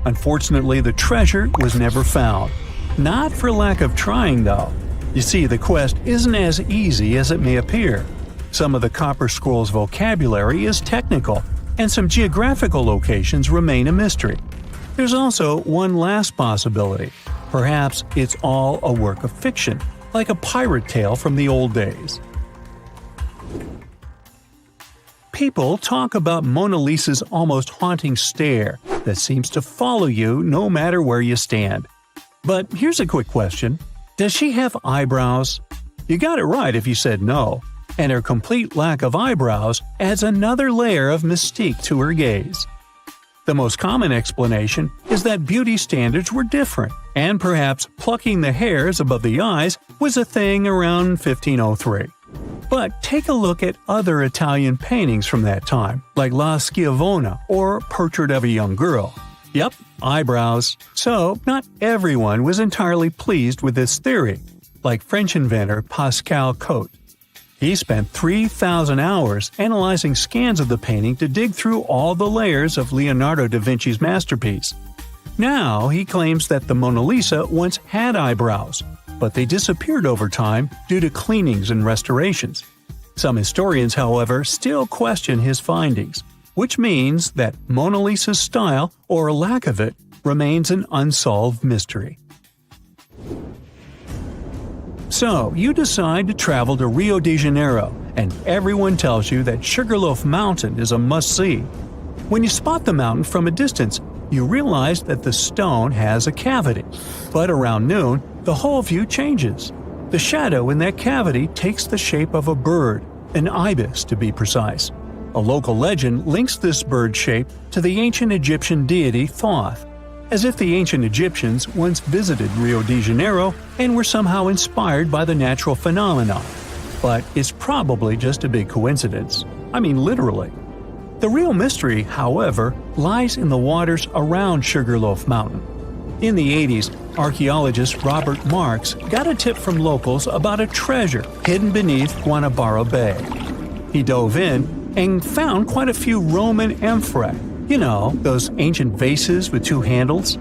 Unfortunately, the treasure was never found. Not for lack of trying, though. You see, the quest isn't as easy as it may appear. Some of the copper scroll's vocabulary is technical, and some geographical locations remain a mystery. There's also one last possibility. Perhaps it's all a work of fiction, like a pirate tale from the old days. People talk about Mona Lisa's almost haunting stare that seems to follow you no matter where you stand. But here's a quick question. Does she have eyebrows? You got it right if you said no, and her complete lack of eyebrows adds another layer of mystique to her gaze. The most common explanation is that beauty standards were different, and perhaps plucking the hairs above the eyes was a thing around 1503. But take a look at other Italian paintings from that time, like La Schiavona or Portrait of a Young Girl. Yep, eyebrows. So, not everyone was entirely pleased with this theory, like French inventor Pascal Cotte. He spent 3,000 hours analyzing scans of the painting to dig through all the layers of Leonardo da Vinci's masterpiece. Now he claims that the Mona Lisa once had eyebrows, but they disappeared over time due to cleanings and restorations. Some historians, however, still question his findings, which means that Mona Lisa's style, or lack of it, remains an unsolved mystery. So, you decide to travel to Rio de Janeiro, and everyone tells you that Sugarloaf Mountain is a must-see. When you spot the mountain from a distance, you realize that the stone has a cavity. But around noon, the whole view changes. The shadow in that cavity takes the shape of a bird, an ibis to be precise. A local legend links this bird shape to the ancient Egyptian deity Thoth, as if the ancient Egyptians once visited Rio de Janeiro and were somehow inspired by the natural phenomenon. But it's probably just a big coincidence. I mean, literally. The real mystery, however, lies in the waters around Sugarloaf Mountain. In the 80s, archaeologist Robert Marks got a tip from locals about a treasure hidden beneath Guanabara Bay. He dove in and found quite a few Roman amphorae. You know, those ancient vases with 2 handles?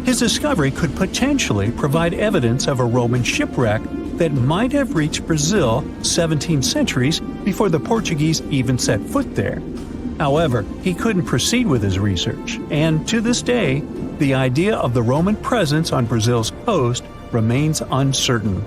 His discovery could potentially provide evidence of a Roman shipwreck that might have reached Brazil 17 centuries before the Portuguese even set foot there. However, he couldn't proceed with his research, and to this day, the idea of the Roman presence on Brazil's coast remains uncertain.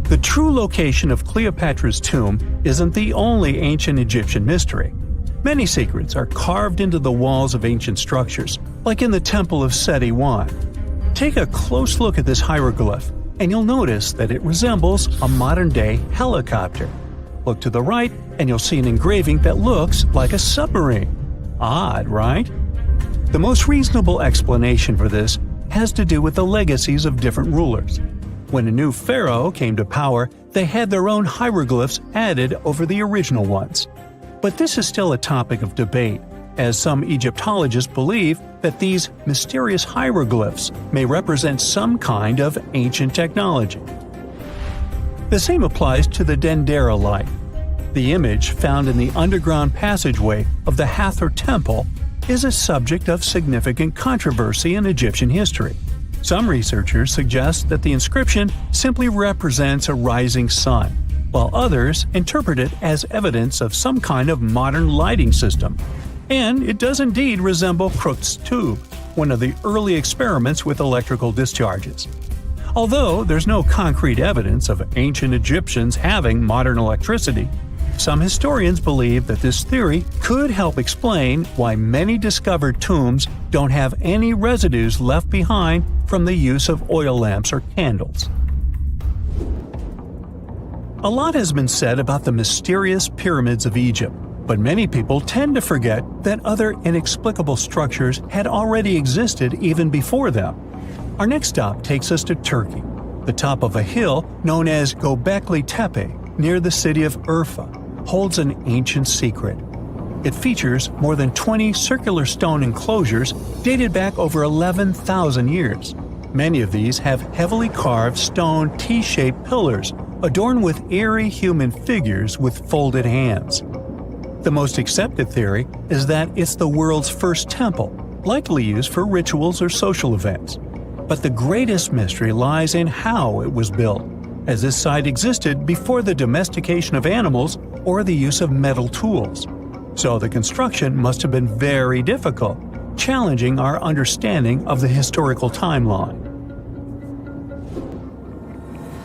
The true location of Cleopatra's tomb isn't the only ancient Egyptian mystery. Many secrets are carved into the walls of ancient structures, like in the Temple of Seti I. Take a close look at this hieroglyph, and you'll notice that it resembles a modern-day helicopter. Look to the right, and you'll see an engraving that looks like a submarine. Odd, right? The most reasonable explanation for this has to do with the legacies of different rulers. When a new pharaoh came to power, they had their own hieroglyphs added over the original ones. But this is still a topic of debate, as some Egyptologists believe that these mysterious hieroglyphs may represent some kind of ancient technology. The same applies to the Dendera light. The image found in the underground passageway of the Hathor Temple is a subject of significant controversy in Egyptian history. Some researchers suggest that the inscription simply represents a rising sun, while others interpret it as evidence of some kind of modern lighting system. And it does indeed resemble Crookes' tube, one of the early experiments with electrical discharges. Although there's no concrete evidence of ancient Egyptians having modern electricity, some historians believe that this theory could help explain why many discovered tombs don't have any residues left behind from the use of oil lamps or candles. A lot has been said about the mysterious pyramids of Egypt, but many people tend to forget that other inexplicable structures had already existed even before them. Our next stop takes us to Turkey. The top of a hill known as Göbekli Tepe, near the city of Urfa, holds an ancient secret. It features more than 20 circular stone enclosures dated back over 11,000 years. Many of these have heavily carved stone T-shaped pillars adorned with eerie human figures with folded hands. The most accepted theory is that it's the world's first temple, likely used for rituals or social events. But the greatest mystery lies in how it was built, as this site existed before the domestication of animals or the use of metal tools. So the construction must have been very difficult, challenging our understanding of the historical timeline.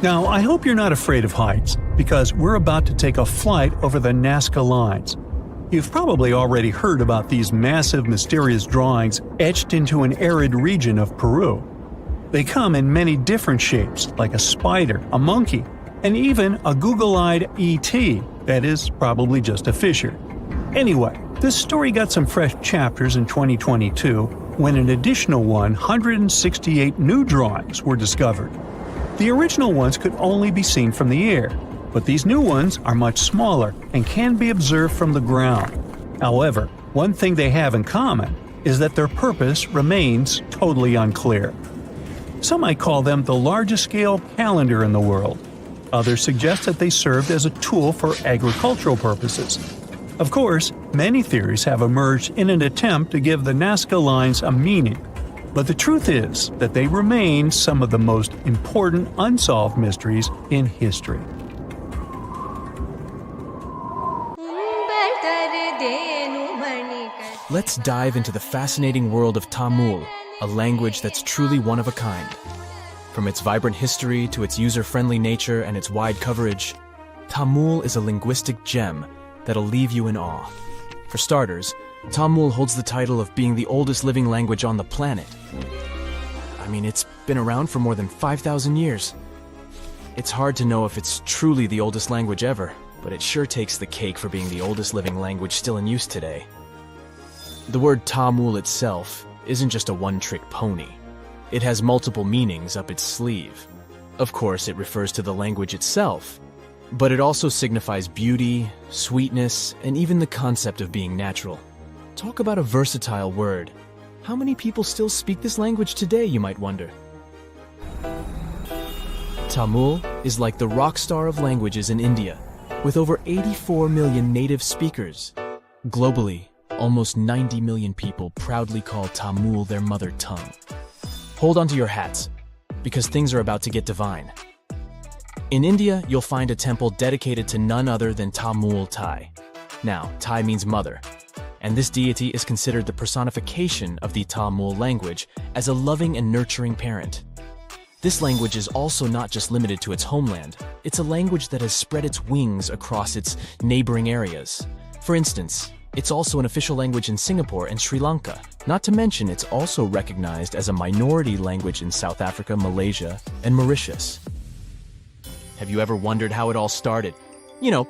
Now, I hope you're not afraid of heights, because we're about to take a flight over the Nazca Lines. You've probably already heard about these massive, mysterious drawings etched into an arid region of Peru. They come in many different shapes, like a spider, a monkey, and even a Google-eyed ET that is probably just a fisher. Anyway, this story got some fresh chapters in 2022 when an additional 168 new drawings were discovered. The original ones could only be seen from the air, but these new ones are much smaller and can be observed from the ground. However, one thing they have in common is that their purpose remains totally unclear. Some might call them the largest-scale calendar in the world. Others suggest that they served as a tool for agricultural purposes. Of course, many theories have emerged in an attempt to give the Nazca Lines a meaning, but the truth is that they remain some of the most important unsolved mysteries in history. Let's dive into the fascinating world of Tamil, a language that's truly one of a kind. From its vibrant history to its user-friendly nature and its wide coverage, Tamil is a linguistic gem that'll leave you in awe. For starters, Tamil holds the title of being the oldest living language on the planet. I mean, it's been around for more than 5,000 years. It's hard to know if it's truly the oldest language ever, but it sure takes the cake for being the oldest living language still in use today. The word Tamil itself isn't just a one-trick pony. It has multiple meanings up its sleeve. Of course, it refers to the language itself, but it also signifies beauty, sweetness, and even the concept of being natural. Talk about a versatile word. How many people still speak this language today, you might wonder? Tamil is like the rock star of languages in India, with over 84 million native speakers. Globally, almost 90 million people proudly call Tamil their mother tongue. Hold on to your hats, because things are about to get divine. In India, you'll find a temple dedicated to none other than Tamul Tai. Now, Tai means mother, and this deity is considered the personification of the Tamil language as a loving and nurturing parent. This language is also not just limited to its homeland. It's a language that has spread its wings across its neighboring areas. For instance, it's also an official language in Singapore and Sri Lanka. Not to mention, it's also recognized as a minority language in South Africa, Malaysia, and Mauritius. Have you ever wondered how it all started? You know,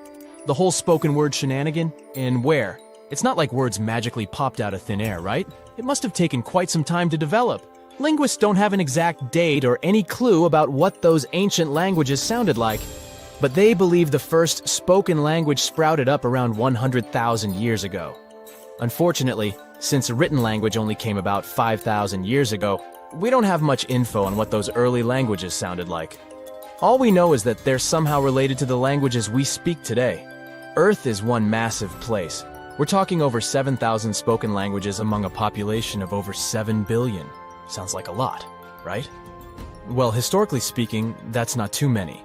The whole spoken word shenanigan? And where? It's not like words magically popped out of thin air, right? It must have taken quite some time to develop. Linguists don't have an exact date or any clue about what those ancient languages sounded like, but they believe the first spoken language sprouted up around 100,000 years ago. Unfortunately, since a written language only came about 5,000 years ago, we don't have much info on what those early languages sounded like. All we know is that they're somehow related to the languages we speak today. Earth is one massive place. We're talking over 7,000 spoken languages among a population of over 7 billion. Sounds like a lot, right? Well, historically speaking, that's not too many.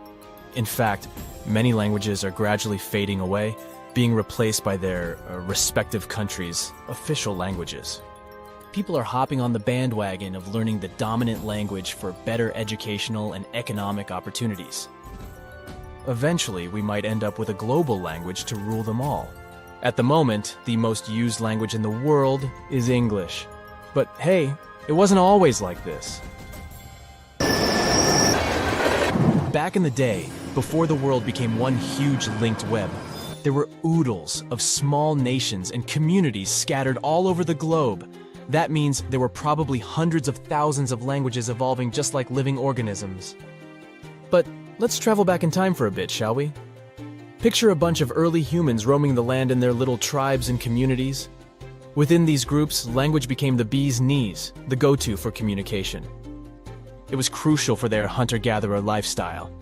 In fact, many languages are gradually fading away, being replaced by their respective countries' official languages. People are hopping on the bandwagon of learning the dominant language for better educational and economic opportunities. Eventually, we might end up with a global language to rule them all. At the moment, the most used language in the world is English. But hey, it wasn't always like this. Back in the day, before the world became one huge linked web, there were oodles of small nations and communities scattered all over the globe. That means there were probably hundreds of thousands of languages evolving just like living organisms. But let's travel back in time for a bit, shall we? Picture a bunch of early humans roaming the land in their little tribes and communities. Within these groups, language became the bee's knees, the go-to for communication. It was crucial for their hunter-gatherer lifestyle.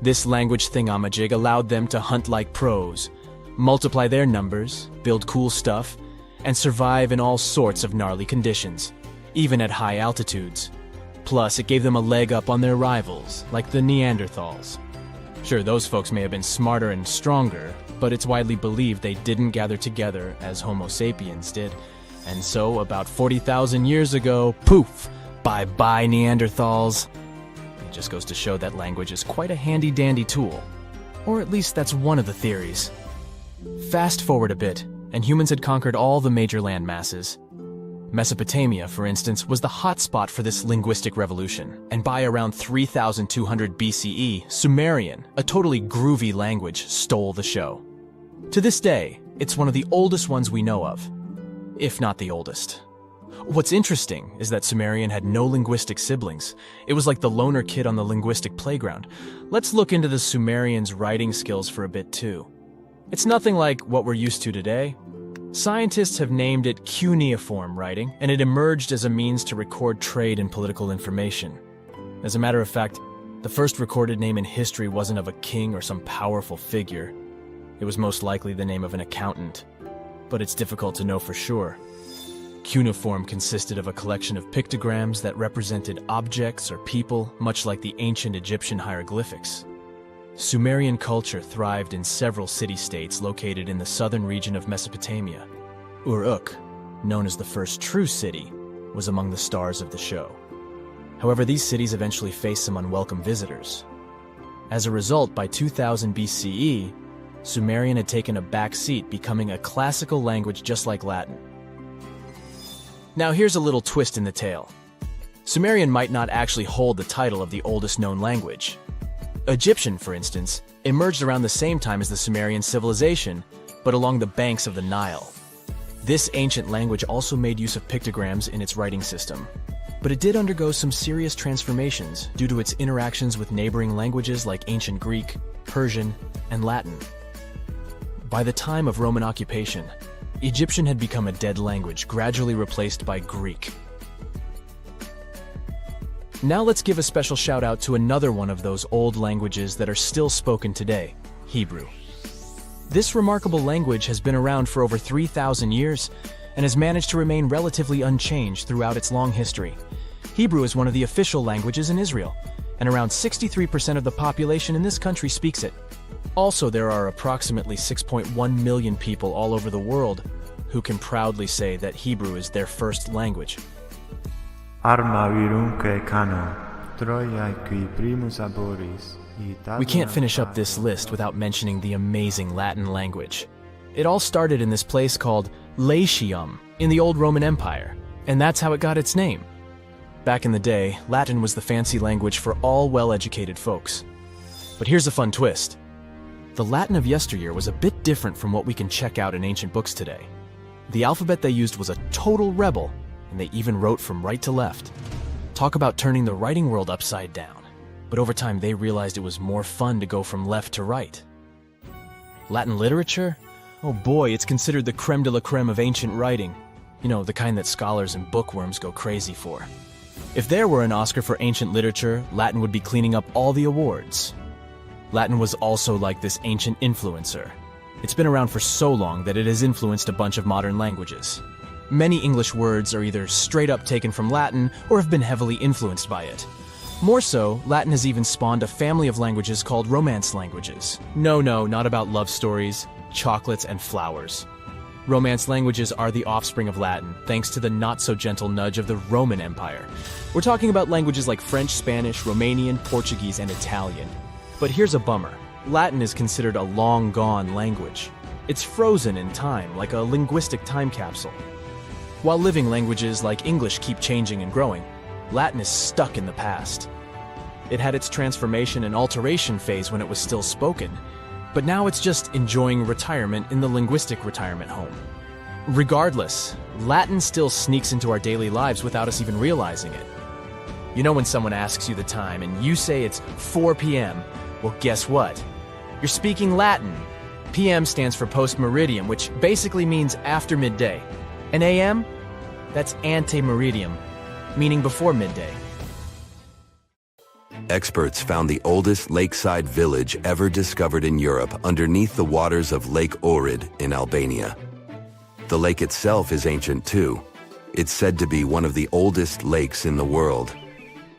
This language thingamajig allowed them to hunt like pros, multiply their numbers, build cool stuff, and survive in all sorts of gnarly conditions, even at high altitudes. Plus, it gave them a leg up on their rivals, like the Neanderthals. Sure, those folks may have been smarter and stronger, but it's widely believed they didn't gather together as Homo sapiens did. And so, about 40,000 years ago, poof, bye-bye Neanderthals. It just goes to show that language is quite a handy-dandy tool. Or at least that's one of the theories. Fast forward a bit, and humans had conquered all the major land masses. Mesopotamia, for instance, was the hotspot for this linguistic revolution, and by around 3200 BCE, Sumerian, a totally groovy language, stole the show. To this day, it's one of the oldest ones we know of, if not the oldest. What's interesting is that Sumerian had no linguistic siblings. It was like the loner kid on the linguistic playground. Let's look into the Sumerians' writing skills for a bit too. It's nothing like what we're used to today. Scientists have named it cuneiform writing, and it emerged as a means to record trade and political information. As a matter of fact, the first recorded name in history wasn't of a king or some powerful figure. It was most likely the name of an accountant, but it's difficult to know for sure. Cuneiform consisted of a collection of pictograms that represented objects or people, much like the ancient Egyptian hieroglyphics. Sumerian culture thrived in several city-states located in the southern region of Mesopotamia. Uruk, known as the first true city, was among the stars of the show. However, these cities eventually faced some unwelcome visitors. As a result, by 2000 BCE, Sumerian had taken a back seat, becoming a classical language just like Latin. Now here's a little twist in the tale. Sumerian might not actually hold the title of the oldest known language. Egyptian, for instance, emerged around the same time as the Sumerian civilization, but along the banks of the Nile. This ancient language also made use of pictograms in its writing system, but it did undergo some serious transformations due to its interactions with neighboring languages like ancient Greek, Persian, and Latin. By the time of Roman occupation, Egyptian had become a dead language, gradually replaced by Greek. Now let's give a special shout out to another one of those old languages that are still spoken today, Hebrew. This remarkable language has been around for over 3,000 years and has managed to remain relatively unchanged throughout its long history. Hebrew is one of the official languages in Israel, and around 63% of the population in this country speaks it. Also, there are approximately 6.1 million people all over the world who can proudly say that Hebrew is their first language. We can't finish up this list without mentioning the amazing Latin language. It all started in this place called Latium in the old Roman Empire, and that's how it got its name. Back in the day, Latin was the fancy language for all well-educated folks. But here's a fun twist. The Latin of yesteryear was a bit different from what we can check out in ancient books today. The alphabet they used was a total rebel, and they even wrote from right to left. Talk about turning the writing world upside down. But over time they realized it was more fun to go from left to right. Latin literature? Oh boy, it's considered the creme de la creme of ancient writing. You know, the kind that scholars and bookworms go crazy for. If there were an Oscar for ancient literature, Latin would be cleaning up all the awards. Latin was also like this ancient influencer. It's been around for so long that it has influenced a bunch of modern languages. Many English words are either straight up taken from Latin or have been heavily influenced by it. More so, Latin has even spawned a family of languages called Romance languages. No, not about love stories, chocolates, and flowers. Romance languages are the offspring of Latin, thanks to the not-so-gentle nudge of the Roman Empire. We're talking about languages like French, Spanish, Romanian, Portuguese, and Italian. But here's a bummer. Latin is considered a long-gone language. It's frozen in time, like a linguistic time capsule. While living languages like English keep changing and growing, Latin is stuck in the past. It had its transformation and alteration phase when it was still spoken, but now it's just enjoying retirement in the linguistic retirement home. Regardless, Latin still sneaks into our daily lives without us even realizing it. You know when someone asks you the time and you say it's 4 p.m., well, guess what? You're speaking Latin. PM stands for post-meridium, which basically means after midday. And AM? That's ante-meridium, meaning before midday. Experts found the oldest lakeside village ever discovered in Europe underneath the waters of Lake Ohrid in Albania. The lake itself is ancient too. It's said to be one of the oldest lakes in the world.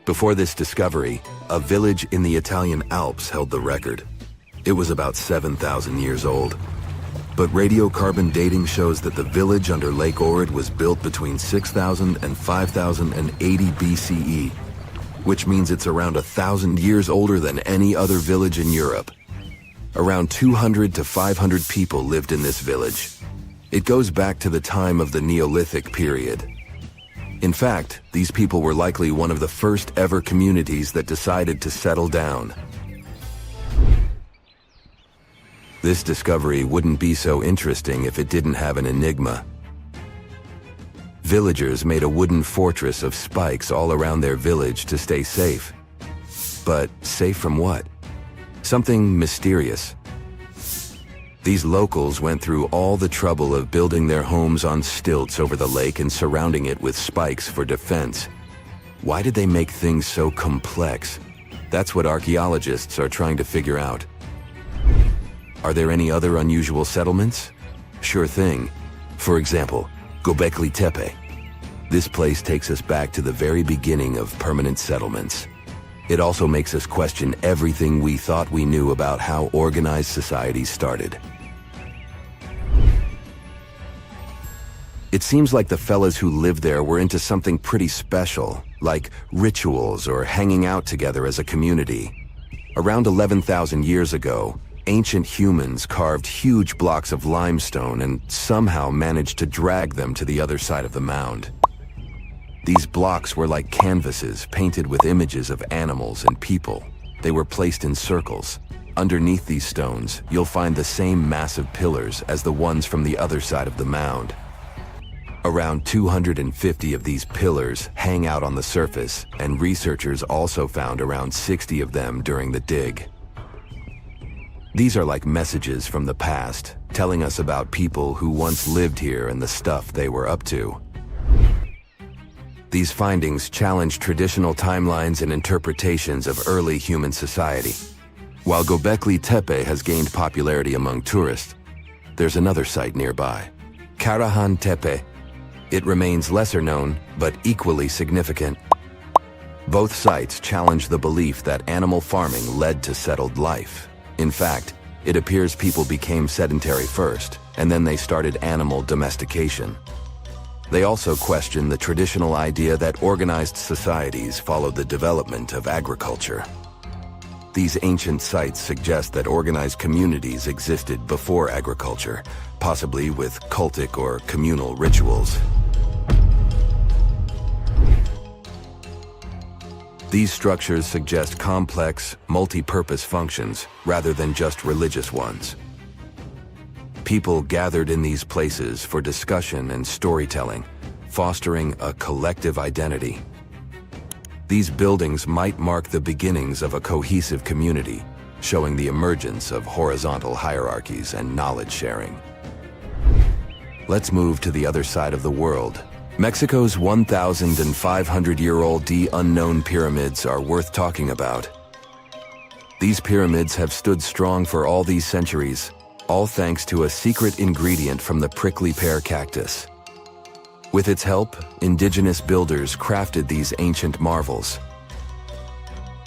Before this discovery, a village in the Italian Alps held the record. It was about 7,000 years old. But radiocarbon dating shows that the village under Lake Ohrid was built between 6,000 and 5,080 BCE, which means it's around 1,000 years older than any other village in Europe. Around 200 to 500 people lived in this village. It goes back to the time of the Neolithic period. In fact, these people were likely one of the first ever communities that decided to settle down. This discovery wouldn't be so interesting if it didn't have an enigma. Villagers made a wooden fortress of spikes all around their village to stay safe. But safe from what? Something mysterious. These locals went through all the trouble of building their homes on stilts over the lake and surrounding it with spikes for defense. Why did they make things so complex? That's what archaeologists are trying to figure out. Are there any other unusual settlements? Sure thing. For example, Göbekli Tepe. This place takes us back to the very beginning of permanent settlements. It also makes us question everything we thought we knew about how organized societies started. It seems like the fellas who lived there were into something pretty special, like rituals or hanging out together as a community. Around 11,000 years ago, ancient humans carved huge blocks of limestone and somehow managed to drag them to the other side of the mound. These blocks were like canvases painted with images of animals and people. They were placed in circles. Underneath these stones, you'll find the same massive pillars as the ones from the other side of the mound. Around 250 of these pillars hang out on the surface, and researchers also found around 60 of them during the dig. These are like messages from the past, telling us about people who once lived here and the stuff they were up to. These findings challenge traditional timelines and interpretations of early human society. While Göbekli Tepe has gained popularity among tourists, there's another site nearby, Karahan Tepe. It remains lesser known, but equally significant. Both sites challenge the belief that animal farming led to settled life. In fact, it appears people became sedentary first, and then they started animal domestication. They also question the traditional idea that organized societies followed the development of agriculture. These ancient sites suggest that organized communities existed before agriculture, possibly with cultic or communal rituals. These structures suggest complex, multi-purpose functions rather than just religious ones. People gathered in these places for discussion and storytelling, fostering a collective identity. These buildings might mark the beginnings of a cohesive community, showing the emergence of horizontal hierarchies and knowledge sharing. Let's move to the other side of the world. Mexico's 1,500-year-old unknown pyramids are worth talking about. These pyramids have stood strong for all these centuries, all thanks to a secret ingredient from the prickly pear cactus. With its help, indigenous builders crafted these ancient marvels.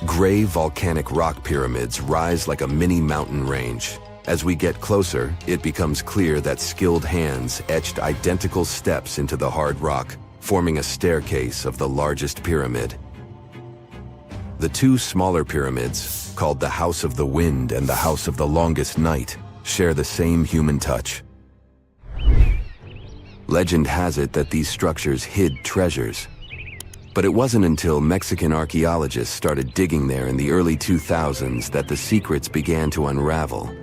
Gray volcanic rock pyramids rise like a mini mountain range. As we get closer, it becomes clear that skilled hands etched identical steps into the hard rock, forming a staircase of the largest pyramid. The two smaller pyramids, called the House of the Wind and the House of the Longest Night, share the same human touch. Legend has it that these structures hid treasures. But it wasn't until Mexican archaeologists started digging there in the early 2000s that the secrets began to unravel.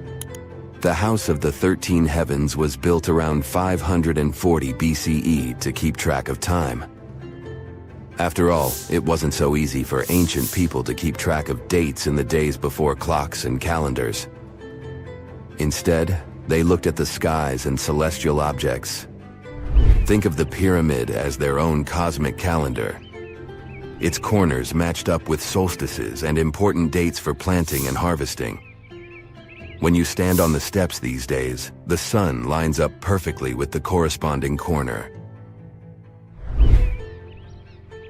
The House of the 13 Heavens was built around 540 BCE to keep track of time. After all, it wasn't so easy for ancient people to keep track of dates in the days before clocks and calendars. Instead, they looked at the skies and celestial objects. Think of the pyramid as their own cosmic calendar. Its corners matched up with solstices and important dates for planting and harvesting. When you stand on the steps these days, the sun lines up perfectly with the corresponding corner.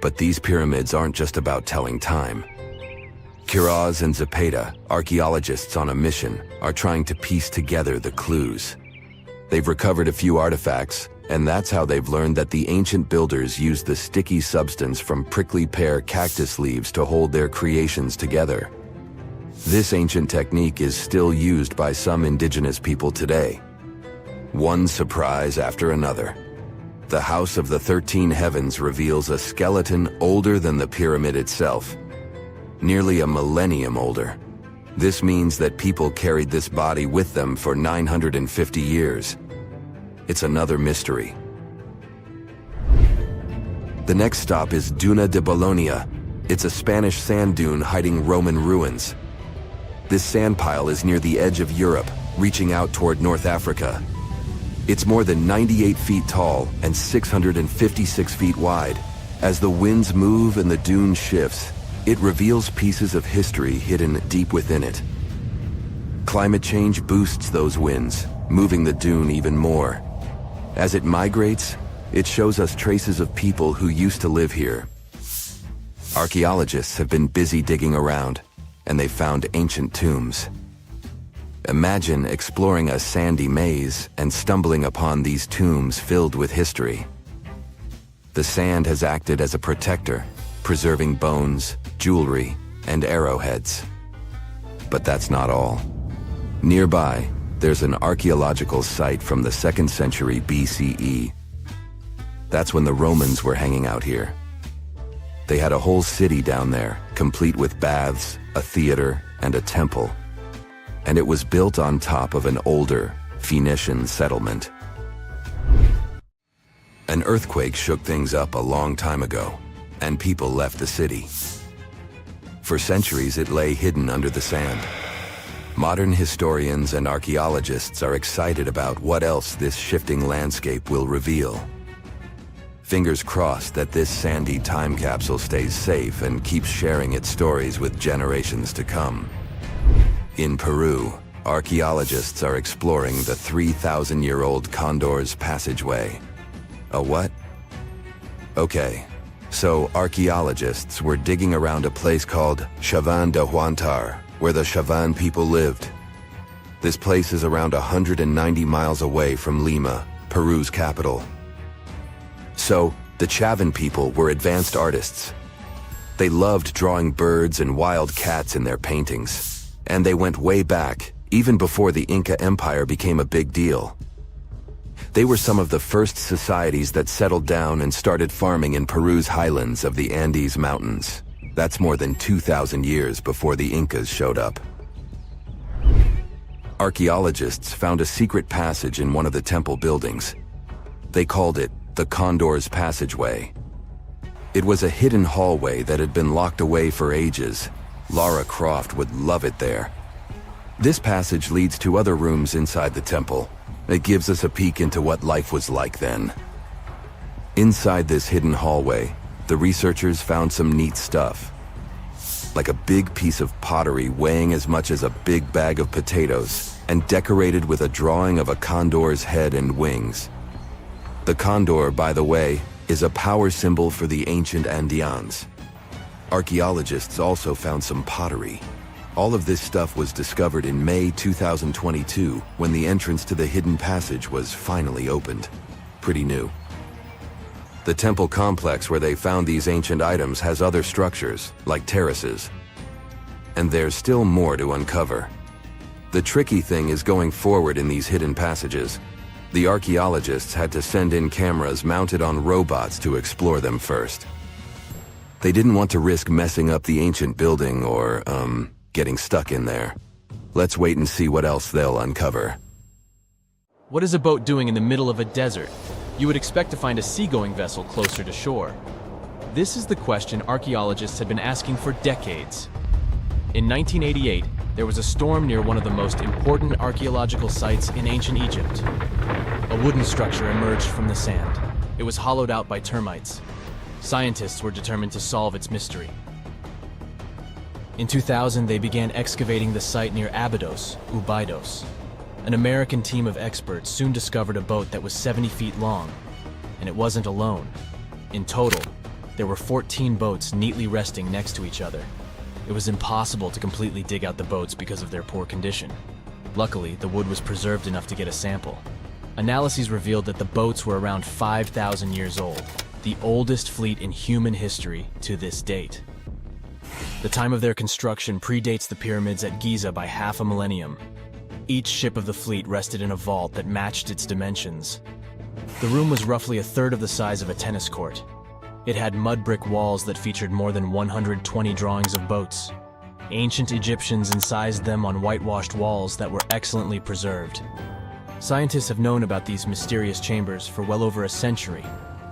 But these pyramids aren't just about telling time. Quiroz and Zepeda, archaeologists on a mission, are trying to piece together the clues. They've recovered a few artifacts, and that's how they've learned that the ancient builders used the sticky substance from prickly pear cactus leaves to hold their creations together. This ancient technique is still used by some indigenous people today. One surprise after another. The House of the 13 Heavens reveals a skeleton older than the pyramid itself, nearly a millennium older. This means that people carried this body with them for 950 years. It's another mystery. The next stop is Duna de Bolonia. It's a Spanish sand dune hiding Roman ruins. This sand pile is near the edge of Europe, reaching out toward North Africa. It's more than 98 feet tall and 656 feet wide. As the winds move and the dune shifts, it reveals pieces of history hidden deep within it. Climate change boosts those winds, moving the dune even more. As it migrates, it shows us traces of people who used to live here. Archaeologists have been busy digging around, and they found ancient tombs. Imagine exploring a sandy maze and stumbling upon these tombs filled with history. The sand has acted as a protector, preserving bones, jewelry, and arrowheads. But that's not all. Nearby, there's an archaeological site from the 2nd century BCE. That's when the Romans were hanging out here. They had a whole city down there, complete with baths, a theater, and a temple. And it was built on top of an older Phoenician settlement. An earthquake shook things up a long time ago, and people left the city. For centuries, it lay hidden under the sand. Modern historians and archaeologists are excited about what else this shifting landscape will reveal. Fingers crossed that this sandy time capsule stays safe and keeps sharing its stories with generations to come. In Peru, archaeologists are exploring the 3,000-year-old condor's passageway. A what? Okay, so archaeologists were digging around a place called Chavan de Huantar, where the Chavan people lived. This place is around 190 miles away from Lima, Peru's capital. So, the Chavan people were advanced artists. They loved drawing birds and wild cats in their paintings, and they went way back, even before the Inca Empire became a big deal. They were some of the first societies that settled down and started farming in Peru's highlands of the Andes Mountains. That's more than 2,000 years before the Incas showed up. Archaeologists found a secret passage in one of the temple buildings. They called it the Condor's Passageway. It was a hidden hallway that had been locked away for ages. Lara Croft would love it there. This passage leads to other rooms inside the temple. It gives us a peek into what life was like then. Inside this hidden hallway, the researchers found some neat stuff. Like a big piece of pottery weighing as much as a big bag of potatoes and decorated with a drawing of a condor's head and wings. The condor, by the way, is a power symbol for the ancient Andeans. Archaeologists also found some pottery. All of this stuff was discovered in May 2022 when the entrance to the hidden passage was finally opened. Pretty new. The temple complex where they found these ancient items has other structures, like terraces. And there's still more to uncover. The tricky thing is going forward in these hidden passages. The archaeologists had to send in cameras mounted on robots to explore them first. They didn't want to risk messing up the ancient building or, getting stuck in there. Let's wait and see what else they'll uncover. What is a boat doing in the middle of a desert? You would expect to find a seagoing vessel closer to shore. This is the question archaeologists had been asking for decades. In 1988, there was a storm near one of the most important archaeological sites in ancient Egypt. A wooden structure emerged from the sand. It was hollowed out by termites. Scientists were determined to solve its mystery. In 2000, they began excavating the site near Abydos, Ubidos. An American team of experts soon discovered a boat that was 70 feet long, and it wasn't alone. In total, there were 14 boats neatly resting next to each other. It was impossible to completely dig out the boats because of their poor condition. Luckily, the wood was preserved enough to get a sample. Analyses revealed that the boats were around 5,000 years old, the oldest fleet in human history to this date. The time of their construction predates the pyramids at Giza by half a millennium. Each ship of the fleet rested in a vault that matched its dimensions. The room was roughly a third of the size of a tennis court. It had mud brick walls that featured more than 120 drawings of boats. Ancient Egyptians incised them on whitewashed walls that were excellently preserved. Scientists have known about these mysterious chambers for well over a century.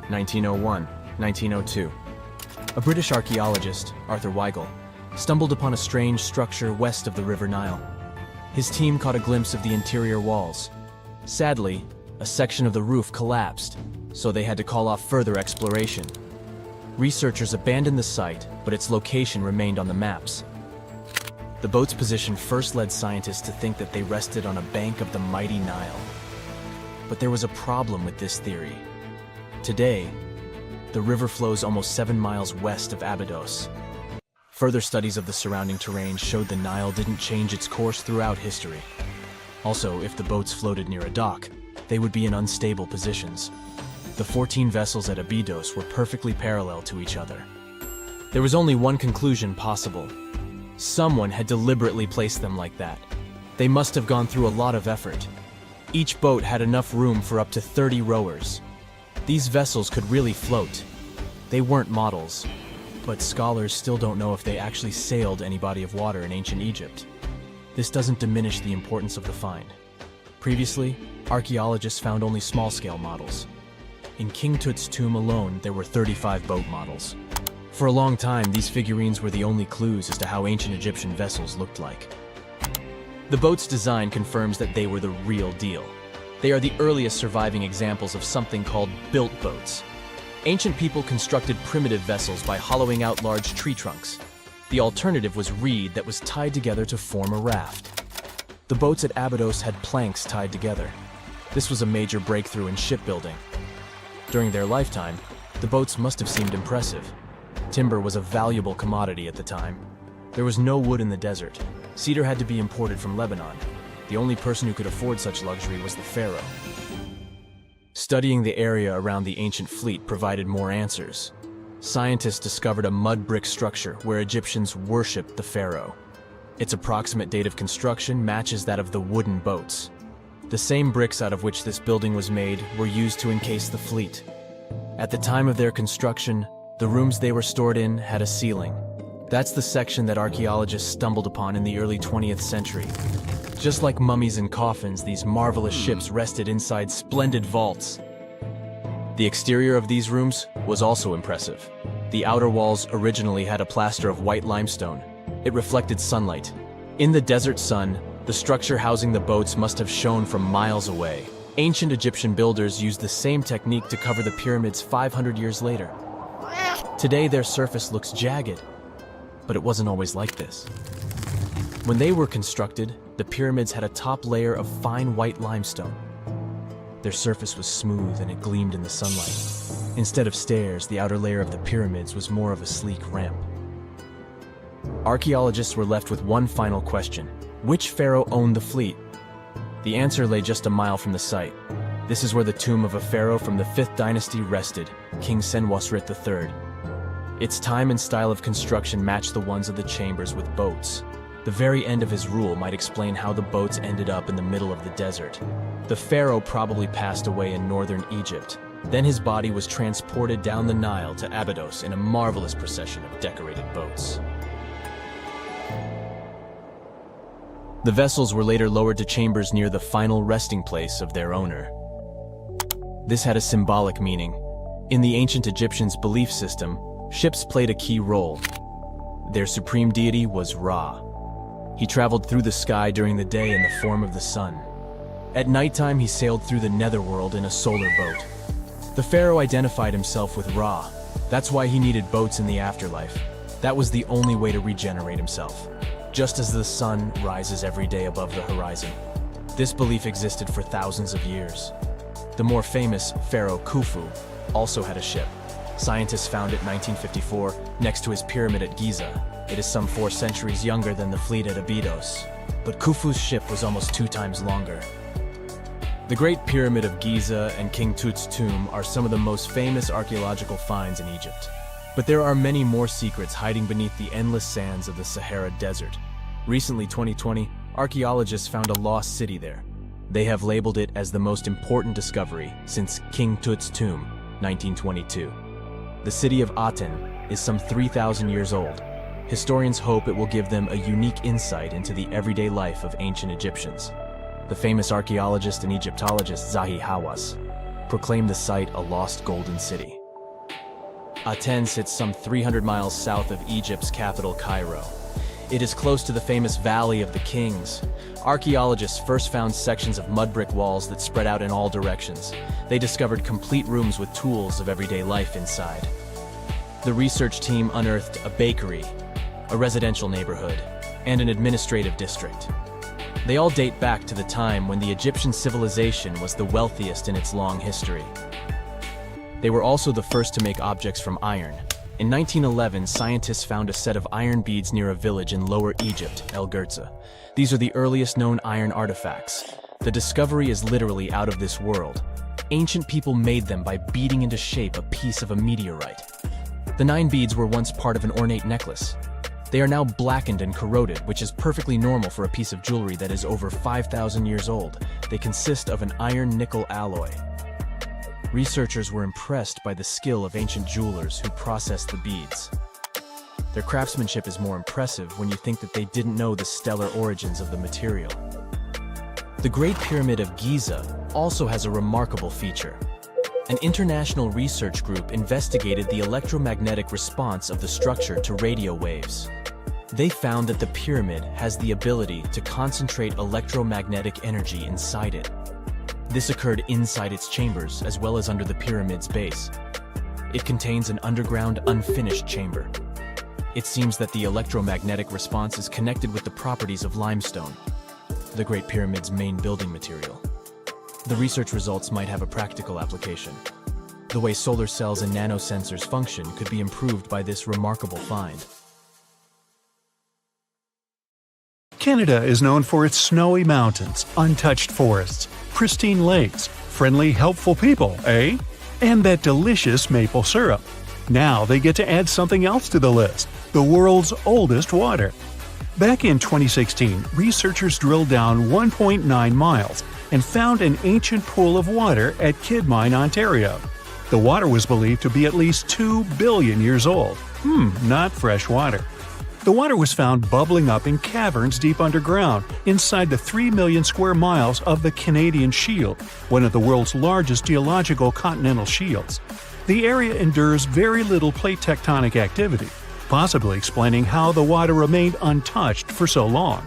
1901, 1902. A British archaeologist, Arthur Weigel, stumbled upon a strange structure west of the River Nile. His team caught a glimpse of the interior walls. Sadly, a section of the roof collapsed, so they had to call off further exploration. Researchers abandoned the site, but its location remained on the maps. The boat's position first led scientists to think that they rested on a bank of the mighty Nile. But there was a problem with this theory. Today, the river flows almost 7 miles west of Abydos. Further studies of the surrounding terrain showed the Nile didn't change its course throughout history. Also, if the boats floated near a dock, they would be in unstable positions. The 14 vessels at Abydos were perfectly parallel to each other. There was only one conclusion possible. Someone had deliberately placed them like that. They must have gone through a lot of effort. Each boat had enough room for up to 30 rowers. These vessels could really float. They weren't models, but scholars still don't know if they actually sailed any body of water in ancient Egypt. This doesn't diminish the importance of the find. Previously, archaeologists found only small-scale models. In King Tut's tomb alone, there were 35 boat models. For a long time, these figurines were the only clues as to how ancient Egyptian vessels looked like. The boat's design confirms that they were the real deal. They are the earliest surviving examples of something called built boats. Ancient people constructed primitive vessels by hollowing out large tree trunks. The alternative was reed that was tied together to form a raft. The boats at Abydos had planks tied together. This was a major breakthrough in shipbuilding. During their lifetime, the boats must have seemed impressive. Timber was a valuable commodity at the time. There was no wood in the desert. Cedar had to be imported from Lebanon. The only person who could afford such luxury was the pharaoh. Studying the area around the ancient fleet provided more answers. Scientists discovered a mud brick structure where Egyptians worshipped the pharaoh. Its approximate date of construction matches that of the wooden boats. The same bricks out of which this building was made were used to encase the fleet. At the time of their construction, the rooms they were stored in had a ceiling. That's the section that archaeologists stumbled upon in the early 20th century. Just like mummies and coffins, these marvelous ships rested inside splendid vaults. The exterior of these rooms was also impressive. The outer walls originally had a plaster of white limestone. It reflected sunlight. In the desert sun, the structure housing the boats must have shone from miles away. Ancient Egyptian builders used the same technique to cover the pyramids 500 years later. Today, their surface looks jagged, but it wasn't always like this. When they were constructed, the pyramids had a top layer of fine white limestone. Their surface was smooth and it gleamed in the sunlight. Instead of stairs, the outer layer of the pyramids was more of a sleek ramp. Archaeologists were left with one final question. Which pharaoh owned the fleet? The answer lay just a mile from the site. This is where the tomb of a pharaoh from the 5th dynasty rested, King Senwosret III. Its time and style of construction matched the ones of the chambers with boats. The very end of his rule might explain how the boats ended up in the middle of the desert. The pharaoh probably passed away in northern Egypt. Then his body was transported down the Nile to Abydos in a marvelous procession of decorated boats. The vessels were later lowered to chambers near the final resting place of their owner. This had a symbolic meaning. In the ancient Egyptians' belief system, ships played a key role. Their supreme deity was Ra. He traveled through the sky during the day in the form of the sun. At nighttime, he sailed through the netherworld in a solar boat. The pharaoh identified himself with Ra. That's why he needed boats in the afterlife. That was the only way to regenerate himself. Just as the sun rises every day above the horizon. This belief existed for thousands of years. The more famous Pharaoh Khufu also had a ship. Scientists found it in 1954 next to his pyramid at Giza. It is some 4 centuries younger than the fleet at Abydos, but Khufu's ship was almost 2 times longer. The Great Pyramid of Giza and King Tut's tomb are some of the most famous archaeological finds in Egypt. But there are many more secrets hiding beneath the endless sands of the Sahara Desert. Recently, 2020, archaeologists found a lost city there. They have labeled it as the most important discovery since King Tut's tomb, 1922. The city of Aten is some 3,000 years old. Historians hope it will give them a unique insight into the everyday life of ancient Egyptians. The famous archaeologist and Egyptologist Zahi Hawass proclaimed the site a lost golden city. Aten sits some 300 miles south of Egypt's capital, Cairo. It is close to the famous Valley of the Kings. Archaeologists first found sections of mud brick walls that spread out in all directions. They discovered complete rooms with tools of everyday life inside. The research team unearthed a bakery, a residential neighborhood, and an administrative district. They all date back to the time when the Egyptian civilization was the wealthiest in its long history. They were also the first to make objects from iron. In 1911, scientists found a set of iron beads near a village in Lower Egypt, El Gerza. These are the earliest known iron artifacts. The discovery is literally out of this world. Ancient people made them by beating into shape a piece of a meteorite. The 9 beads were once part of an ornate necklace. They are now blackened and corroded, which is perfectly normal for a piece of jewelry that is over 5,000 years old. They consist of an iron-nickel alloy. Researchers were impressed by the skill of ancient jewelers who processed the beads. Their craftsmanship is more impressive when you think that they didn't know the stellar origins of the material. The Great Pyramid of Giza also has a remarkable feature. An international research group investigated the electromagnetic response of the structure to radio waves. They found that the pyramid has the ability to concentrate electromagnetic energy inside it. This occurred inside its chambers as well as under the pyramid's base. It contains an underground, unfinished chamber. It seems that the electromagnetic response is connected with the properties of limestone, the Great Pyramid's main building material. The research results might have a practical application. The way solar cells and nanosensors function could be improved by this remarkable find. Canada is known for its snowy mountains, untouched forests, pristine lakes, friendly, helpful people, eh? And that delicious maple syrup. Now they get to add something else to the list: the world's oldest water. Back in 2016, researchers drilled down 1.9 miles and found an ancient pool of water at Kidmine, Ontario. The water was believed to be at least 2 billion years old. Not fresh water. The water was found bubbling up in caverns deep underground, inside the 3 million square miles of the Canadian Shield, one of the world's largest geological continental shields. The area endures very little plate tectonic activity, possibly explaining how the water remained untouched for so long.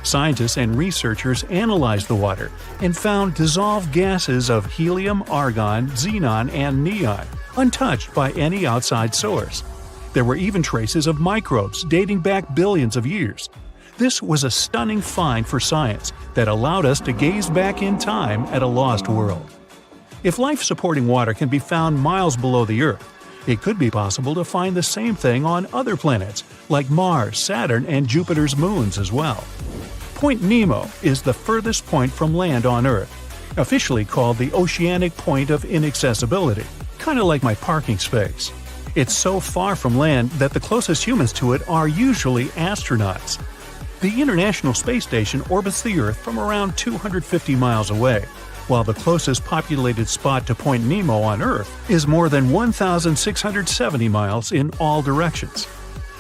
Scientists and researchers analyzed the water and found dissolved gases of helium, argon, xenon, and neon, untouched by any outside source. There were even traces of microbes dating back billions of years. This was a stunning find for science that allowed us to gaze back in time at a lost world. If life-supporting water can be found miles below the Earth, it could be possible to find the same thing on other planets, like Mars, Saturn, and Jupiter's moons as well. Point Nemo is the furthest point from land on Earth, officially called the Oceanic Point of Inaccessibility, kind of like my parking space. It's so far from land that the closest humans to it are usually astronauts. The International Space Station orbits the Earth from around 250 miles away, while the closest populated spot to Point Nemo on Earth is more than 1,670 miles in all directions.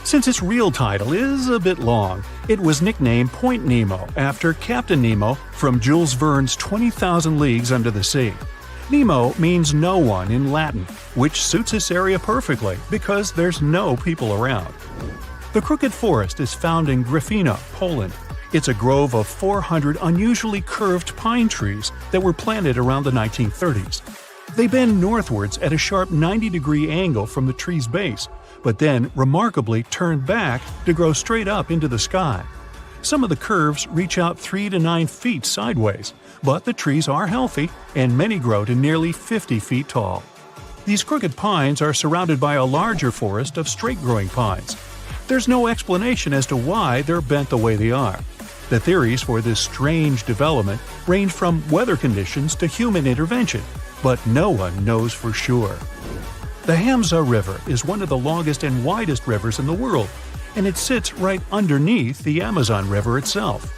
Since its real title is a bit long, it was nicknamed Point Nemo after Captain Nemo from Jules Verne's 20,000 Leagues Under the Sea. Nemo means no one in Latin, which suits this area perfectly because there's no people around. The Crooked Forest is found in Gryfino, Poland. It's a grove of 400 unusually curved pine trees that were planted around the 1930s. They bend northwards at a sharp 90-degree angle from the tree's base, but then remarkably turn back to grow straight up into the sky. Some of the curves reach out 3 to 9 feet sideways, but the trees are healthy and many grow to nearly 50 feet tall. These crooked pines are surrounded by a larger forest of straight-growing pines. There's no explanation as to why they're bent the way they are. The theories for this strange development range from weather conditions to human intervention, but no one knows for sure. The Hamza River is one of the longest and widest rivers in the world, and it sits right underneath the Amazon River itself.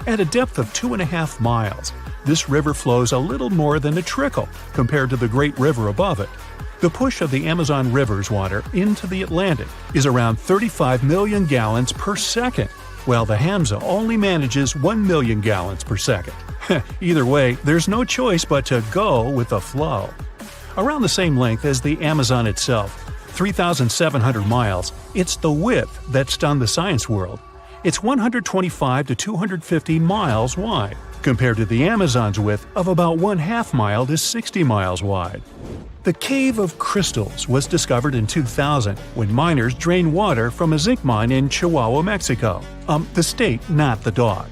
At a depth of 2.5 miles, this river flows a little more than a trickle compared to the great river above it. The push of the Amazon River's water into the Atlantic is around 35 million gallons per second, while the Hamza only manages 1 million gallons per second. Either way, there's no choice but to go with the flow. Around the same length as the Amazon itself, 3,700 miles, it's the width that stunned the science world. It's 125 to 250 miles wide, compared to the Amazon's width of about 1/2 mile to 60 miles wide. The Cave of Crystals was discovered in 2000 when miners drained water from a zinc mine in Chihuahua, Mexico. The state, not the dog.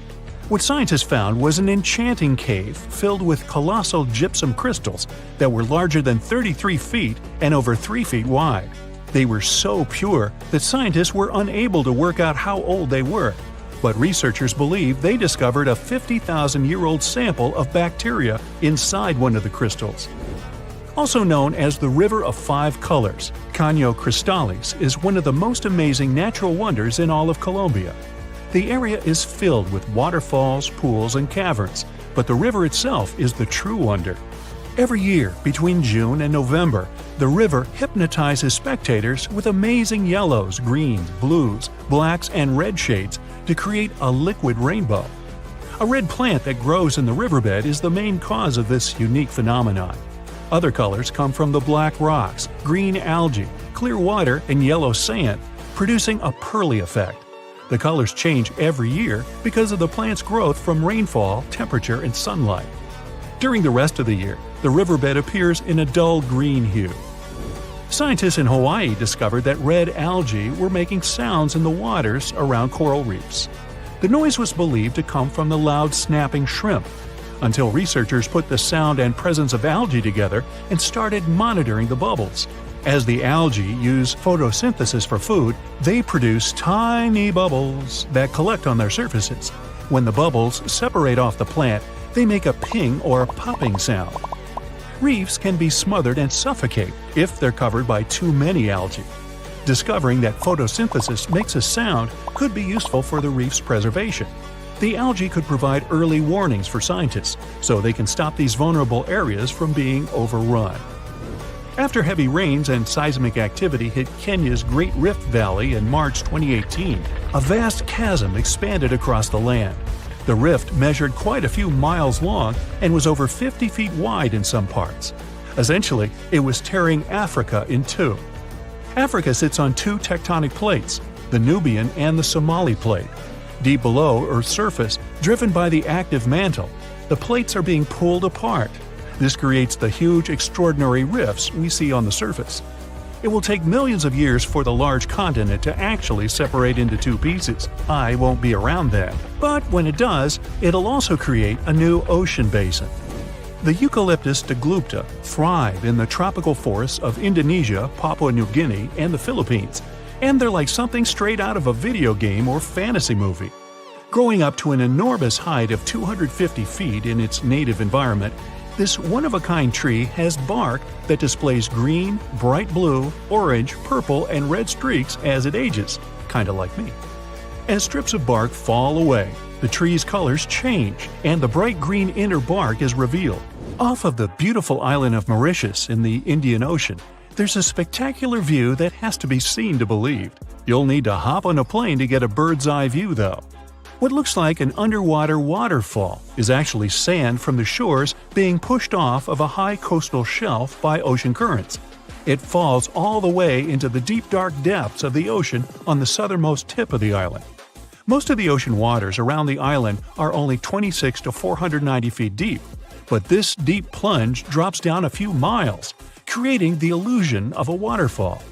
What scientists found was an enchanting cave filled with colossal gypsum crystals that were larger than 33 feet and over 3 feet wide. They were so pure that scientists were unable to work out how old they were, but researchers believe they discovered a 50,000-year-old sample of bacteria inside one of the crystals. Also known as the River of Five Colors, Caño Cristales is one of the most amazing natural wonders in all of Colombia. The area is filled with waterfalls, pools, and caverns, but the river itself is the true wonder. Every year, between June and November, the river hypnotizes spectators with amazing yellows, greens, blues, blacks, and red shades to create a liquid rainbow. A red plant that grows in the riverbed is the main cause of this unique phenomenon. Other colors come from the black rocks, green algae, clear water, and yellow sand, producing a pearly effect. The colors change every year because of the plant's growth from rainfall, temperature, and sunlight. During the rest of the year, the riverbed appears in a dull green hue. Scientists in Hawaii discovered that red algae were making sounds in the waters around coral reefs. The noise was believed to come from the loud snapping shrimp, until researchers put the sound and presence of algae together and started monitoring the bubbles. As the algae use photosynthesis for food, they produce tiny bubbles that collect on their surfaces. When the bubbles separate off the plant, they make a ping or popping sound. Reefs can be smothered and suffocate if they're covered by too many algae. Discovering that photosynthesis makes a sound could be useful for the reef's preservation. The algae could provide early warnings for scientists, so they can stop these vulnerable areas from being overrun. After heavy rains and seismic activity hit Kenya's Great Rift Valley in March 2018, a vast chasm expanded across the land. The rift measured quite a few miles long and was over 50 feet wide in some parts. Essentially, it was tearing Africa in two. Africa sits on two tectonic plates, the Nubian and the Somali plate. Deep below Earth's surface, driven by the active mantle, the plates are being pulled apart. This creates the huge, extraordinary rifts we see on the surface. It will take millions of years for the large continent to actually separate into two pieces. I won't be around then. But when it does, it'll also create a new ocean basin. The Eucalyptus deglupta thrive in the tropical forests of Indonesia, Papua New Guinea, and the Philippines, and they're like something straight out of a video game or fantasy movie. Growing up to an enormous height of 250 feet in its native environment, this one-of-a-kind tree has bark that displays green, bright blue, orange, purple, and red streaks as it ages, kinda like me. As strips of bark fall away, the tree's colors change, and the bright green inner bark is revealed. Off of the beautiful island of Mauritius in the Indian Ocean, there's a spectacular view that has to be seen to believe. You'll need to hop on a plane to get a bird's-eye view, though. What looks like an underwater waterfall is actually sand from the shores being pushed off of a high coastal shelf by ocean currents. It falls all the way into the deep dark depths of the ocean on the southernmost tip of the island. Most of the ocean waters around the island are only 26 to 490 feet deep, but this deep plunge drops down a few miles, creating the illusion of a waterfall.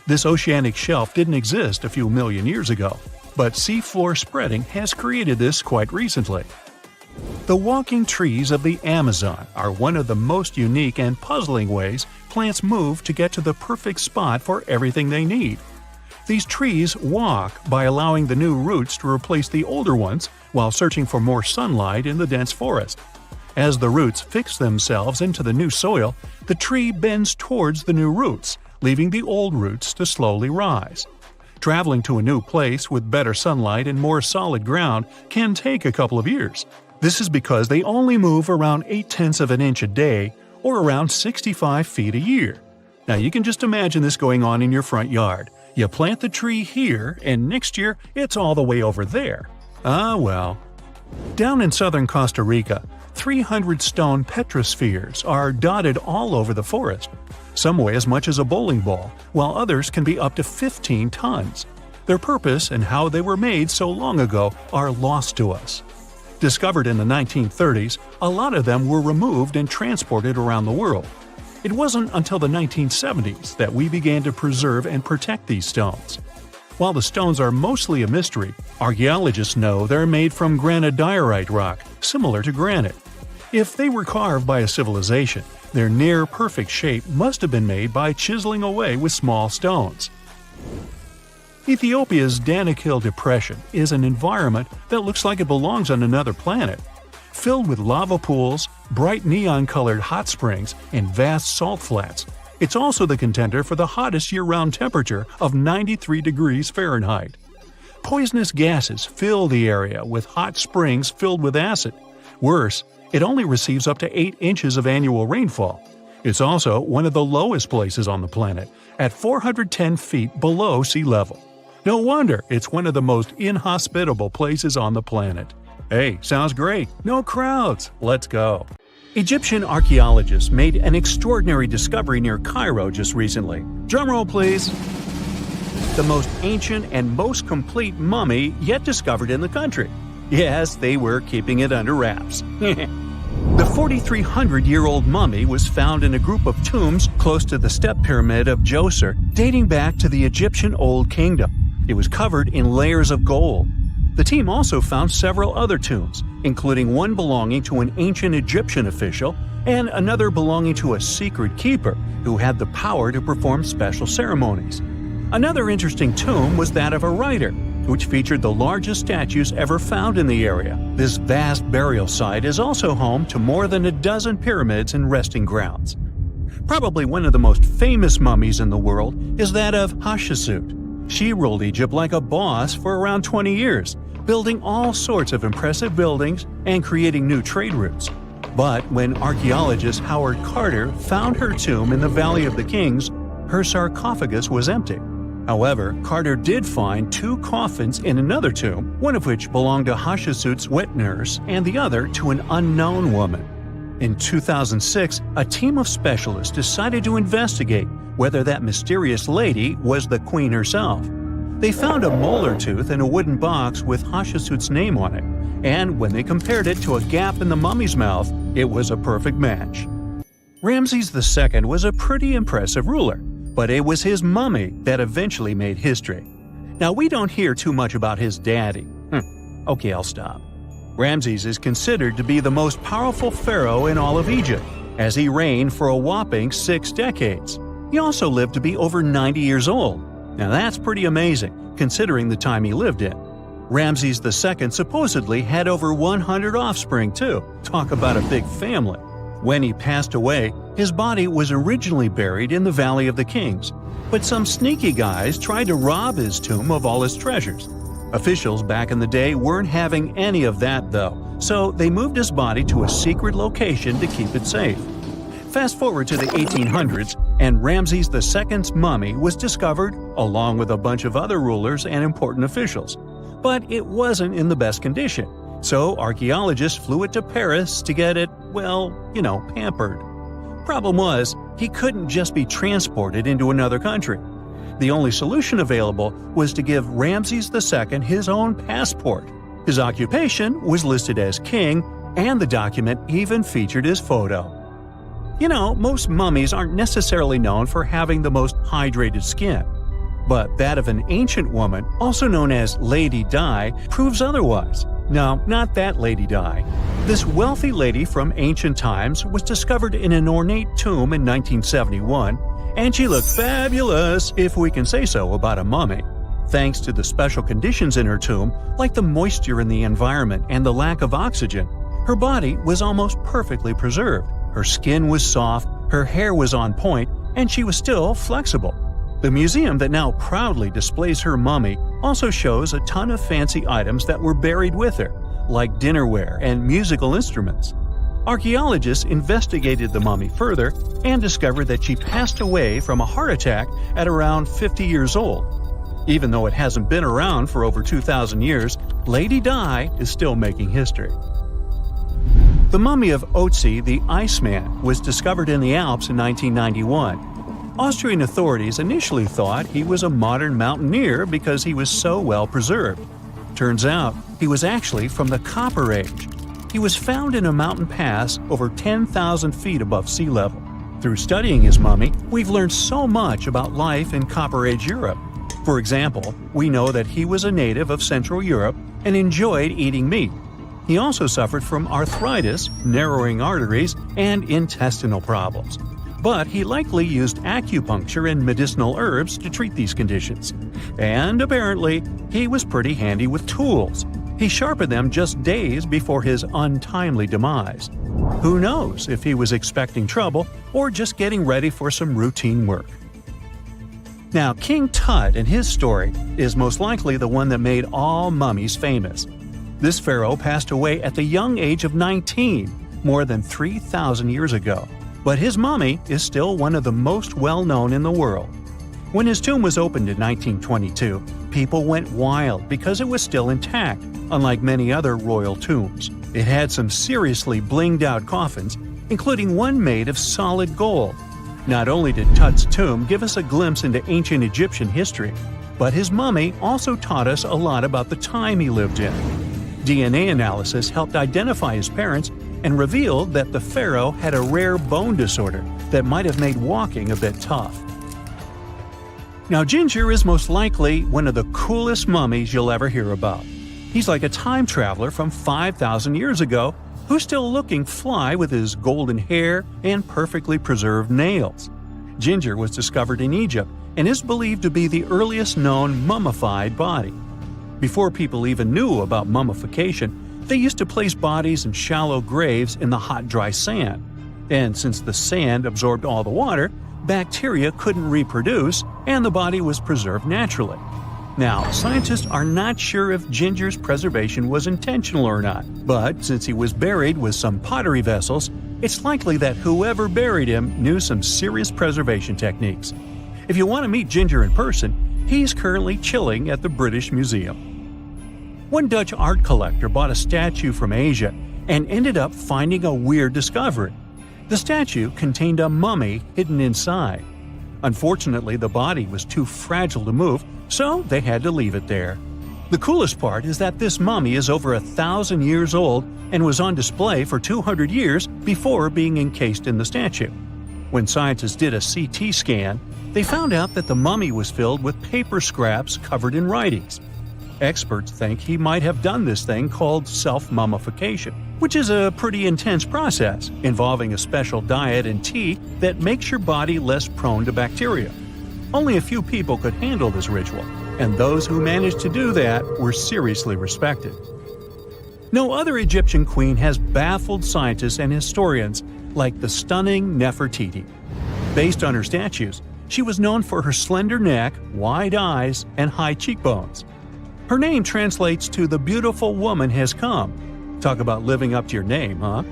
This oceanic shelf didn't exist a few million years ago, but seafloor spreading has created this quite recently. The walking trees of the Amazon are one of the most unique and puzzling ways plants move to get to the perfect spot for everything they need. These trees walk by allowing the new roots to replace the older ones while searching for more sunlight in the dense forest. As the roots fix themselves into the new soil, the tree bends towards the new roots, leaving the old roots to slowly rise. Traveling to a new place with better sunlight and more solid ground can take a couple of years. This is because they only move around 0.8 of an inch a day, or around 65 feet a year. Now you can just imagine this going on in your front yard. You plant the tree here, and next year it's all the way over there. Ah well. Down in southern Costa Rica, 300 stone petrospheres are dotted all over the forest. Some weigh as much as a bowling ball, while others can be up to 15 tons. Their purpose and how they were made so long ago are lost to us. Discovered in the 1930s, a lot of them were removed and transported around the world. It wasn't until the 1970s that we began to preserve and protect these stones. While the stones are mostly a mystery, archaeologists know they're made from granodiorite rock, similar to granite. If they were carved by a civilization, their near-perfect shape must have been made by chiseling away with small stones. Ethiopia's Danakil Depression is an environment that looks like it belongs on another planet. Filled with lava pools, bright neon-colored hot springs, and vast salt flats, it's also the contender for the hottest year-round temperature of 93 degrees Fahrenheit. Poisonous gases fill the area with hot springs filled with acid. Worse, it only receives up to 8 inches of annual rainfall. It's also one of the lowest places on the planet, at 410 feet below sea level. No wonder it's one of the most inhospitable places on the planet. Hey, sounds great. No crowds. Let's go. Egyptian archaeologists made an extraordinary discovery near Cairo just recently. Drumroll, please. The most ancient and most complete mummy yet discovered in the country. Yes, they were keeping it under wraps. The 4,300-year-old mummy was found in a group of tombs close to the step pyramid of Djoser, dating back to the Egyptian Old Kingdom. It was covered in layers of gold. The team also found several other tombs, including one belonging to an ancient Egyptian official and another belonging to a secret keeper who had the power to perform special ceremonies. Another interesting tomb was that of a writer, which featured the largest statues ever found in the area. This vast burial site is also home to more than a dozen pyramids and resting grounds. Probably one of the most famous mummies in the world is that of Hatshepsut. She ruled Egypt like a boss for around 20 years, building all sorts of impressive buildings and creating new trade routes. But when archaeologist Howard Carter found her tomb in the Valley of the Kings, her sarcophagus was empty. However, Carter did find 2 coffins in another tomb, one of which belonged to Hatshepsut's wet nurse and the other to an unknown woman. In 2006, a team of specialists decided to investigate whether that mysterious lady was the queen herself. They found a molar tooth in a wooden box with Hatshepsut's name on it, and when they compared it to a gap in the mummy's mouth, it was a perfect match. Ramses II was a pretty impressive ruler, but it was his mummy that eventually made history. Now, we don't hear too much about his daddy. Okay, I'll stop. Ramses is considered to be the most powerful pharaoh in all of Egypt, as he reigned for a whopping 6 decades. He also lived to be over 90 years old. Now that's pretty amazing, considering the time he lived in. Ramses II supposedly had over 100 offspring too. Talk about a big family. When he passed away, his body was originally buried in the Valley of the Kings, but some sneaky guys tried to rob his tomb of all his treasures. Officials back in the day weren't having any of that though, so they moved his body to a secret location to keep it safe. Fast forward to the 1800s, and Ramses II's mummy was discovered along with a bunch of other rulers and important officials. But it wasn't in the best condition, so archaeologists flew it to Paris to get it, pampered. Problem was, he couldn't just be transported into another country. The only solution available was to give Ramses II his own passport. His occupation was listed as king, and the document even featured his photo. Most mummies aren't necessarily known for having the most hydrated skin. But that of an ancient woman, also known as Lady Di, proves otherwise. No, not that Lady Di. This wealthy lady from ancient times was discovered in an ornate tomb in 1971, and she looked fabulous, if we can say so about a mummy. Thanks to the special conditions in her tomb, like the moisture in the environment and the lack of oxygen, her body was almost perfectly preserved. Her skin was soft, her hair was on point, and she was still flexible. The museum that now proudly displays her mummy also shows a ton of fancy items that were buried with her, like dinnerware and musical instruments. Archaeologists investigated the mummy further and discovered that she passed away from a heart attack at around 50 years old. Even though it hasn't been around for over 2,000 years, Lady Di is still making history. The mummy of Otzi the Iceman was discovered in the Alps in 1991. Austrian authorities initially thought he was a modern mountaineer because he was so well preserved. Turns out, he was actually from the Copper Age. He was found in a mountain pass over 10,000 feet above sea level. Through studying his mummy, we've learned so much about life in Copper Age Europe. For example, we know that he was a native of Central Europe and enjoyed eating meat. He also suffered from arthritis, narrowing arteries, and intestinal problems. But he likely used acupuncture and medicinal herbs to treat these conditions. And apparently, he was pretty handy with tools. He sharpened them just days before his untimely demise. Who knows if he was expecting trouble or just getting ready for some routine work. Now, King Tut and his story is most likely the one that made all mummies famous. This pharaoh passed away at the young age of 19, more than 3,000 years ago. But his mummy is still one of the most well-known in the world. When his tomb was opened in 1922, people went wild because it was still intact, unlike many other royal tombs. It had some seriously blinged-out coffins, including one made of solid gold. Not only did Tut's tomb give us a glimpse into ancient Egyptian history, but his mummy also taught us a lot about the time he lived in. DNA analysis helped identify his parents and revealed that the pharaoh had a rare bone disorder that might have made walking a bit tough. Now, Ginger is most likely one of the coolest mummies you'll ever hear about. He's like a time traveler from 5,000 years ago who's still looking fly with his golden hair and perfectly preserved nails. Ginger was discovered in Egypt and is believed to be the earliest known mummified body. Before people even knew about mummification, they used to place bodies in shallow graves in the hot, dry sand. And since the sand absorbed all the water, bacteria couldn't reproduce and the body was preserved naturally. Now, scientists are not sure if Ginger's preservation was intentional or not, but since he was buried with some pottery vessels, it's likely that whoever buried him knew some serious preservation techniques. If you want to meet Ginger in person, he's currently chilling at the British Museum. One Dutch art collector bought a statue from Asia and ended up finding a weird discovery. The statue contained a mummy hidden inside. Unfortunately, the body was too fragile to move, so they had to leave it there. The coolest part is that this mummy is over 1,000 years old and was on display for 200 years before being encased in the statue. When scientists did a CT scan, they found out that the mummy was filled with paper scraps covered in writings. Experts think he might have done this thing called self-mummification, which is a pretty intense process involving a special diet and tea that makes your body less prone to bacteria. Only a few people could handle this ritual, and those who managed to do that were seriously respected. No other Egyptian queen has baffled scientists and historians like the stunning Nefertiti. Based on her statues, she was known for her slender neck, wide eyes, and high cheekbones. Her name translates to "the beautiful woman has come." Talk about living up to your name, huh?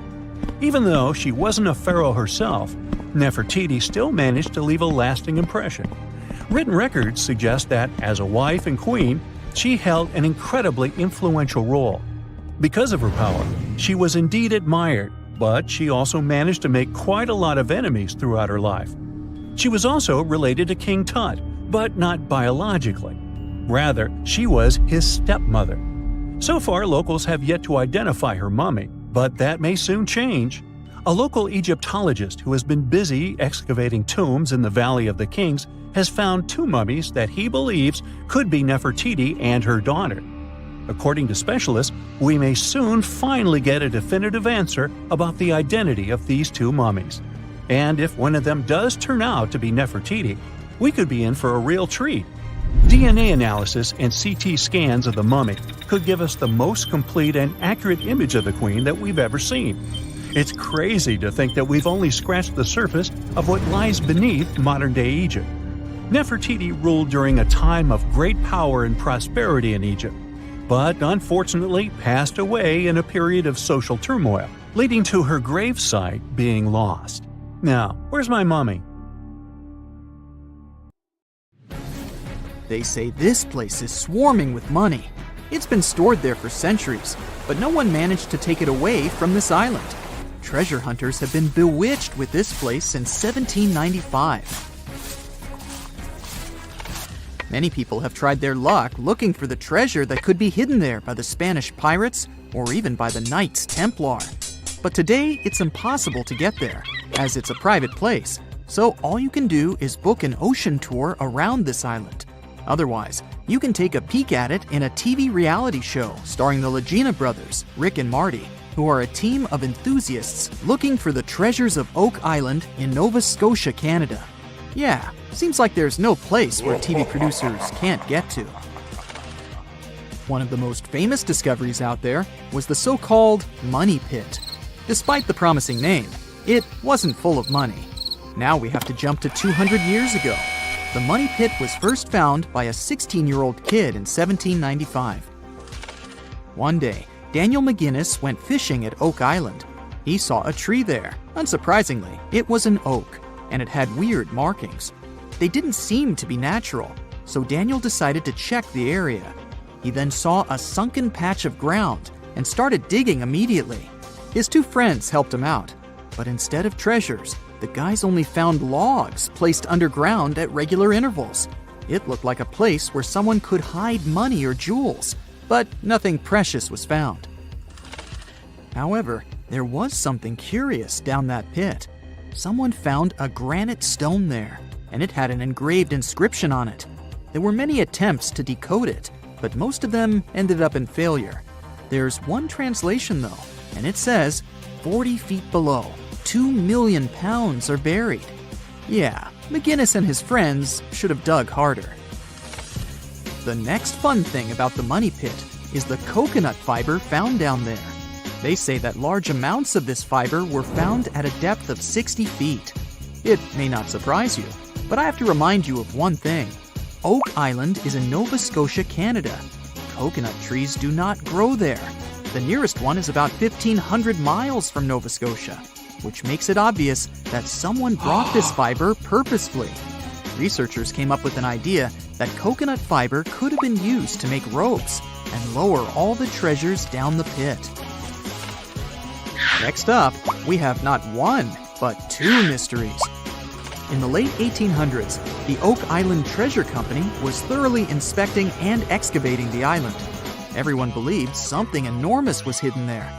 Even though she wasn't a pharaoh herself, Nefertiti still managed to leave a lasting impression. Written records suggest that, as a wife and queen, she held an incredibly influential role. Because of her power, she was indeed admired, but she also managed to make quite a lot of enemies throughout her life. She was also related to King Tut, but not biologically. Rather, she was his stepmother. So far, locals have yet to identify her mummy, but that may soon change. A local Egyptologist who has been busy excavating tombs in the Valley of the Kings has found 2 mummies that he believes could be Nefertiti and her daughter. According to specialists, we may soon finally get a definitive answer about the identity of these 2 mummies. And if one of them does turn out to be Nefertiti, we could be in for a real treat. DNA analysis and CT scans of the mummy could give us the most complete and accurate image of the queen that we've ever seen. It's crazy to think that we've only scratched the surface of what lies beneath modern-day Egypt. Nefertiti ruled during a time of great power and prosperity in Egypt, but unfortunately passed away in a period of social turmoil, leading to her gravesite being lost. Now, where's my mummy? They say this place is swarming with money. It's been stored there for centuries, but no one managed to take it away from this island. Treasure hunters have been bewitched with this place since 1795. Many people have tried their luck looking for the treasure that could be hidden there by the Spanish pirates or even by the Knights Templar. But today, it's impossible to get there, as it's a private place, so all you can do is book an ocean tour around this island. Otherwise, you can take a peek at it in a TV reality show starring the Legina brothers, Rick and Marty, who are a team of enthusiasts looking for the treasures of Oak Island in Nova Scotia, Canada. Yeah, seems like there's no place where TV producers can't get to. One of the most famous discoveries out there was the so-called Money Pit. Despite the promising name, it wasn't full of money. Now we have to jump to 200 years ago. The Money Pit was first found by a 16-year-old kid in 1795. One day, Daniel McGinnis went fishing at Oak Island. He saw a tree there. Unsurprisingly, it was an oak, and it had weird markings. They didn't seem to be natural, so Daniel decided to check the area. He then saw a sunken patch of ground and started digging immediately. His 2 friends helped him out, but instead of treasures, the guys only found logs placed underground at regular intervals. It looked like a place where someone could hide money or jewels, but nothing precious was found. However, there was something curious down that pit. Someone found a granite stone there, and it had an engraved inscription on it. There were many attempts to decode it, but most of them ended up in failure. There's one translation though, and it says, 40 feet below, 2 million pounds are buried. Yeah, McGinnis and his friends should have dug harder. The next fun thing about the Money Pit is the coconut fiber found down there. They say that large amounts of this fiber were found at a depth of 60 feet. It may not surprise you, but I have to remind you of one thing. Oak Island is in Nova Scotia, Canada. Coconut trees do not grow there. The nearest one is about 1,500 miles from Nova Scotia, which makes it obvious that someone brought this fiber purposefully. Researchers came up with an idea that coconut fiber could have been used to make ropes and lower all the treasures down the pit. Next up, we have not one, but two mysteries. In the late 1800s, the Oak Island Treasure Company was thoroughly inspecting and excavating the island. Everyone believed something enormous was hidden there.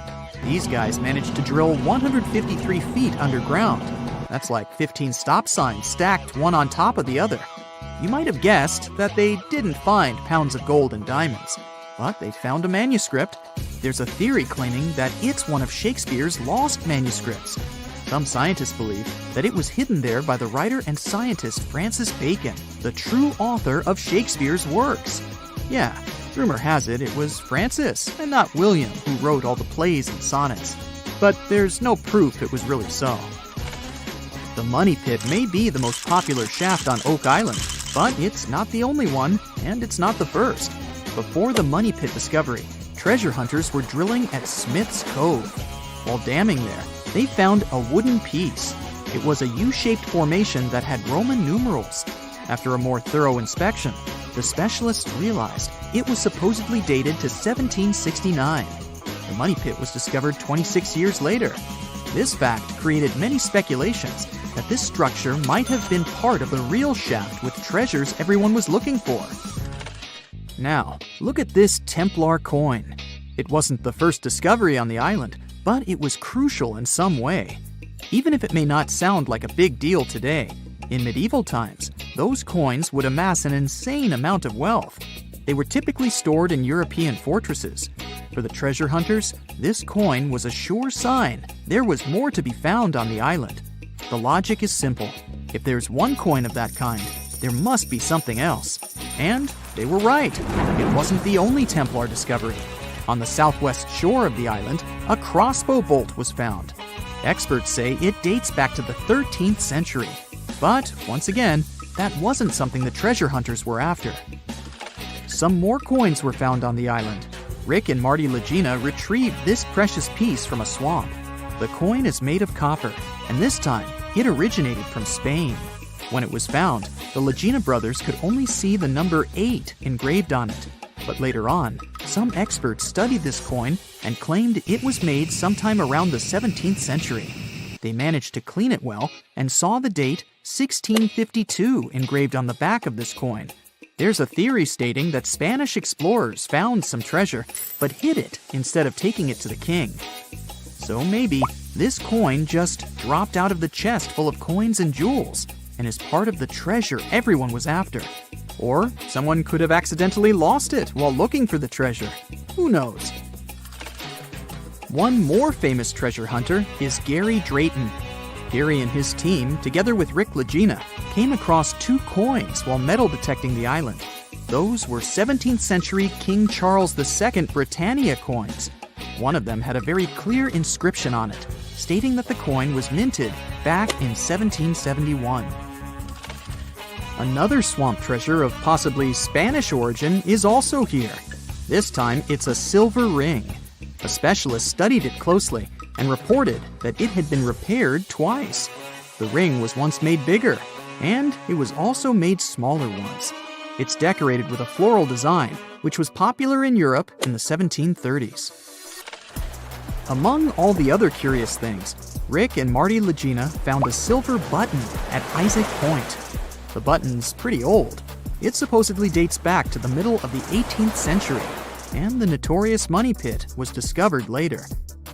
These guys managed to drill 153 feet underground. That's like 15 stop signs stacked one on top of the other. You might have guessed that they didn't find pounds of gold and diamonds, but they found a manuscript. There's a theory claiming that it's one of Shakespeare's lost manuscripts. Some scientists believe that it was hidden there by the writer and scientist Francis Bacon, the true author of Shakespeare's works. Yeah, rumor has it was Francis and not William who wrote all the plays and sonnets. But there's no proof it was really so. The Money Pit may be the most popular shaft on Oak Island, but it's not the only one, and it's not the first. Before the Money Pit discovery, treasure hunters were drilling at Smith's Cove. While damming there, they found a wooden piece. It was a U-shaped formation that had Roman numerals. After a more thorough inspection, the specialists realized it was supposedly dated to 1769. The Money Pit was discovered 26 years later. This fact created many speculations that this structure might have been part of the real shaft with treasures everyone was looking for. Now, look at this Templar coin. It wasn't the first discovery on the island, but it was crucial in some way. Even if it may not sound like a big deal today, in medieval times, those coins would amass an insane amount of wealth. They were typically stored in European fortresses. For the treasure hunters, this coin was a sure sign there was more to be found on the island. The logic is simple. If there's one coin of that kind, there must be something else. And they were right. It wasn't the only Templar discovery. On the southwest shore of the island, a crossbow bolt was found. Experts say it dates back to the 13th century. But, once again, that wasn't something the treasure hunters were after. Some more coins were found on the island. Rick and Marty Legina retrieved this precious piece from a swamp. The coin is made of copper, and this time, it originated from Spain. When it was found, the Legina brothers could only see the number 8 engraved on it. But later on, some experts studied this coin and claimed it was made sometime around the 17th century. They managed to clean it well and saw the date 1652 engraved on the back of this coin. There's a theory stating that Spanish explorers found some treasure but hid it instead of taking it to the king. So maybe this coin just dropped out of the chest full of coins and jewels and is part of the treasure everyone was after. Or someone could have accidentally lost it while looking for the treasure. Who knows? One more famous treasure hunter is Gary Drayton. Gary and his team, together with Rick Legina, came across 2 coins while metal detecting the island. Those were 17th century King Charles II Britannia coins. One of them had a very clear inscription on it, stating that the coin was minted back in 1771. Another swamp treasure of possibly Spanish origin is also here. This time, it's a silver ring. A specialist studied it closely and reported that it had been repaired twice. The ring was once made bigger, and it was also made smaller ones. It's decorated with a floral design, which was popular in Europe in the 1730s. Among all the other curious things, Rick and Marty Legina found a silver button at Isaac Point. The button's pretty old. It supposedly dates back to the middle of the 18th century, and the notorious Money Pit was discovered later.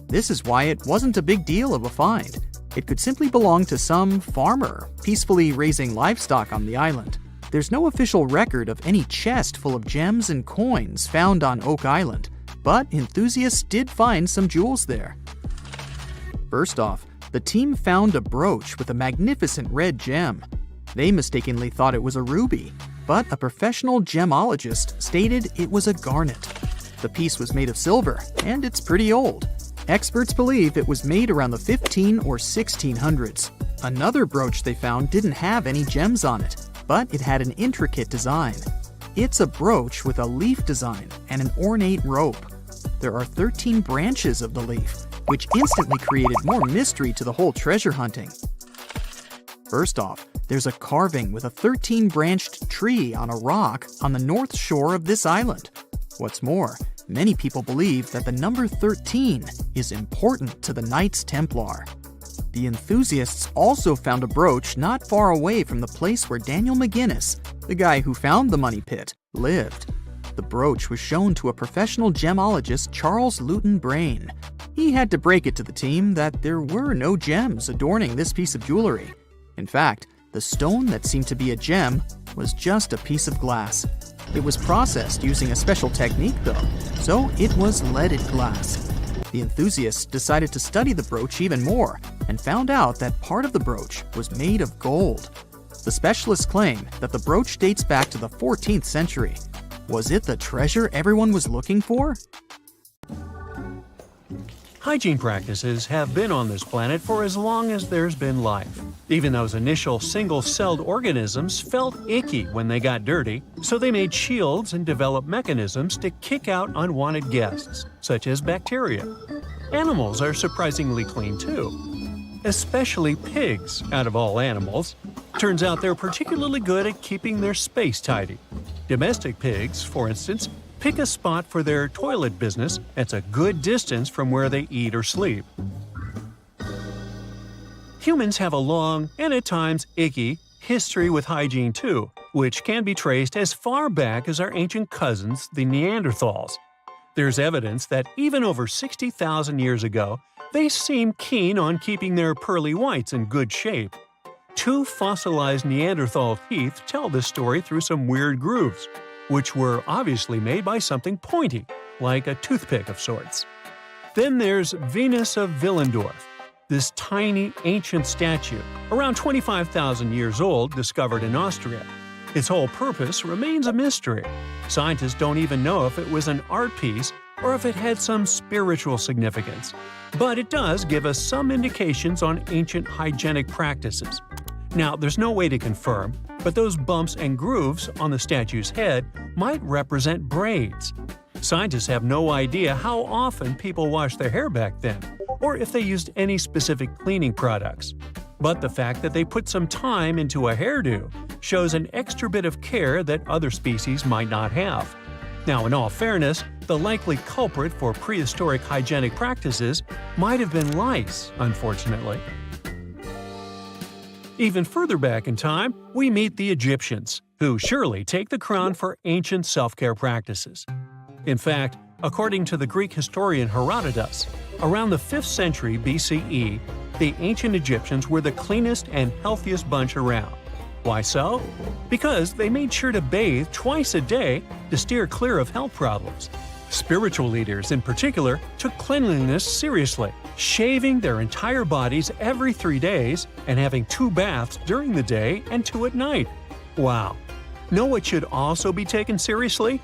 This is why it wasn't a big deal of a find. It could simply belong to some farmer peacefully raising livestock on the island. There's no official record of any chest full of gems and coins found on Oak Island, but enthusiasts did find some jewels there. First off, the team found a brooch with a magnificent red gem. They mistakenly thought it was a ruby, but a professional gemologist stated it was a garnet. The piece was made of silver, and it's pretty old. Experts believe it was made around the 15 or 1600s. Another brooch they found didn't have any gems on it. but it had an intricate design. It's a brooch with a leaf design and an ornate rope. There are 13 branches of the leaf, which instantly created more mystery to the whole treasure hunting. First off, there's a carving with a 13-branched tree on a rock on the north shore of this island. What's more, many people believe that the number 13 is important to the Knights Templar. The enthusiasts also found a brooch not far away from the place where Daniel McGinnis, the guy who found the money pit, lived. The brooch was shown to a professional gemologist, Charles Luton Brain. He had to break it to the team that there were no gems adorning this piece of jewelry. In fact, the stone that seemed to be a gem was just a piece of glass. It was processed using a special technique though, so it was leaded glass. The enthusiasts decided to study the brooch even more and found out that part of the brooch was made of gold. The specialists claim that the brooch dates back to the 14th century. Was it the treasure everyone was looking for? Hygiene practices have been on this planet for as long as there's been life. Even those initial single-celled organisms felt icky when they got dirty, so they made shields and developed mechanisms to kick out unwanted guests, such as bacteria. Animals are surprisingly clean too, especially pigs, out of all animals. Turns out they're particularly good at keeping their space tidy. Domestic pigs, for instance, pick a spot for their toilet business that's a good distance from where they eat or sleep. Humans have a long, and at times icky, history with hygiene too, which can be traced as far back as our ancient cousins, the Neanderthals. There's evidence that even over 60,000 years ago, they seemed keen on keeping their pearly whites in good shape. 2 fossilized Neanderthal teeth tell this story through some weird grooves, which were obviously made by something pointy, like a toothpick of sorts. Then there's Venus of Willendorf, this tiny ancient statue, around 25,000 years old, discovered in Austria. Its whole purpose remains a mystery. Scientists don't even know if it was an art piece or if it had some spiritual significance. But it does give us some indications on ancient hygienic practices. Now, there's no way to confirm, but those bumps and grooves on the statue's head might represent braids. Scientists have no idea how often people washed their hair back then, or if they used any specific cleaning products. But the fact that they put some time into a hairdo shows an extra bit of care that other species might not have. Now, in all fairness, the likely culprit for prehistoric hygienic practices might have been lice, unfortunately. Even further back in time, we meet the Egyptians, who surely take the crown for ancient self-care practices. In fact, according to the Greek historian Herodotus, around the 5th century BCE, the ancient Egyptians were the cleanest and healthiest bunch around. Why so? Because they made sure to bathe twice a day to steer clear of health problems. Spiritual leaders, in particular, took cleanliness seriously, shaving their entire bodies every 3 days and having 2 baths during the day and 2 at night. Wow! Know what should also be taken seriously?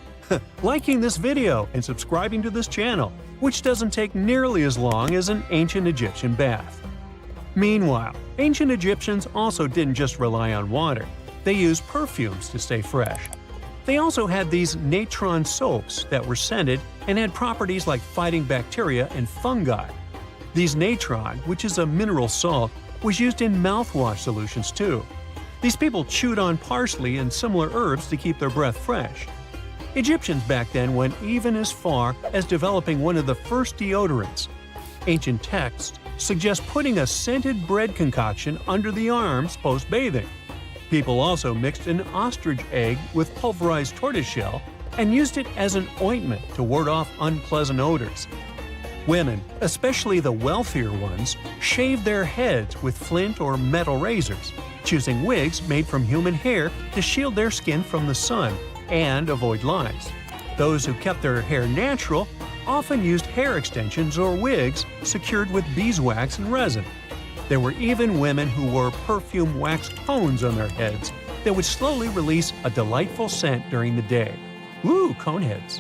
Liking this video and subscribing to this channel, which doesn't take nearly as long as an ancient Egyptian bath. Meanwhile, ancient Egyptians also didn't just rely on water. They used perfumes to stay fresh. They also had these natron soaps that were scented and had properties like fighting bacteria and fungi. These natron, which is a mineral salt, was used in mouthwash solutions too. These people chewed on parsley and similar herbs to keep their breath fresh. Egyptians back then went even as far as developing one of the first deodorants. Ancient texts suggest putting a scented bread concoction under the arms post-bathing. People also mixed an ostrich egg with pulverized tortoiseshell and used it as an ointment to ward off unpleasant odors. Women, especially the wealthier ones, shaved their heads with flint or metal razors, choosing wigs made from human hair to shield their skin from the sun and avoid lice. Those who kept their hair natural often used hair extensions or wigs secured with beeswax and resin. There were even women who wore perfume wax cones on their heads that would slowly release a delightful scent during the day. Ooh, coneheads!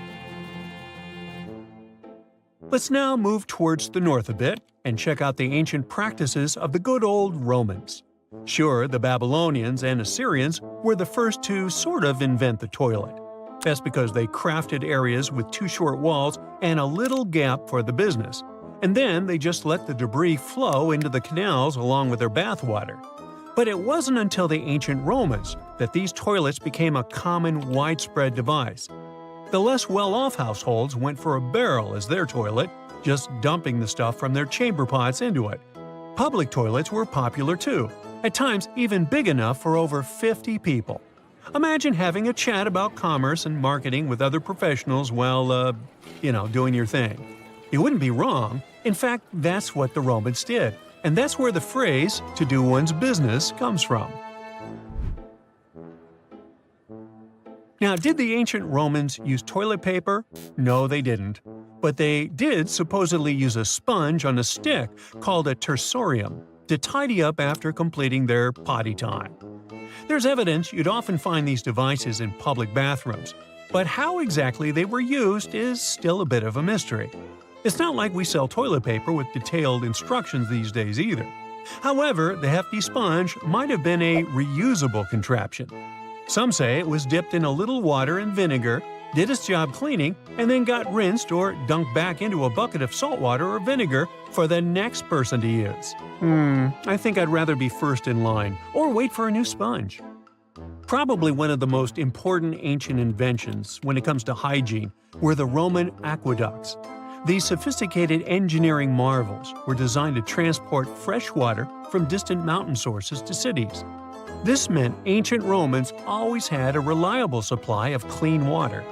Let's now move towards the north a bit and check out the ancient practices of the good old Romans. Sure, the Babylonians and Assyrians were the first to sort of invent the toilet. That's because they crafted areas with two short walls and a little gap for the business. And then they just let the debris flow into the canals along with their bathwater. But it wasn't until the ancient Romans that these toilets became a common, widespread device. The less well-off households went for a barrel as their toilet, just dumping the stuff from their chamber pots into it. Public toilets were popular too, at times even big enough for over 50 people. Imagine having a chat about commerce and marketing with other professionals while, doing your thing. You wouldn't be wrong. In fact, that's what the Romans did. And that's where the phrase, to do one's business, comes from. Now, did the ancient Romans use toilet paper? No, they didn't. But they did supposedly use a sponge on a stick called a tersorium to tidy up after completing their potty time. There's evidence you'd often find these devices in public bathrooms, but how exactly they were used is still a bit of a mystery. It's not like we sell toilet paper with detailed instructions these days either. However, the hefty sponge might have been a reusable contraption. Some say it was dipped in a little water and vinegar, did its job cleaning, and then got rinsed or dunked back into a bucket of salt water or vinegar for the next person to use. I think I'd rather be first in line, or wait for a new sponge. Probably one of the most important ancient inventions when it comes to hygiene were the Roman aqueducts. These sophisticated engineering marvels were designed to transport fresh water from distant mountain sources to cities. This meant ancient Romans always had a reliable supply of clean water.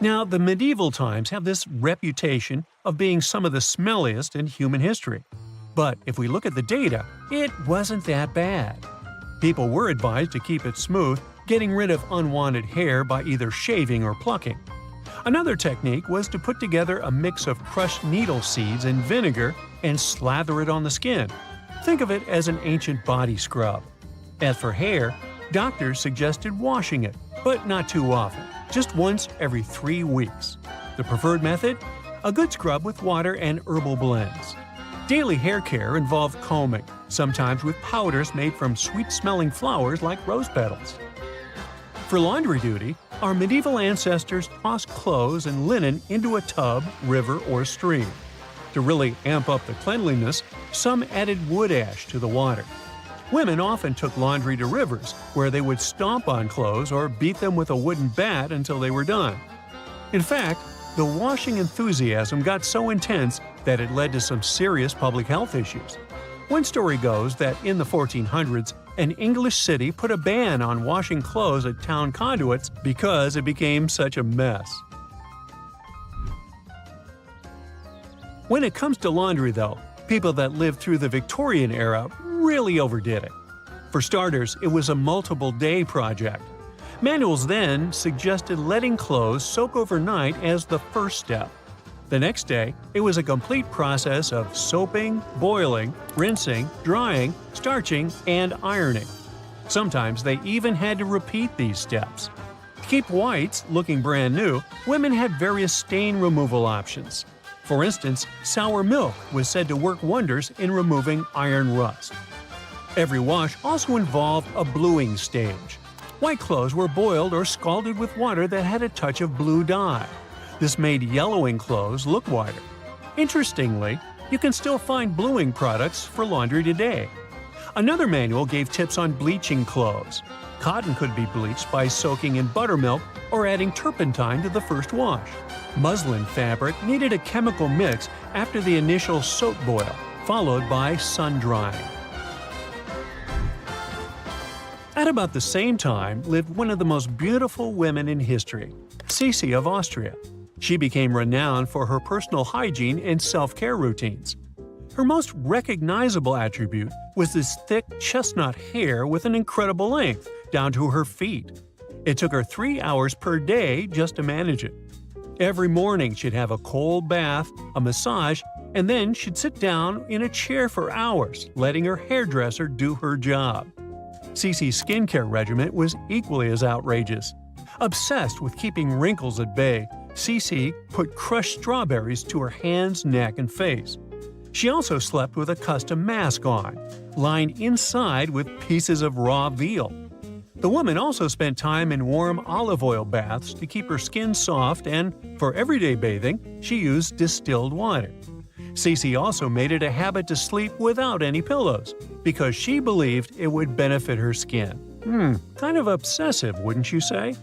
Now, the medieval times have this reputation of being some of the smelliest in human history. But if we look at the data, it wasn't that bad. People were advised to keep it smooth, getting rid of unwanted hair by either shaving or plucking. Another technique was to put together a mix of crushed needle seeds and vinegar and slather it on the skin. Think of it as an ancient body scrub. As for hair, doctors suggested washing it, but not too often, just once every 3 weeks. The preferred method? A good scrub with water and herbal blends. Daily hair care involved combing, sometimes with powders made from sweet-smelling flowers like rose petals. For laundry duty, our medieval ancestors tossed clothes and linen into a tub, river, or stream. To really amp up the cleanliness, some added wood ash to the water. Women often took laundry to rivers, where they would stomp on clothes or beat them with a wooden bat until they were done. In fact, the washing enthusiasm got so intense that it led to some serious public health issues. One story goes that in the 1400s, an English city put a ban on washing clothes at town conduits because it became such a mess. When it comes to laundry, though, people that lived through the Victorian era really overdid it. For starters, it was a multiple-day project. Manuals then suggested letting clothes soak overnight as the first step. The next day, it was a complete process of soaping, boiling, rinsing, drying, starching, and ironing. Sometimes they even had to repeat these steps. To keep whites looking brand new, women had various stain removal options. For instance, sour milk was said to work wonders in removing iron rust. Every wash also involved a bluing stage. White clothes were boiled or scalded with water that had a touch of blue dye. This made yellowing clothes look whiter. Interestingly, you can still find bluing products for laundry today. Another manual gave tips on bleaching clothes. Cotton could be bleached by soaking in buttermilk or adding turpentine to the first wash. Muslin fabric needed a chemical mix after the initial soap boil, followed by sun drying. At about the same time lived one of the most beautiful women in history, Zosia of Austria. She became renowned for her personal hygiene and self-care routines. Her most recognizable attribute was this thick chestnut hair with an incredible length, down to her feet. It took her 3 hours per day just to manage it. Every morning she'd have a cold bath, a massage, and then she'd sit down in a chair for hours, letting her hairdresser do her job. Cece's skincare regimen was equally as outrageous. Obsessed with keeping wrinkles at bay, Cece put crushed strawberries to her hands, neck, and face. She also slept with a custom mask on, lined inside with pieces of raw veal. The woman also spent time in warm olive oil baths to keep her skin soft, and for everyday bathing, she used distilled water. Cece also made it a habit to sleep without any pillows, because she believed it would benefit her skin. Kind of obsessive, wouldn't you say?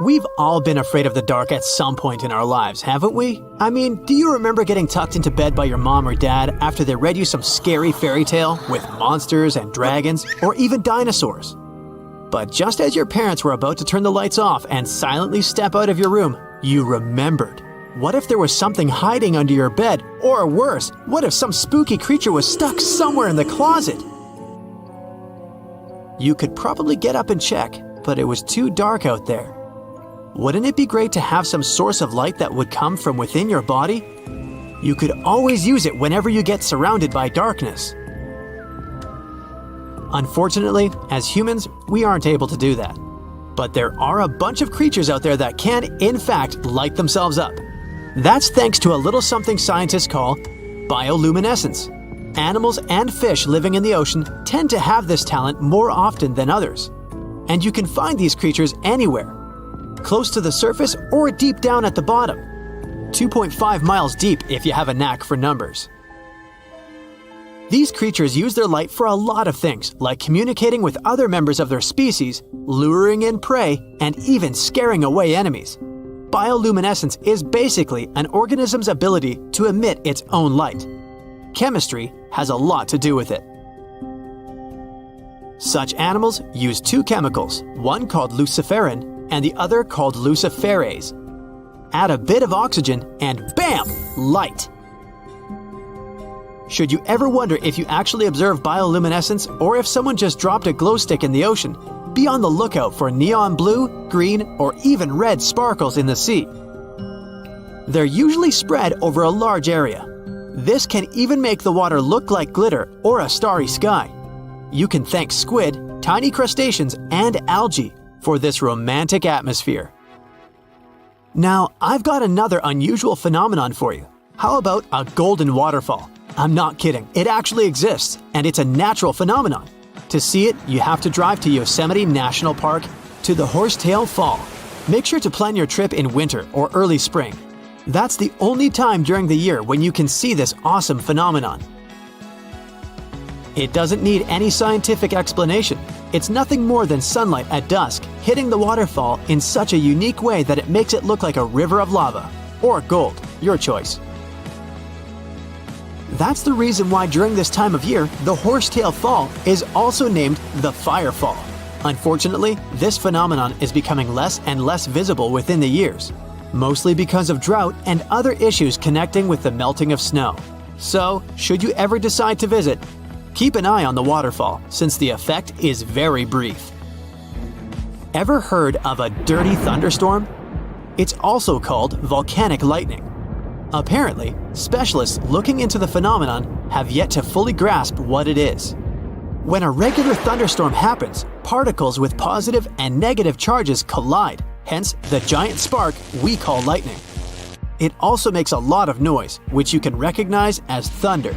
We've all been afraid of the dark at some point in our lives, haven't we? I mean, do you remember getting tucked into bed by your mom or dad after they read you some scary fairy tale with monsters and dragons or even dinosaurs? But just as your parents were about to turn the lights off and silently step out of your room, you remembered. What if there was something hiding under your bed? Or worse, what if some spooky creature was stuck somewhere in the closet? You could probably get up and check, but it was too dark out there. Wouldn't it be great to have some source of light that would come from within your body? You could always use it whenever you get surrounded by darkness. Unfortunately, as humans, we aren't able to do that. But there are a bunch of creatures out there that can, in fact, light themselves up. That's thanks to a little something scientists call bioluminescence. Animals and fish living in the ocean tend to have this talent more often than others. And you can find these creatures anywhere, close to the surface or deep down at the bottom. 2.5 miles deep if you have a knack for numbers. These creatures use their light for a lot of things, like communicating with other members of their species, luring in prey, and even scaring away enemies. Bioluminescence is basically an organism's ability to emit its own light. Chemistry has a lot to do with it. Such animals use two chemicals, one called luciferin and the other called luciferase. Add a bit of oxygen and bam! Light! Should you ever wonder if you actually observe bioluminescence or if someone just dropped a glow stick in the ocean, be on the lookout for neon blue, green, or even red sparkles in the sea. They're usually spread over a large area. This can even make the water look like glitter or a starry sky. You can thank squid, tiny crustaceans, and algae for this romantic atmosphere. Now, I've got another unusual phenomenon for you. How about a golden waterfall? I'm not kidding, it actually exists, and it's a natural phenomenon. To see it, you have to drive to Yosemite National Park to the Horsetail Fall. Make sure to plan your trip in winter or early spring. That's the only time during the year when you can see this awesome phenomenon. It doesn't need any scientific explanation. It's nothing more than sunlight at dusk hitting the waterfall in such a unique way that it makes it look like a river of lava. Or gold, your choice. That's the reason why during this time of year, the Horsetail Fall is also named the Fire Fall. Unfortunately, this phenomenon is becoming less and less visible within the years, mostly because of drought and other issues connecting with the melting of snow. So, should you ever decide to visit, keep an eye on the waterfall, since the effect is very brief. Ever heard of a dirty thunderstorm? It's also called volcanic lightning. Apparently, specialists looking into the phenomenon have yet to fully grasp what it is. When a regular thunderstorm happens, particles with positive and negative charges collide, hence the giant spark we call lightning. It also makes a lot of noise, which you can recognize as thunder.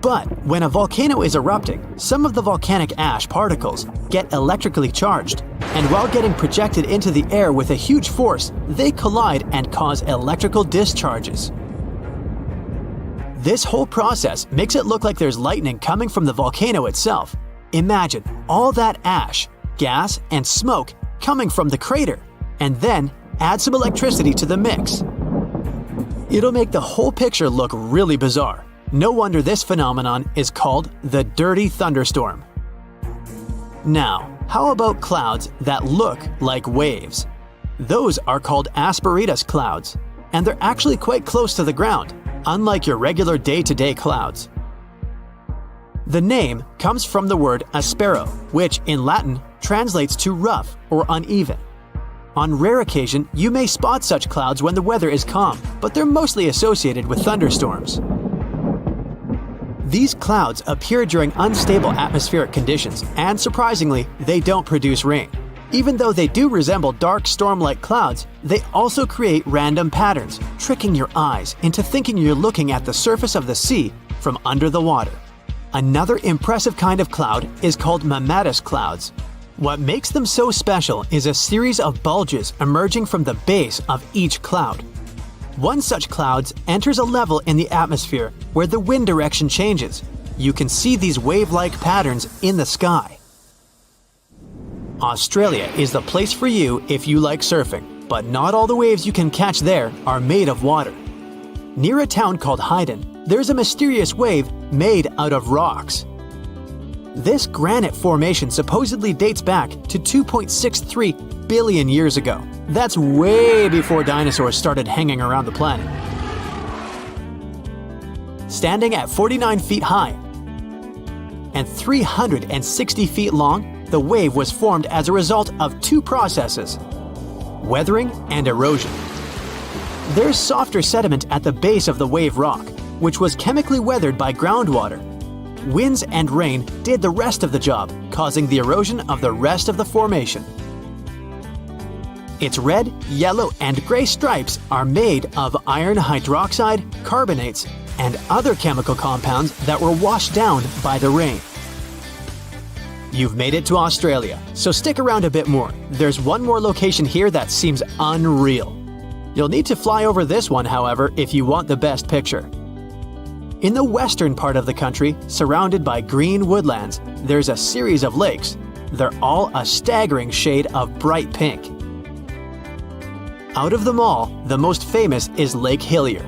But when a volcano is erupting, some of the volcanic ash particles get electrically charged, and while getting projected into the air with a huge force, they collide and cause electrical discharges. This whole process makes it look like there's lightning coming from the volcano itself. Imagine all that ash, gas, and smoke coming from the crater, and then add some electricity to the mix. It'll make the whole picture look really bizarre. No wonder this phenomenon is called the dirty thunderstorm. Now, how about clouds that look like waves? Those are called asperitas clouds, and they're actually quite close to the ground, unlike your regular day-to-day clouds. The name comes from the word aspero, which in Latin translates to rough or uneven. On rare occasion, you may spot such clouds when the weather is calm, but they're mostly associated with thunderstorms. These clouds appear during unstable atmospheric conditions, and surprisingly, they don't produce rain. Even though they do resemble dark storm-like clouds, they also create random patterns, tricking your eyes into thinking you're looking at the surface of the sea from under the water. Another impressive kind of cloud is called mammatus clouds. What makes them so special is a series of bulges emerging from the base of each cloud. One such cloud enters a level in the atmosphere where the wind direction changes. You can see these wave-like patterns in the sky. Australia is the place for you if you like surfing, but not all the waves you can catch there are made of water. Near a town called Haydn, there's a mysterious wave made out of rocks. This granite formation supposedly dates back to 2.63 billion years ago. That's way before dinosaurs started hanging around the planet. Standing at 49 feet high and 360 feet long, the wave was formed as a result of two processes: weathering and erosion. There's softer sediment at the base of the wave rock, which was chemically weathered by groundwater. Winds and rain did the rest of the job, causing the erosion of the rest of the formation. Its red, yellow, and gray stripes are made of iron hydroxide, carbonates, and other chemical compounds that were washed down by the rain. You've made it to Australia, so stick around a bit more. There's one more location here that seems unreal. You'll need to fly over this one, however, if you want the best picture. In the western part of the country, surrounded by green woodlands, there's a series of lakes. They're all a staggering shade of bright pink. Out of them all, the most famous is Lake Hillier,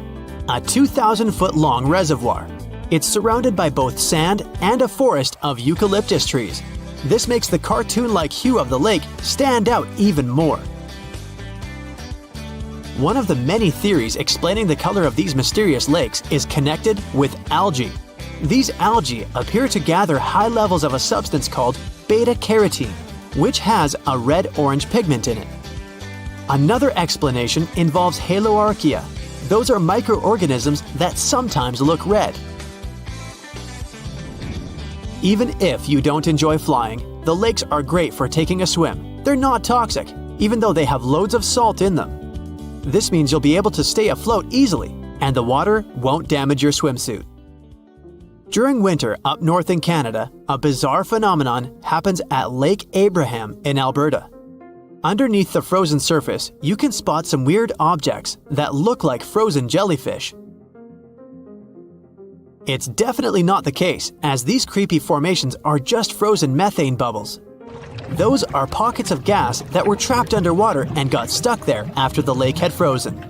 a 2,000-foot-long reservoir. It's surrounded by both sand and a forest of eucalyptus trees. This makes the cartoon-like hue of the lake stand out even more. One of the many theories explaining the color of these mysterious lakes is connected with algae. These algae appear to gather high levels of a substance called beta-carotene, which has a red-orange pigment in it. Another explanation involves haloarchaea. Those are microorganisms that sometimes look red. Even if you don't enjoy flying, the lakes are great for taking a swim. They're not toxic, even though they have loads of salt in them. This means you'll be able to stay afloat easily, and the water won't damage your swimsuit. During winter up north in Canada, a bizarre phenomenon happens at Lake Abraham in Alberta. Underneath the frozen surface, you can spot some weird objects that look like frozen jellyfish. It's definitely not the case, as these creepy formations are just frozen methane bubbles. Those are pockets of gas that were trapped underwater and got stuck there after the lake had frozen.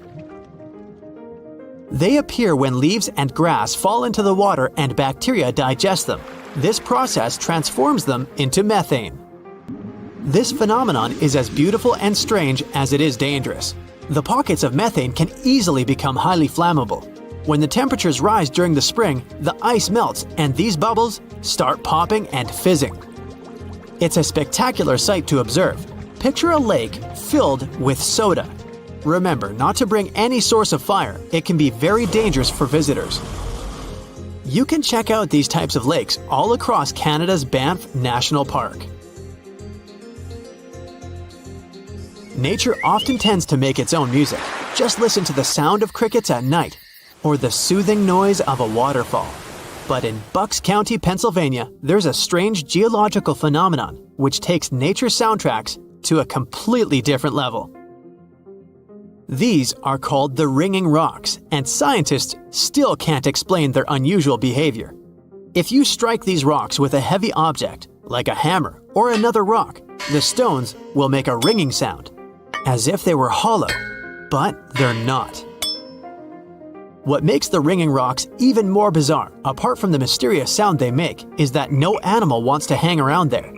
They appear when leaves and grass fall into the water and bacteria digest them. This process transforms them into methane. This phenomenon is as beautiful and strange as it is dangerous. The pockets of methane can easily become highly flammable. When the temperatures rise during the spring, the ice melts and these bubbles start popping and fizzing. It's a spectacular sight to observe. Picture a lake filled with soda. Remember not to bring any source of fire. It can be very dangerous for visitors. You can check out these types of lakes all across Canada's Banff National Park. Nature often tends to make its own music. Just listen to the sound of crickets at night, or the soothing noise of a waterfall. But in Bucks County, Pennsylvania, there's a strange geological phenomenon which takes nature soundtracks to a completely different level. These are called the ringing rocks, and scientists still can't explain their unusual behavior. If you strike these rocks with a heavy object, like a hammer or another rock, the stones will make a ringing sound, as if they were hollow, but they're not. What makes the ringing rocks even more bizarre, apart from the mysterious sound they make, is that no animal wants to hang around there.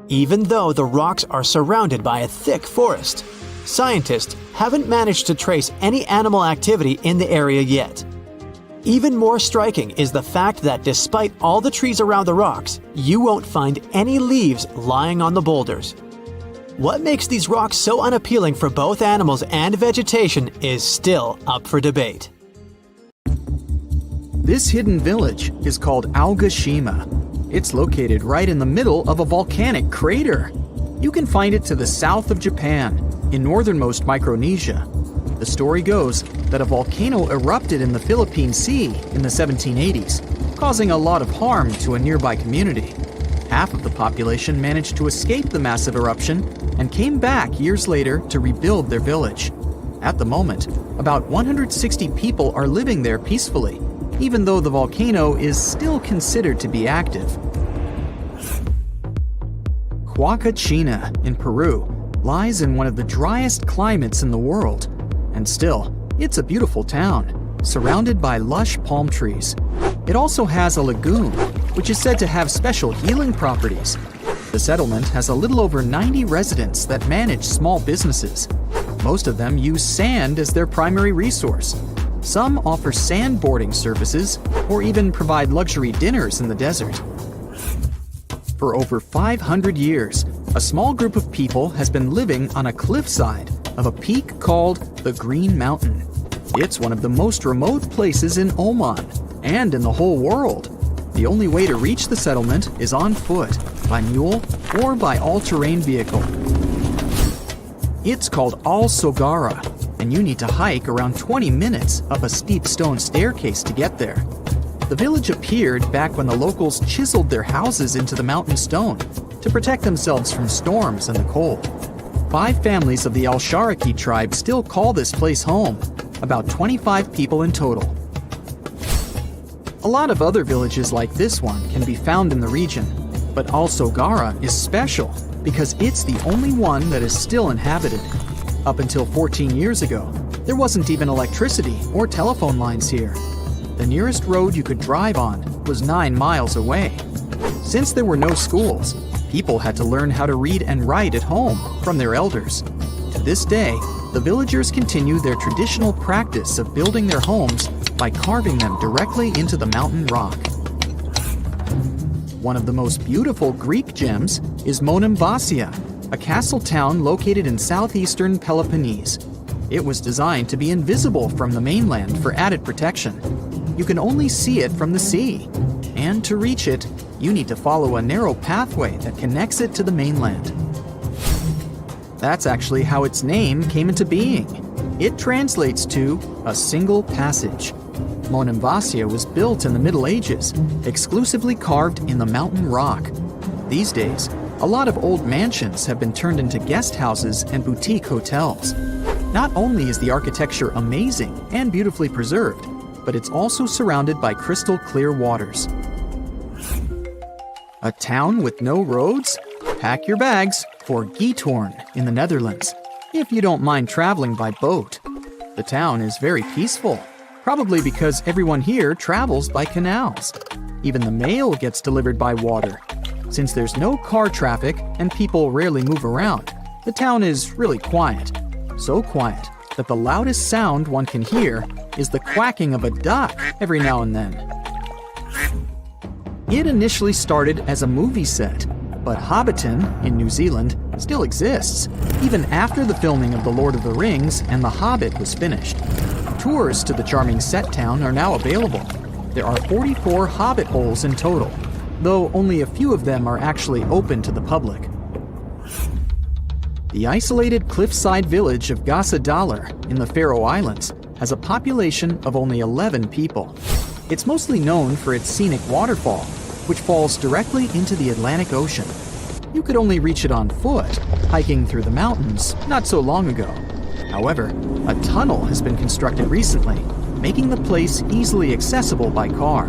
Even though the rocks are surrounded by a thick forest, scientists haven't managed to trace any animal activity in the area yet. Even more striking is the fact that despite all the trees around the rocks, you won't find any leaves lying on the boulders. What makes these rocks so unappealing for both animals and vegetation is still up for debate. This hidden village is called Aogashima. It's located right in the middle of a volcanic crater. You can find it to the south of Japan, in northernmost Micronesia. The story goes that a volcano erupted in the Philippine Sea in the 1780s, causing a lot of harm to a nearby community. Half of the population managed to escape the massive eruption and came back years later to rebuild their village. At the moment, about 160 people are living there peacefully, even though the volcano is still considered to be active. Huacachina in Peru lies in one of the driest climates in the world, and still, it's a beautiful town, surrounded by lush palm trees. It also has a lagoon, which is said to have special healing properties. The settlement has a little over 90 residents that manage small businesses. Most of them use sand as their primary resource. Some offer sandboarding services or even provide luxury dinners in the desert. For over 500 years, a small group of people has been living on a cliffside of a peak called the Green Mountain. It's one of the most remote places in Oman and in the whole world. The only way to reach the settlement is on foot, by mule, or by all-terrain vehicle. It's called Al Sogara, and you need to hike around 20 minutes up a steep stone staircase to get there. The village appeared back when the locals chiseled their houses into the mountain stone to protect themselves from storms and the cold. 5 families of the Al-Sharaki tribe still call this place home, about 25 people in total. A lot of other villages like this one can be found in the region, but Al Sogara is special because it's the only one that is still inhabited. Up until 14 years ago, there wasn't even electricity or telephone lines here. The nearest road you could drive on was 9 miles away. Since there were no schools, people had to learn how to read and write at home from their elders. To this day, the villagers continue their traditional practice of building their homes by carving them directly into the mountain rock. One of the most beautiful Greek gems is Monemvasia, a castle town located in southeastern Peloponnese. It was designed to be invisible from the mainland for added protection. You can only see it from the sea, and to reach it, you need to follow a narrow pathway that connects it to the mainland. That's actually how its name came into being. It translates to a single passage. Monemvasia was built in the Middle Ages, exclusively carved in the mountain rock. These days, a lot of old mansions have been turned into guest houses and boutique hotels. Not only is the architecture amazing and beautifully preserved, but it's also surrounded by crystal clear waters. A town with no roads? Pack your bags for Giethoorn in the Netherlands, if you don't mind traveling by boat. The town is very peaceful, probably because everyone here travels by canals. Even the mail gets delivered by water. Since there's no car traffic and people rarely move around, the town is really quiet. So quiet that the loudest sound one can hear is the quacking of a duck every now and then. It initially started as a movie set, but Hobbiton in New Zealand still exists, even after the filming of The Lord of the Rings and The Hobbit was finished. Tours to the charming set town are now available. There are 44 Hobbit holes in total, though only a few of them are actually open to the public. The isolated cliffside village of Gasadalar in the Faroe Islands has a population of only 11 people. It's mostly known for its scenic waterfall, which falls directly into the Atlantic Ocean. You could only reach it on foot, hiking through the mountains not so long ago. However, a tunnel has been constructed recently, making the place easily accessible by car.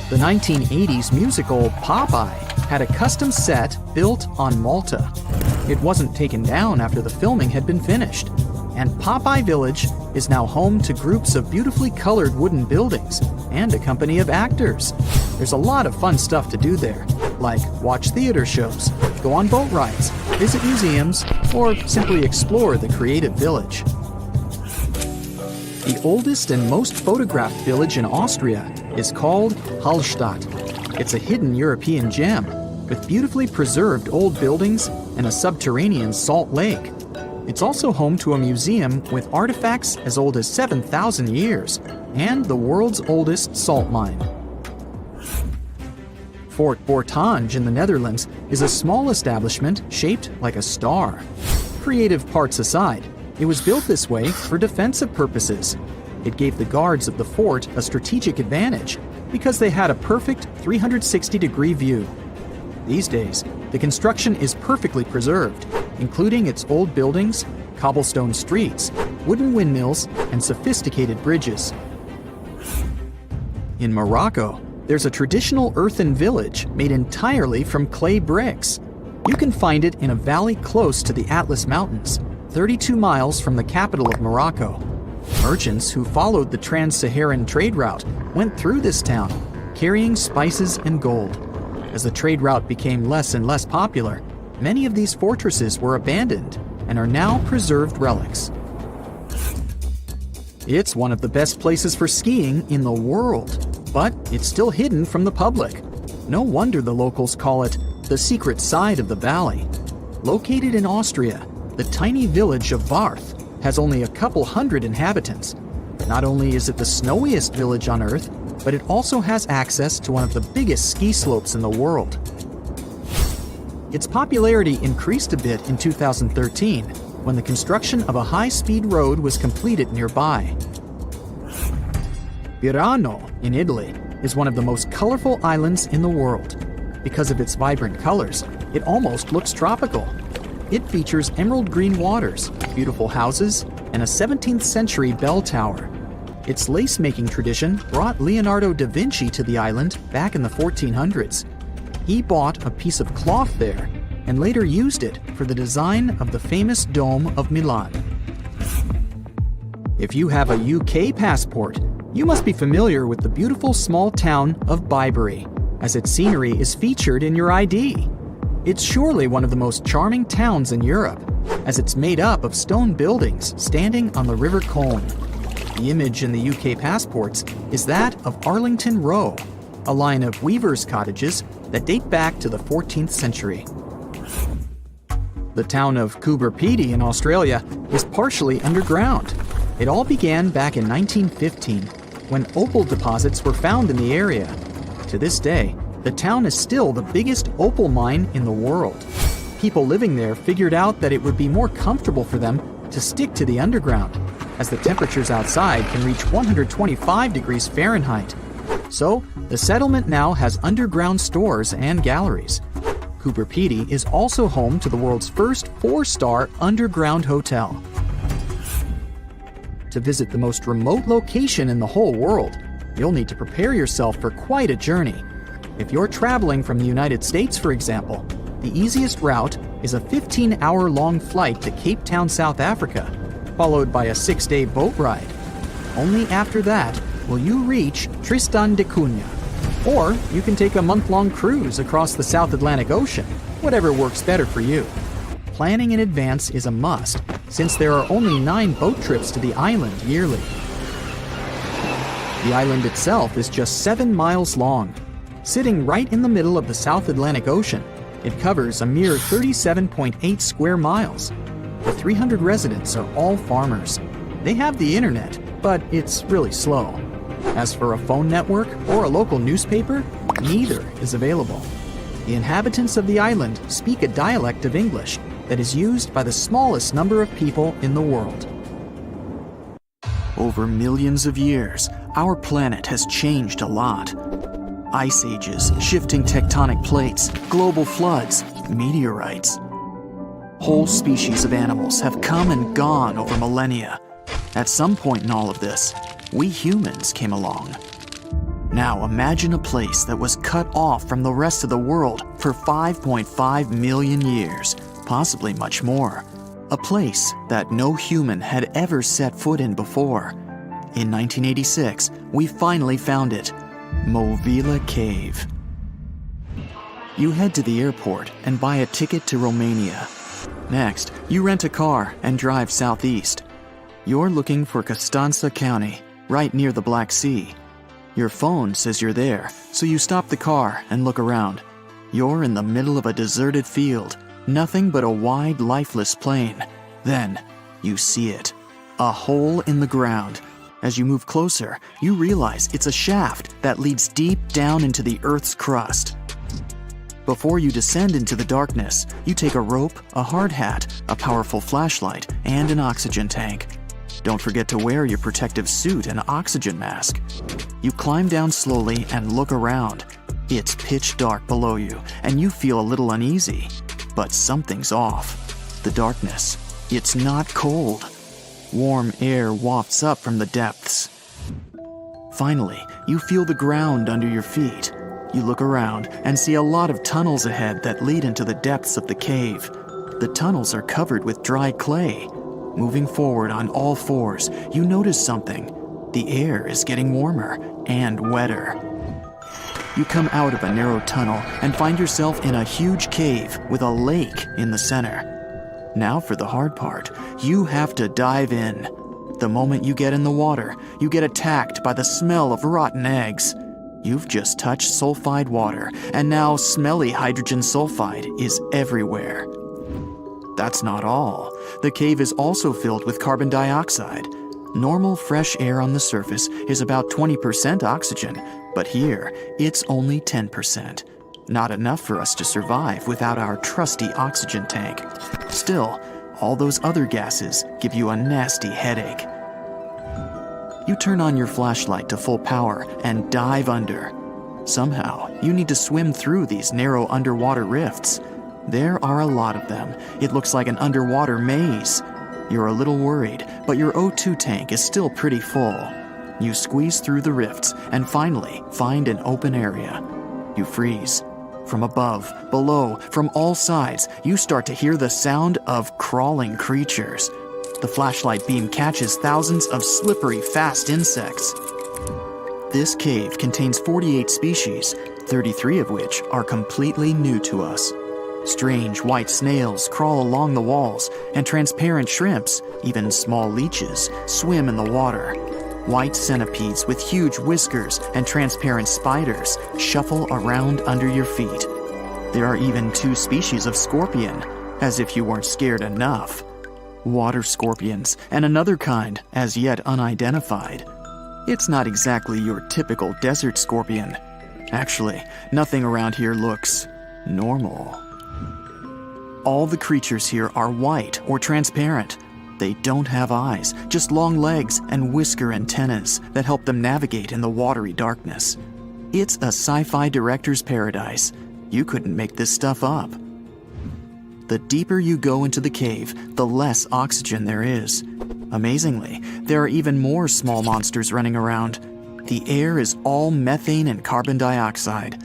The 1980s musical Popeye had a custom set built on Malta. It wasn't taken down after the filming had been finished, and Popeye Village is now home to groups of beautifully colored wooden buildings and a company of actors. There's a lot of fun stuff to do there, like watch theater shows, go on boat rides, visit museums, or simply explore the creative village. The oldest and most photographed village in Austria is called Hallstatt. It's a hidden European gem with beautifully preserved old buildings and a subterranean salt lake. It's also home to a museum with artifacts as old as 7,000 years and the world's oldest salt mine. Fort Bortange in the Netherlands is a small establishment shaped like a star. Creative parts aside, it was built this way for defensive purposes. It gave the guards of the fort a strategic advantage because they had a perfect 360-degree view. These days, the construction is perfectly preserved, including its old buildings, cobblestone streets, wooden windmills, and sophisticated bridges. In Morocco, there's a traditional earthen village made entirely from clay bricks. You can find it in a valley close to the Atlas Mountains, 32 miles from the capital of Morocco. Merchants who followed the trans-Saharan trade route went through this town, carrying spices and gold. As the trade route became less and less popular, many of these fortresses were abandoned and are now preserved relics. It's one of the best places for skiing in the world, but it's still hidden from the public. No wonder the locals call it the secret side of the valley. Located in Austria, the tiny village of Warth has only a couple hundred inhabitants. Not only is it the snowiest village on Earth, but it also has access to one of the biggest ski slopes in the world. Its popularity increased a bit in 2013 when the construction of a high-speed road was completed nearby. Virano in Italy is one of the most colorful islands in the world. Because of its vibrant colors, it almost looks tropical. It features emerald green waters, beautiful houses, and a 17th century bell tower. Its lace-making tradition brought Leonardo da Vinci to the island back in the 1400s. He bought a piece of cloth there and later used it for the design of the famous Dome of Milan. If you have a UK passport, you must be familiar with the beautiful small town of Bibury, as its scenery is featured in your ID. It's surely one of the most charming towns in Europe, as it's made up of stone buildings standing on the River Colne. The image in the UK passports is that of Arlington Row, a line of weavers' cottages that date back to the 14th century. The town of Coober Pedy in Australia is partially underground. It all began back in 1915, when opal deposits were found in the area. To this day, the town is still the biggest opal mine in the world. People living there figured out that it would be more comfortable for them to stick to the underground, as the temperatures outside can reach 125 degrees Fahrenheit. So, the settlement now has underground stores and galleries. Coober Pedy is also home to the world's first 4-star underground hotel. To visit the most remote location in the whole world, you'll need to prepare yourself for quite a journey. If you're traveling from the United States, for example, the easiest route is a 15-hour-long flight to Cape Town, South Africa, followed by a 6-day boat ride. Only after that will you reach Tristan da Cunha. Or you can take a month-long cruise across the South Atlantic Ocean, whatever works better for you. Planning in advance is a must, since there are only 9 boat trips to the island yearly. The island itself is just 7 miles long. Sitting right in the middle of the South Atlantic Ocean, it covers a mere 37.8 square miles. The 300 residents are all farmers. They have the internet, but it's really slow. As for a phone network or a local newspaper, neither is available. The inhabitants of the island speak a dialect of English that is used by the smallest number of people in the world. Over millions of years, our planet has changed a lot. Ice ages, shifting tectonic plates, global floods, meteorites. Whole species of animals have come and gone over millennia. At some point in all of this, we humans came along. Now imagine a place that was cut off from the rest of the world for 5.5 million years, possibly much more. A place that no human had ever set foot in before. In 1986, we finally found it, Movila Cave. You head to the airport and buy a ticket to Romania. Next, you rent a car and drive southeast. You're looking for Constanța County, right near the Black Sea. Your phone says you're there, so you stop the car and look around. You're in the middle of a deserted field, nothing but a wide, lifeless plain. Then, you see it. A hole in the ground. As you move closer, you realize it's a shaft that leads deep down into the Earth's crust. Before you descend into the darkness, you take a rope, a hard hat, a powerful flashlight, and an oxygen tank. Don't forget to wear your protective suit and oxygen mask. You climb down slowly and look around. It's pitch dark below you, and you feel a little uneasy. But something's off. The darkness. It's not cold. Warm air wafts up from the depths. Finally, you feel the ground under your feet. You look around and see a lot of tunnels ahead that lead into the depths of the cave. The tunnels are covered with dry clay. Moving forward on all fours, you notice something. The air is getting warmer and wetter. You come out of a narrow tunnel and find yourself in a huge cave with a lake in the center. Now for the hard part. You have to dive in. The moment you get in the water, you get attacked by the smell of rotten eggs. You've just touched sulfide water, and now smelly hydrogen sulfide is everywhere. That's not all. The cave is also filled with carbon dioxide. Normal fresh air on the surface is about 20% oxygen, but here it's only 10%. Not enough for us to survive without our trusty oxygen tank. Still, all those other gases give you a nasty headache. You turn on your flashlight to full power and dive under. Somehow, you need to swim through these narrow underwater rifts. There are a lot of them. It looks like an underwater maze. You're a little worried, but your O2 tank is still pretty full. You squeeze through the rifts and finally find an open area. You freeze. From above, below, from all sides, you start to hear the sound of crawling creatures. The flashlight beam catches thousands of slippery, fast insects. This cave contains 48 species, 33 of which are completely new to us. Strange white snails crawl along the walls, and transparent shrimps, even small leeches, swim in the water. White centipedes with huge whiskers and transparent spiders shuffle around under your feet. There are even 2 species of scorpion, as if you weren't scared enough. Water scorpions, and another kind, as yet unidentified. It's not exactly your typical desert scorpion. Actually, nothing around here looks normal. All the creatures here are white or transparent. They don't have eyes, just long legs and whisker antennas that help them navigate in the watery darkness. It's a sci-fi director's paradise. You couldn't make this stuff up. The deeper you go into the cave, the less oxygen there is. Amazingly, there are even more small monsters running around. The air is all methane and carbon dioxide.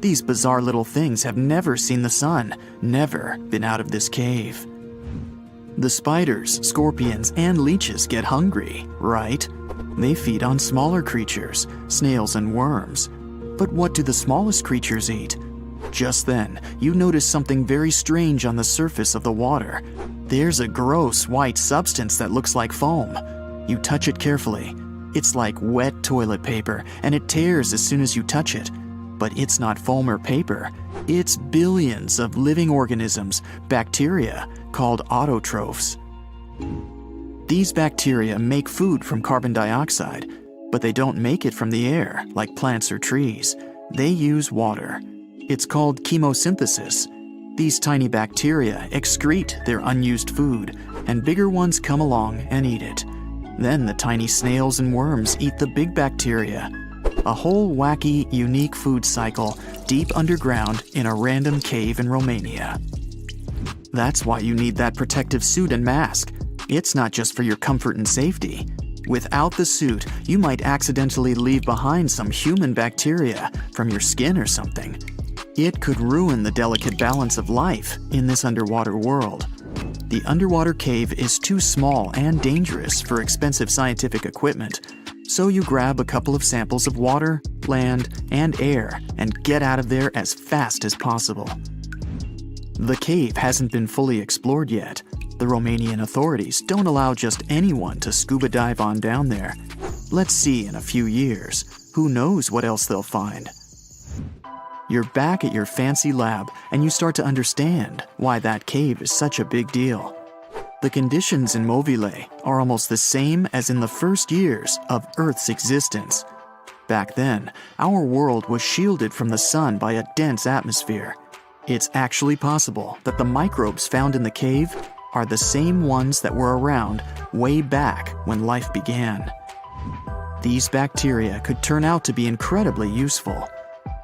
These bizarre little things have never seen the sun, never been out of this cave. The spiders, scorpions, and leeches get hungry, right? They feed on smaller creatures, snails and worms. But what do the smallest creatures eat? Just then, you notice something very strange on the surface of the water. There's a gross white substance that looks like foam. You touch it carefully. It's like wet toilet paper, and it tears as soon as you touch it. But it's not foam or paper. It's billions of living organisms, bacteria, called autotrophs. These bacteria make food from carbon dioxide, but they don't make it from the air like plants or trees. They use water. It's called chemosynthesis. These tiny bacteria excrete their unused food, and bigger ones come along and eat it. Then the tiny snails and worms eat the big bacteria. A whole wacky, unique food cycle deep underground in a random cave in Romania. That's why you need that protective suit and mask. It's not just for your comfort and safety. Without the suit, you might accidentally leave behind some human bacteria from your skin or something. It could ruin the delicate balance of life in this underwater world. The underwater cave is too small and dangerous for expensive scientific equipment, so you grab a couple of samples of water, land, and air and get out of there as fast as possible. The cave hasn't been fully explored yet. The Romanian authorities don't allow just anyone to scuba dive on down there. Let's see in a few years. Who knows what else they'll find? You're back at your fancy lab, and you start to understand why that cave is such a big deal. The conditions in Mobile are almost the same as in the first years of Earth's existence. back then, our world was shielded from the sun by a dense atmosphere. It's actually possible that the microbes found in the cave are the same ones that were around way back when life began. These bacteria could turn out to be incredibly useful.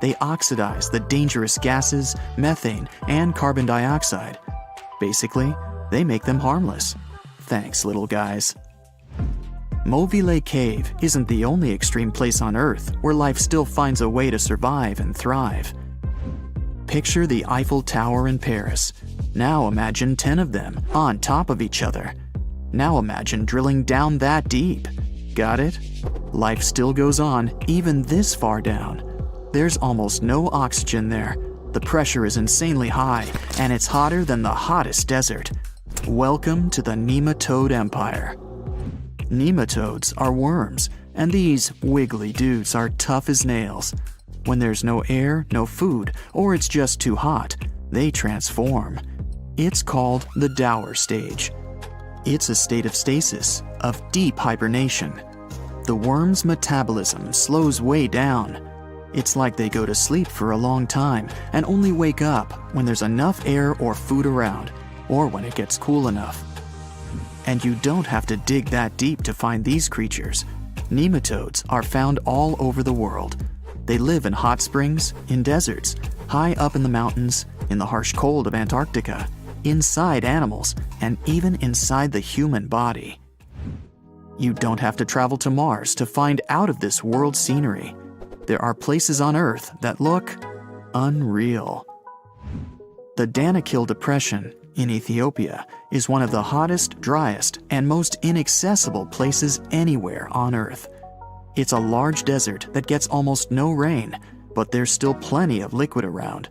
They oxidize the dangerous gases, methane, and carbon dioxide. Basically, they make them harmless. Thanks, little guys. Movile Cave isn't the only extreme place on Earth where life still finds a way to survive and thrive. Picture the Eiffel Tower in Paris. Now imagine 10 of them on top of each other. Now imagine drilling down that deep. Got it? Life still goes on, even this far down. There's almost no oxygen there. The pressure is insanely high, and it's hotter than the hottest desert. Welcome to the nematode empire. Nematodes are worms, and these wiggly dudes are tough as nails. When there's no air, no food, or it's just too hot, they transform. It's called the dower stage. It's a state of stasis, of deep hibernation. The worm's metabolism slows way down. It's like they go to sleep for a long time and only wake up when there's enough air or food around, or when it gets cool enough. And you don't have to dig that deep to find these creatures. Nematodes are found all over the world. They live in hot springs, in deserts, high up in the mountains, in the harsh cold of Antarctica, inside animals, and even inside the human body. You don't have to travel to Mars to find out of this world scenery. There are places on Earth that look unreal. The Danakil Depression in Ethiopia is one of the hottest, driest, and most inaccessible places anywhere on Earth. It's a large desert that gets almost no rain, but there's still plenty of liquid around.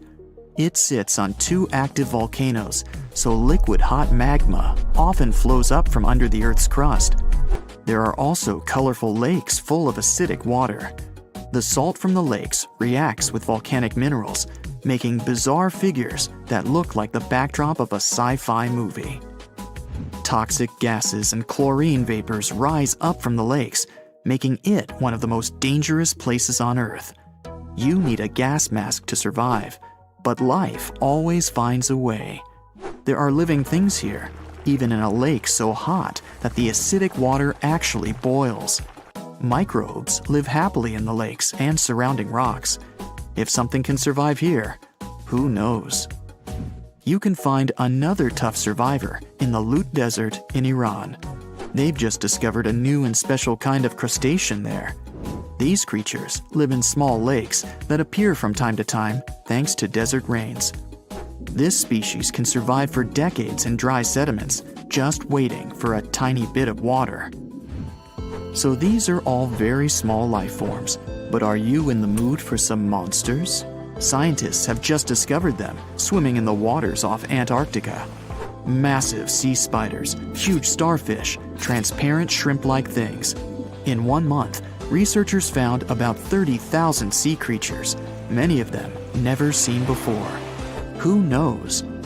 It sits on 2 active volcanoes, so liquid hot magma often flows up from under the Earth's crust. There are also colorful lakes full of acidic water. The salt from the lakes reacts with volcanic minerals, making bizarre figures that look like the backdrop of a sci-fi movie. Toxic gases and chlorine vapors rise up from the lakes, making it one of the most dangerous places on Earth. You need a gas mask to survive, but life always finds a way. There are living things here, even in a lake so hot that the acidic water actually boils. Microbes live happily in the lakes and surrounding rocks. If something can survive here, who knows? You can find another tough survivor in the Lut Desert in Iran. They've just discovered a new and special kind of crustacean there. These creatures live in small lakes that appear from time to time thanks to desert rains. This species can survive for decades in dry sediments, just waiting for a tiny bit of water. So these are all very small life forms, but are you in the mood for some monsters? Scientists have just discovered them swimming in the waters off Antarctica. Massive sea spiders, huge starfish, transparent shrimp-like things. In 1 month, researchers found about 30,000 sea creatures, many of them never seen before. Who knows?